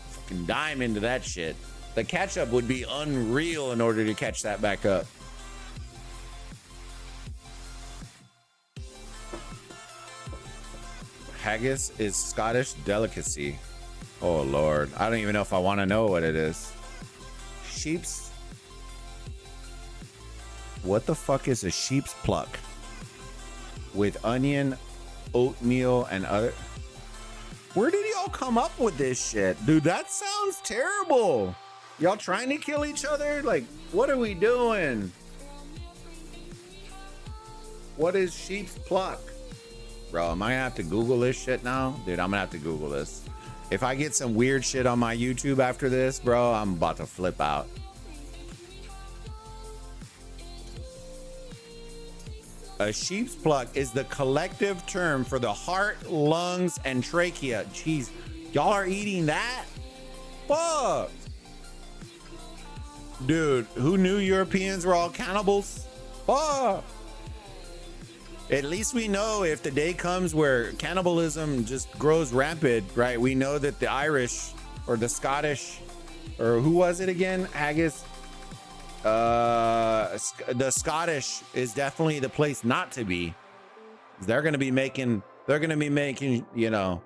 fucking dime into that shit. The catch up would be unreal in order to catch that back up. Haggis is Scottish delicacy. Oh Lord, I don't even know if I want to know what it is. Sheep's. What the fuck is a sheep's pluck? With onion, oatmeal, and other. Where did y'all come up with this shit? Dude, that sounds terrible. Y'all trying to kill each other? Like, what are we doing? What is sheep's pluck? Bro, am I gonna have to Google this shit now? Dude, I'm gonna have to Google this. If I get some weird shit on my YouTube after this, bro, I'm about to flip out. A sheep's pluck is the collective term for the heart, lungs, and trachea. Jeez, y'all are eating that? Fuck. Dude, who knew Europeans were all cannibals? Fuck. At least we know if the day comes where cannibalism just grows rampant, right? We know that the Irish or the Scottish, or who was it again? Haggis. The Scottish is definitely the place not to be. They're gonna be making, you know,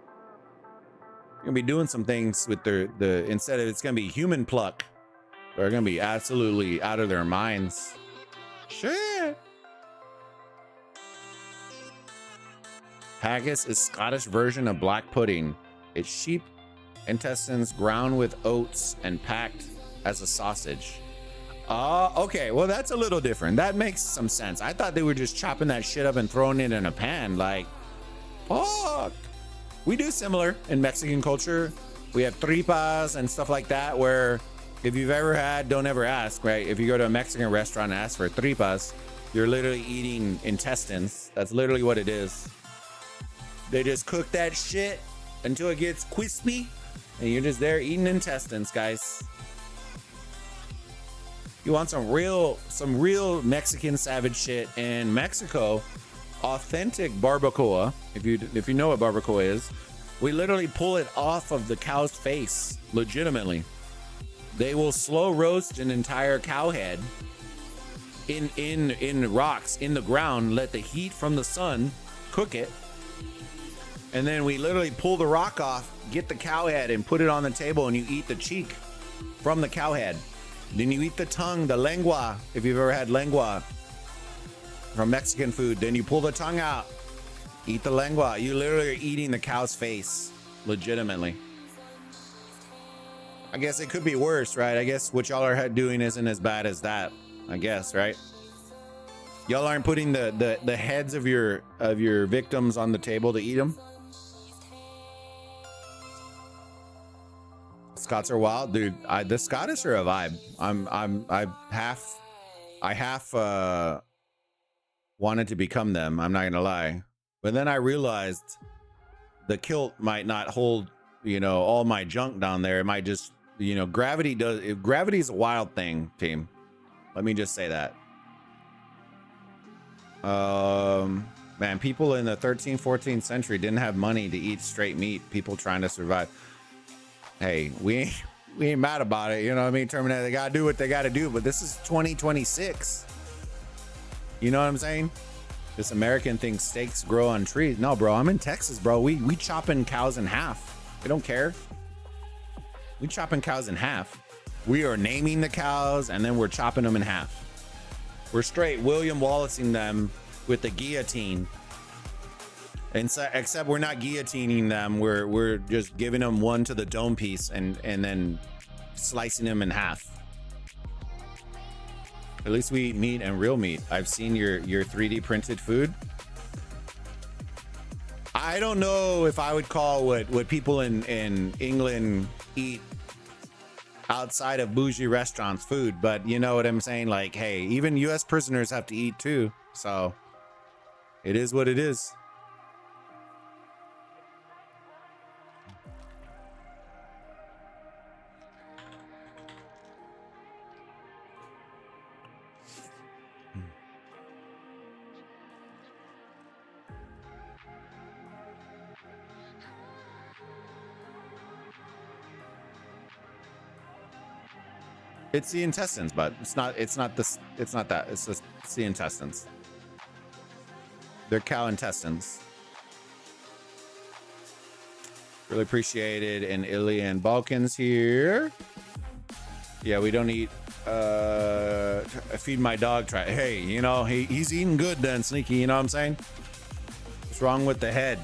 gonna be doing some things with the instead of, it's gonna be human pluck. They're gonna be absolutely out of their minds. Shit. Haggis is Scottish version of black pudding. It's sheep intestines ground with oats and packed as a sausage. Okay, well that's a little different. That makes some sense. I thought they were just chopping that shit up and throwing it in a pan. Like, fuck. We do similar in Mexican culture. We have tripas and stuff like that, where if you've ever had, don't ever ask, right? If you go to a Mexican restaurant and ask for tripas, you're literally eating intestines. That's literally what it is. They just cook that shit until it gets crispy, and you're just there eating intestines, guys. You want some real Mexican savage shit in Mexico, authentic barbacoa. If you know what barbacoa is, we literally pull it off of the cow's face, legitimately. They will slow roast an entire cow head in rocks in the ground, let the heat from the sun cook it. And then we literally pull the rock off, get the cow head and put it on the table, and you eat the cheek from the cow head. Then you eat the tongue, the lengua, if you've ever had lengua from Mexican food. Then you pull the tongue out, eat the lengua. You literally are eating the cow's face, legitimately. I guess it could be worse, right? I guess what y'all are doing isn't as bad as that, I guess, right? Y'all aren't putting the heads of your victims on the table to eat them. Scots are wild, dude. The Scottish are a vibe. I half wanted to become them. I'm not gonna lie, but then I realized the kilt might not hold, all my junk down there. It might just, gravity does. Gravity is a wild thing, team. Let me just say that. Man, people in the 13th, 14th century didn't have money to eat straight meat. People trying to survive. Hey, we ain't mad about it. You know what I mean? Terminator, they gotta do what they gotta do, but this is 2026. You know what I'm saying? This American thinks steaks grow on trees. No, bro, I'm in Texas, bro. We chopping cows in half. We don't care. We chopping cows in half. We are naming the cows and then we're chopping them in half. We're straight William Wallacing them with the guillotine. And so, except we're not guillotining them. We're just giving them one to the dome piece and then slicing them in half. At least we eat meat and real meat. I've seen your 3D printed food. I don't know if I would call what people in England eat outside of bougie restaurants food, but you know what I'm saying? Like, hey, even US prisoners have to eat too. So it is what it is. It's the intestines, but it's not that. It's just the intestines. They're cow intestines. Really appreciated in Italy and Balkans here. Yeah, we don't eat feed my dog try. Hey, he's eating good then, Sneaky, you know what I'm saying? What's wrong with the head?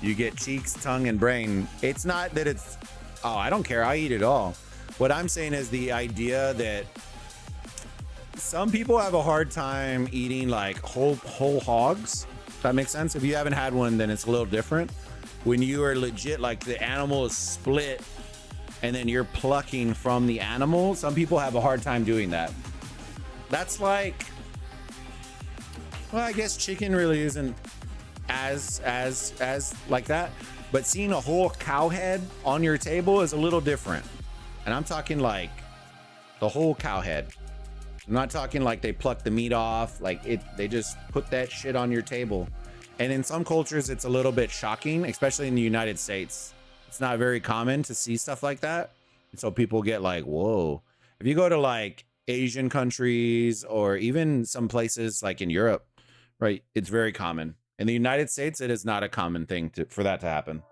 You get cheeks, tongue, and brain. It's not that it's I don't care, I eat it all. What I'm saying is the idea that some people have a hard time eating like whole hogs. If that makes sense. If you haven't had one, then it's a little different. When you are legit, like the animal is split and then you're plucking from the animal, some people have a hard time doing that. That's like, well, I guess chicken really isn't as like that, but seeing a whole cow head on your table is a little different. And I'm talking like the whole cow head. I'm not talking like they pluck the meat off, they just put that shit on your table. And in some cultures, it's a little bit shocking, especially in the United States. It's not very common to see stuff like that. And so people get like, whoa. If you go to like Asian countries or even some places like in Europe, right, it's very common. In the United States, it is not a common thing for that to happen.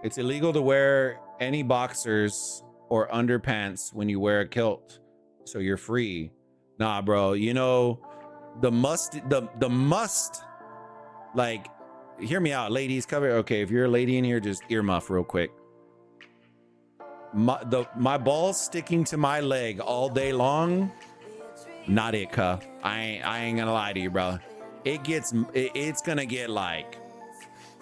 It's illegal to wear any boxers or underpants when you wear a kilt, so you're free. Nah, bro. You know, the must, like, hear me out, ladies. Cover. Okay, if you're a lady in here, just earmuff real quick. My balls sticking to my leg all day long. Not it, cuh. I ain't gonna lie to you, bro. It's gonna get like,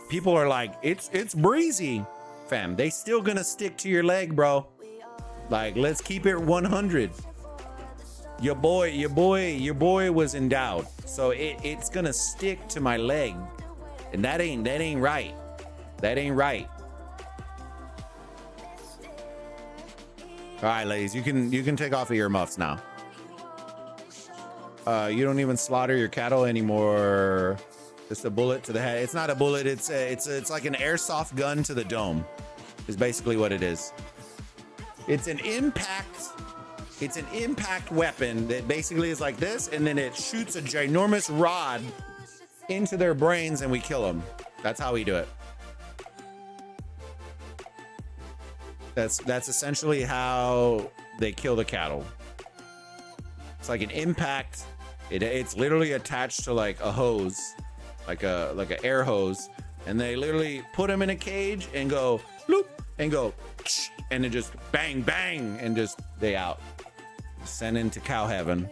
people are like, it's breezy, fam. They still gonna stick to your leg, bro. Like, let's keep it 100. Your boy was endowed, so it's gonna stick to my leg, and that ain't right. That ain't right. All right, ladies, you can take off of your muffs now. You don't even slaughter your cattle anymore. Just a bullet to the head. It's not a bullet. It's like an airsoft gun to the dome. Is basically what it is. It's an impact weapon that basically is like this, and then it shoots a ginormous rod into their brains, and we kill them. That's how we do it. That's essentially how they kill the cattle. It's like an impact. It's literally attached to like a hose, like an air hose, and they literally put them in a cage and go bloop and go, and then just bang bang and just they out. Sent into cow heaven.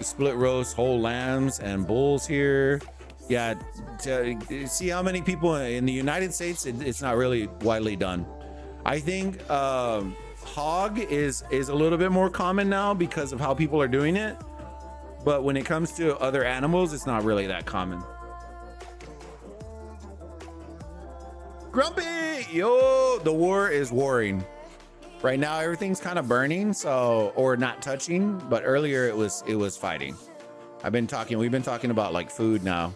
Split roast whole lambs and bulls here. Yeah, to see how many people in the United States, it's not really widely done. I think hog is a little bit more common now because of how people are doing it. But when it comes to other animals, it's not really that common. Grumpy, yo, the war is warring. Right now, everything's kind of burning, so, or not touching, but earlier it was fighting. We've been talking about like food now.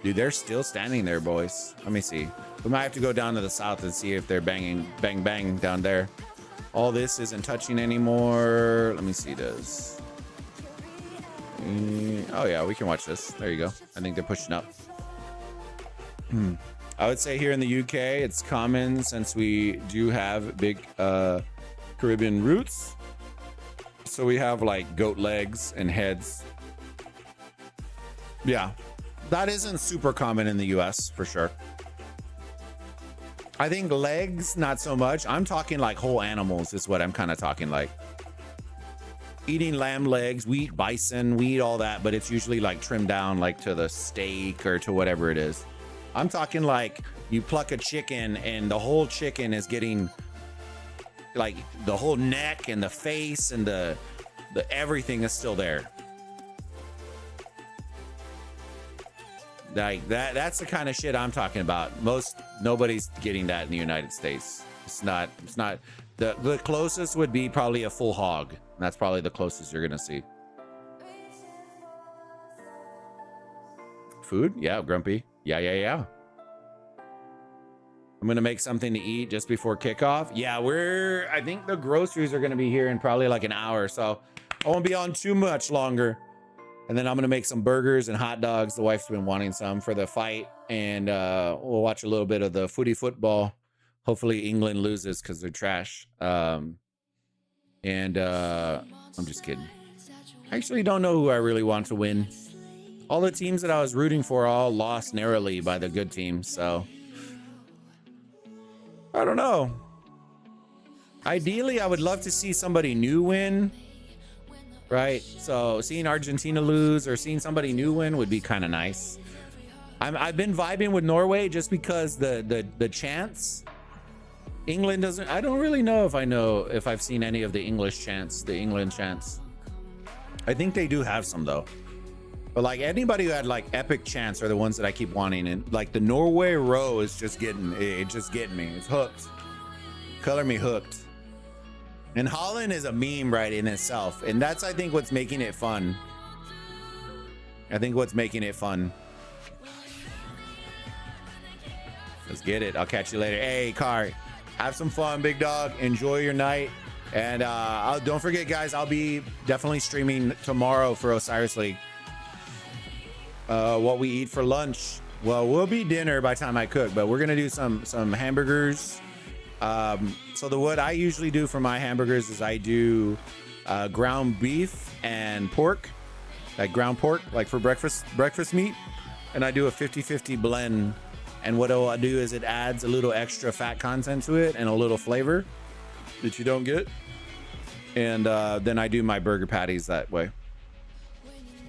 Dude, they're still standing there, boys. Let me see. We might have to go down to the south and see if they're banging, bang, bang down there. All this isn't touching anymore. Let me see this. Oh yeah, we can watch this. There you go. I think they're pushing up. I would say here in the UK, it's common since we do have big Caribbean roots. So we have like goat legs and heads. Yeah. That isn't super common in the US for sure. I think legs, not so much. I'm talking like whole animals is what I'm kind of talking like. Eating lamb legs, we eat bison, we eat all that, but it's usually like trimmed down like to the steak or to whatever it is. I'm talking like you pluck a chicken and the whole chicken is getting like the whole neck and the face and the everything is still there. Like that's the kind of shit I'm talking about. Nobody's getting that in the United States. It's not the closest would be probably a full hog. That's probably the closest you're gonna see. Food? Yeah, Grumpy. Yeah. I'm gonna make something to eat just before kickoff. Yeah, I think the groceries are gonna be here in probably like an hour, so I won't be on too much longer. And then I'm gonna make some burgers and hot dogs. The wife's been wanting some for the fight, and we'll watch a little bit of the footy football. Hopefully England loses because they're trash. I'm just kidding. I actually don't know who I really want to win. All the teams that I was rooting for all lost narrowly by the good teams, so I don't know. Ideally, I would love to see somebody new win. Right, so seeing Argentina lose or seeing somebody new win would be kind of nice. I've been vibing with Norway just because the chants. England doesn't. I don't really know if I've seen any of the English chants, the England chants. I think they do have some though. But like anybody who had like epic chants are the ones that I keep wanting, and like the Norway row is just getting me. It's hooked. Color me hooked. And Holland is a meme right in itself. And that's, I think, what's making it fun. Let's get it. I'll catch you later. Hey, Car, have some fun, big dog. Enjoy your night. And don't forget, guys, I'll be definitely streaming tomorrow for Osiris League. What we eat for lunch. Well, we'll be dinner by the time I cook, but we're gonna do some hamburgers. So what I usually do for my hamburgers is I do ground beef and pork, like ground pork, like for breakfast meat, and I do a 50-50 blend. And what I'll do is it adds a little extra fat content to it and a little flavor that you don't get. And then I do my burger patties that way.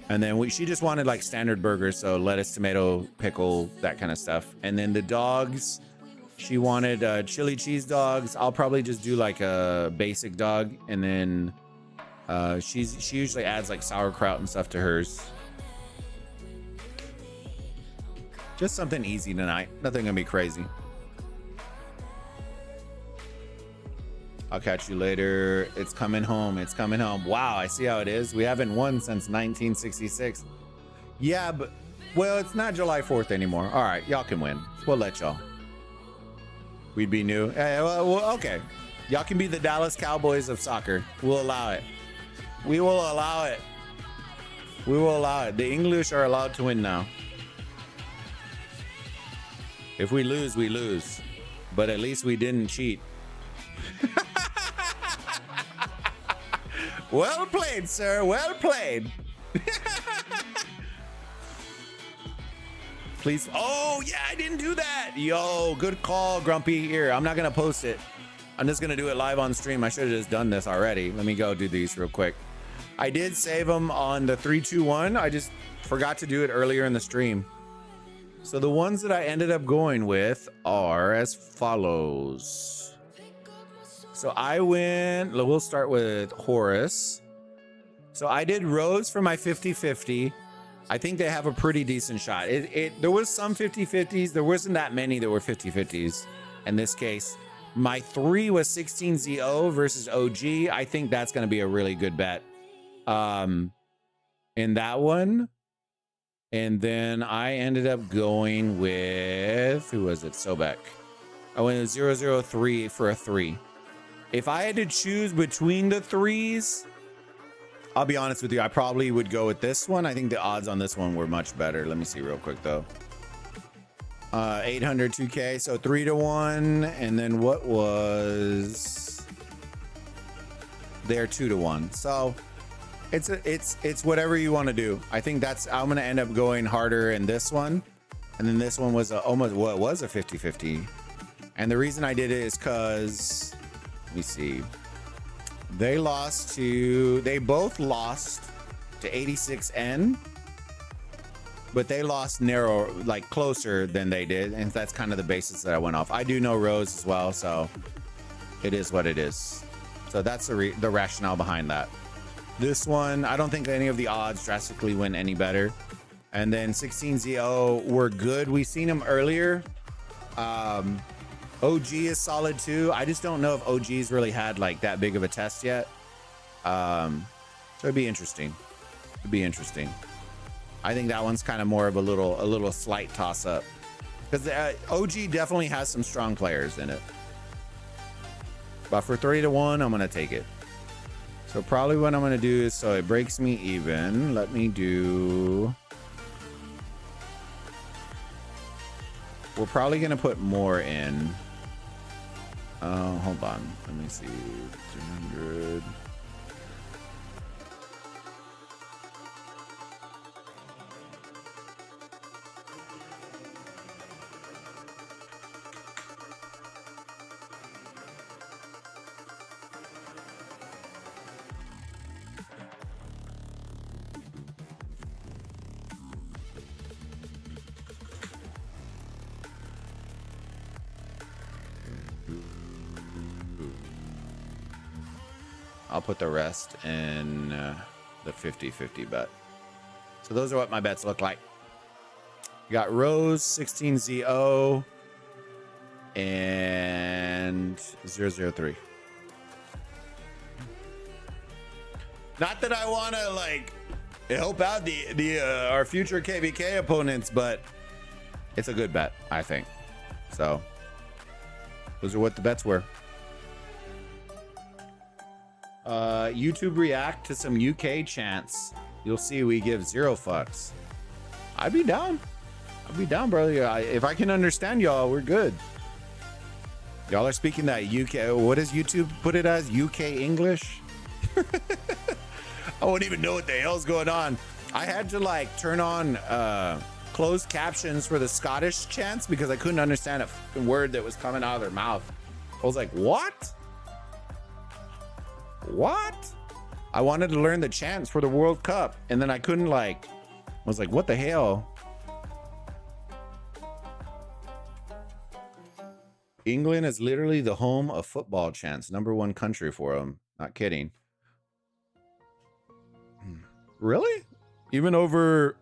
And then she just wanted like standard burgers, so lettuce, tomato, pickle, that kind of stuff. And then the dogs, she wanted chili cheese dogs. I'll probably just do like a basic dog, and then she usually adds like sauerkraut and stuff to hers. Just something easy tonight. Nothing gonna be crazy. I'll catch you later. It's coming home. It's coming home. Wow, I see how it is. We haven't won since 1966. Yeah, but, well, it's not July 4th anymore. All right, y'all can win. We'll let y'all. We'd be new. Well, okay. Y'all can be the Dallas Cowboys of soccer. We'll allow it. We will allow it. We will allow it. The English are allowed to win now. If we lose, we lose. But at least we didn't cheat. Well played, sir. Well played. Please. Oh, yeah, I didn't do that. Yo, good call, Grumpy. Here, I'm not going to post it. I'm just going to do it live on stream. I should have just done this already. Let me go do these real quick. I did save them on the 3-2-1. I just forgot to do it earlier in the stream. So the ones that I ended up going with are as follows. So I went, we'll start with Horace. So I did Rose for my 50-50. I think they have a pretty decent shot. There was some 50-50s. There wasn't that many that were 50-50s. In this case, my 3 was 16ZO versus OG. I think that's going to be a really good bet. In that one. And then I ended up going with, who was it? Sobek. I went with 003 for a 3. If I had to choose between the 3s, I'll be honest with you, I probably would go with this one. I think the odds on this one were much better. Let me see real quick though. 800 2K, so 3-1, and then what was there 2-1. So it's whatever you want to do. I think I'm gonna end up going harder in this one, and then this one was almost what was a 50-50. And the reason I did it is because, let me see, they both lost to 86N, but they lost narrow, like closer than they did, and that's kind of the basis that I went off. I do know Rose as well, so it is what it is. So that's the rationale behind that. This one, I don't think any of the odds drastically went any better. And then 16ZO were good. We seen them earlier. OG is solid too. I just don't know if OG's really had like that big of a test yet. So it'd be interesting. It'd be interesting. I think that one's kind of more of a little slight toss up, because OG definitely has some strong players in it. But for 3-1, I'm gonna take it. So probably what I'm gonna do is, so it breaks me even. Let me do. We're probably gonna put more in. Hold on. Let me see. 200. I'll put the rest in the 50-50 bet. So those are what my bets look like. You got Rose, 16ZO, and 003. Not that I want to like help out the our future KVK opponents, but it's a good bet, I think. So those are what the bets were. YouTube react to some UK chants. You'll see we give 0 fucks. I'd be down. I'll be down, bro. Yeah, if I can understand y'all, we're good. Y'all are speaking that UK. What does YouTube put it as? UK English? I wouldn't even know what the hell's going on. I had to like turn on closed captions for the Scottish chants because I couldn't understand a fucking word that was coming out of their mouth. I was like, what? What? I wanted to learn the chants for the World Cup, and then I couldn't like, I was like, what the hell? England is literally the home of football chants. #1 country for them. Not kidding. Really? Even over...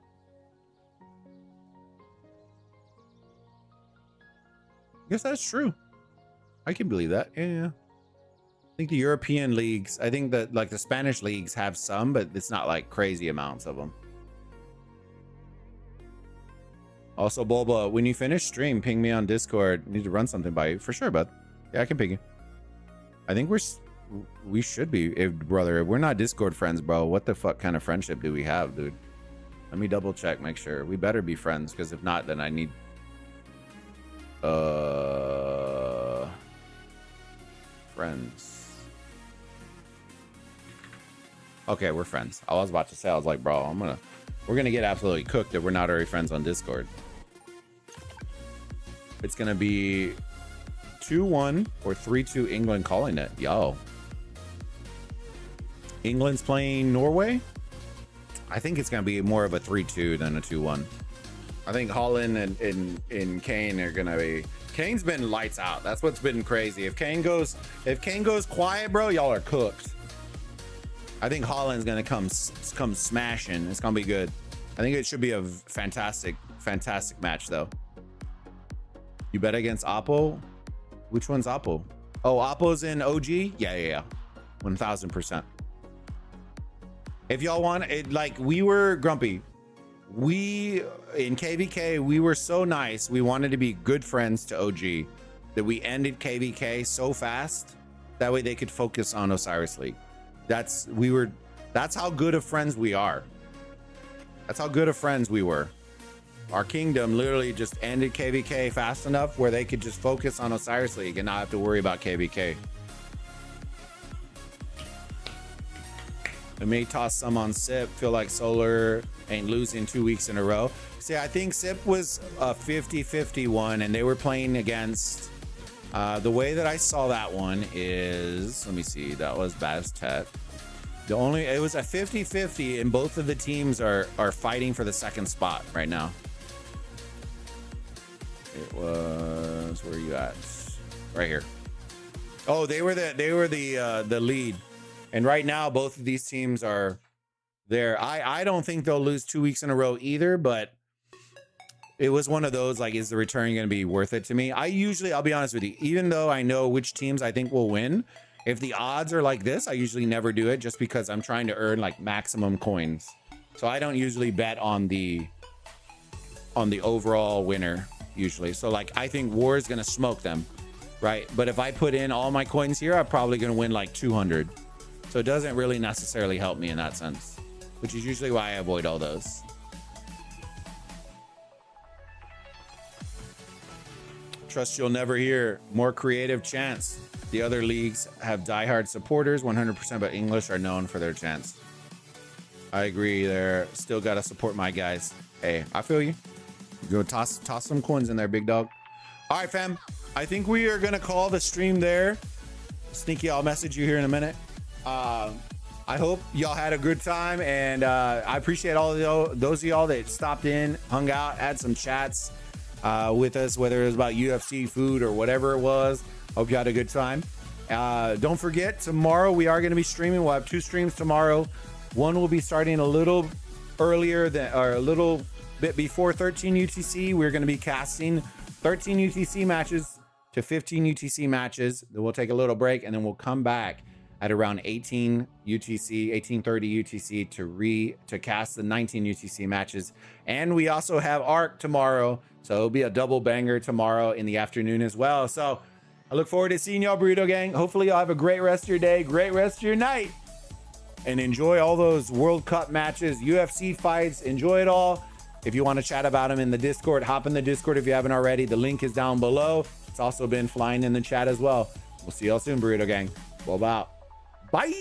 I guess that's true. I can believe that. Yeah. I think the European leagues, I think that like the Spanish leagues have some, but it's not like crazy amounts of them. Also, Bulba, when you finish stream, ping me on Discord. I need to run something by you. For sure, bud. Yeah, I can ping you. I think we should be, brother. If we're not Discord friends, bro, what the fuck kind of friendship do we have, dude? Let me double check, make sure. We better be friends, because if not, then I need... friends. Okay, we're friends. I was about to say, I was like, bro, we're gonna get absolutely cooked if we're not already friends on Discord. It's gonna be 2-1 or 3-2 England calling it. Yo. England's playing Norway. I think it's gonna be more of a 3-2 than a 2-1. I think Holland and Kane are gonna be... Kane's been lights out. That's what's been crazy. If Kane goes quiet, bro, y'all are cooked. I think Holland's gonna come smashing. It's gonna be good. I think it should be a fantastic match, though. You bet against Oppo? Which one's Oppo? Oh, Oppo's in OG? Yeah. 1000%. If y'all want it, like we were grumpy. We in KVK, we were so nice. We wanted to be good friends to OG that we ended KVK so fast that way they could focus on Osiris League. That's how good of friends we are. That's how good of friends we were. Our kingdom literally just ended KVK fast enough where they could just focus on Osiris League and not have to worry about KVK. I may toss some on Sip. Feel like Solar ain't losing 2 weeks in a row. See, I think Sip was a 50-51 and they were playing against... the way that I saw that one is... Let me see. That was Bastet. It was a 50-50 and both of the teams are fighting for the second spot right now. It was... Where are you at? Right here. Oh, they were the lead. And right now, both of these teams are there. I don't think they'll lose 2 weeks in a row either, but it was one of those, like, is the return going to be worth it to me? I'll be honest with you, even though I know which teams I think will win, if the odds are like this, I usually never do it just because I'm trying to earn like maximum coins. So I don't usually bet on the overall winner usually. So like, I think War is going to smoke them, right? But if I put in all my coins here, I'm probably going to win like 200. So it doesn't really necessarily help me in that sense, which is usually why I avoid all those. Trust you'll never hear more creative chants. The other leagues have diehard supporters, 100%, but English are known for their chants. I agree. They're still got to support my guys. Hey, I feel you. Go toss some coins in there, big dog. All right, fam. I think we are going to call the stream there. Sneaky, I'll message you here in a minute. I hope y'all had a good time, and I appreciate all of those of y'all that stopped in, hung out, had some chats with us, whether it was about UFC, food, or whatever it was. Hope you had a good time. Don't forget, tomorrow we are going to be streaming. We'll have 2 streams tomorrow. One will be starting a little earlier or a little bit before 13 UTC. We're going to be casting 13 UTC matches to 15 UTC matches. Then we'll take a little break, and then we'll come back at around 18 UTC, 1830 UTC to cast the 19 UTC matches. And we also have ARC tomorrow, so it'll be a double banger tomorrow in the afternoon as well. So I look forward to seeing y'all, Burrito Gang. Hopefully y'all have a great rest of your day, great rest of your night, and enjoy all those World Cup matches, UFC fights. Enjoy it all. If you want to chat about them in the Discord, hop in the Discord if you haven't already. The link is down below. It's also been flying in the chat as well. We'll see y'all soon, Burrito Gang. Bulb out. Bye.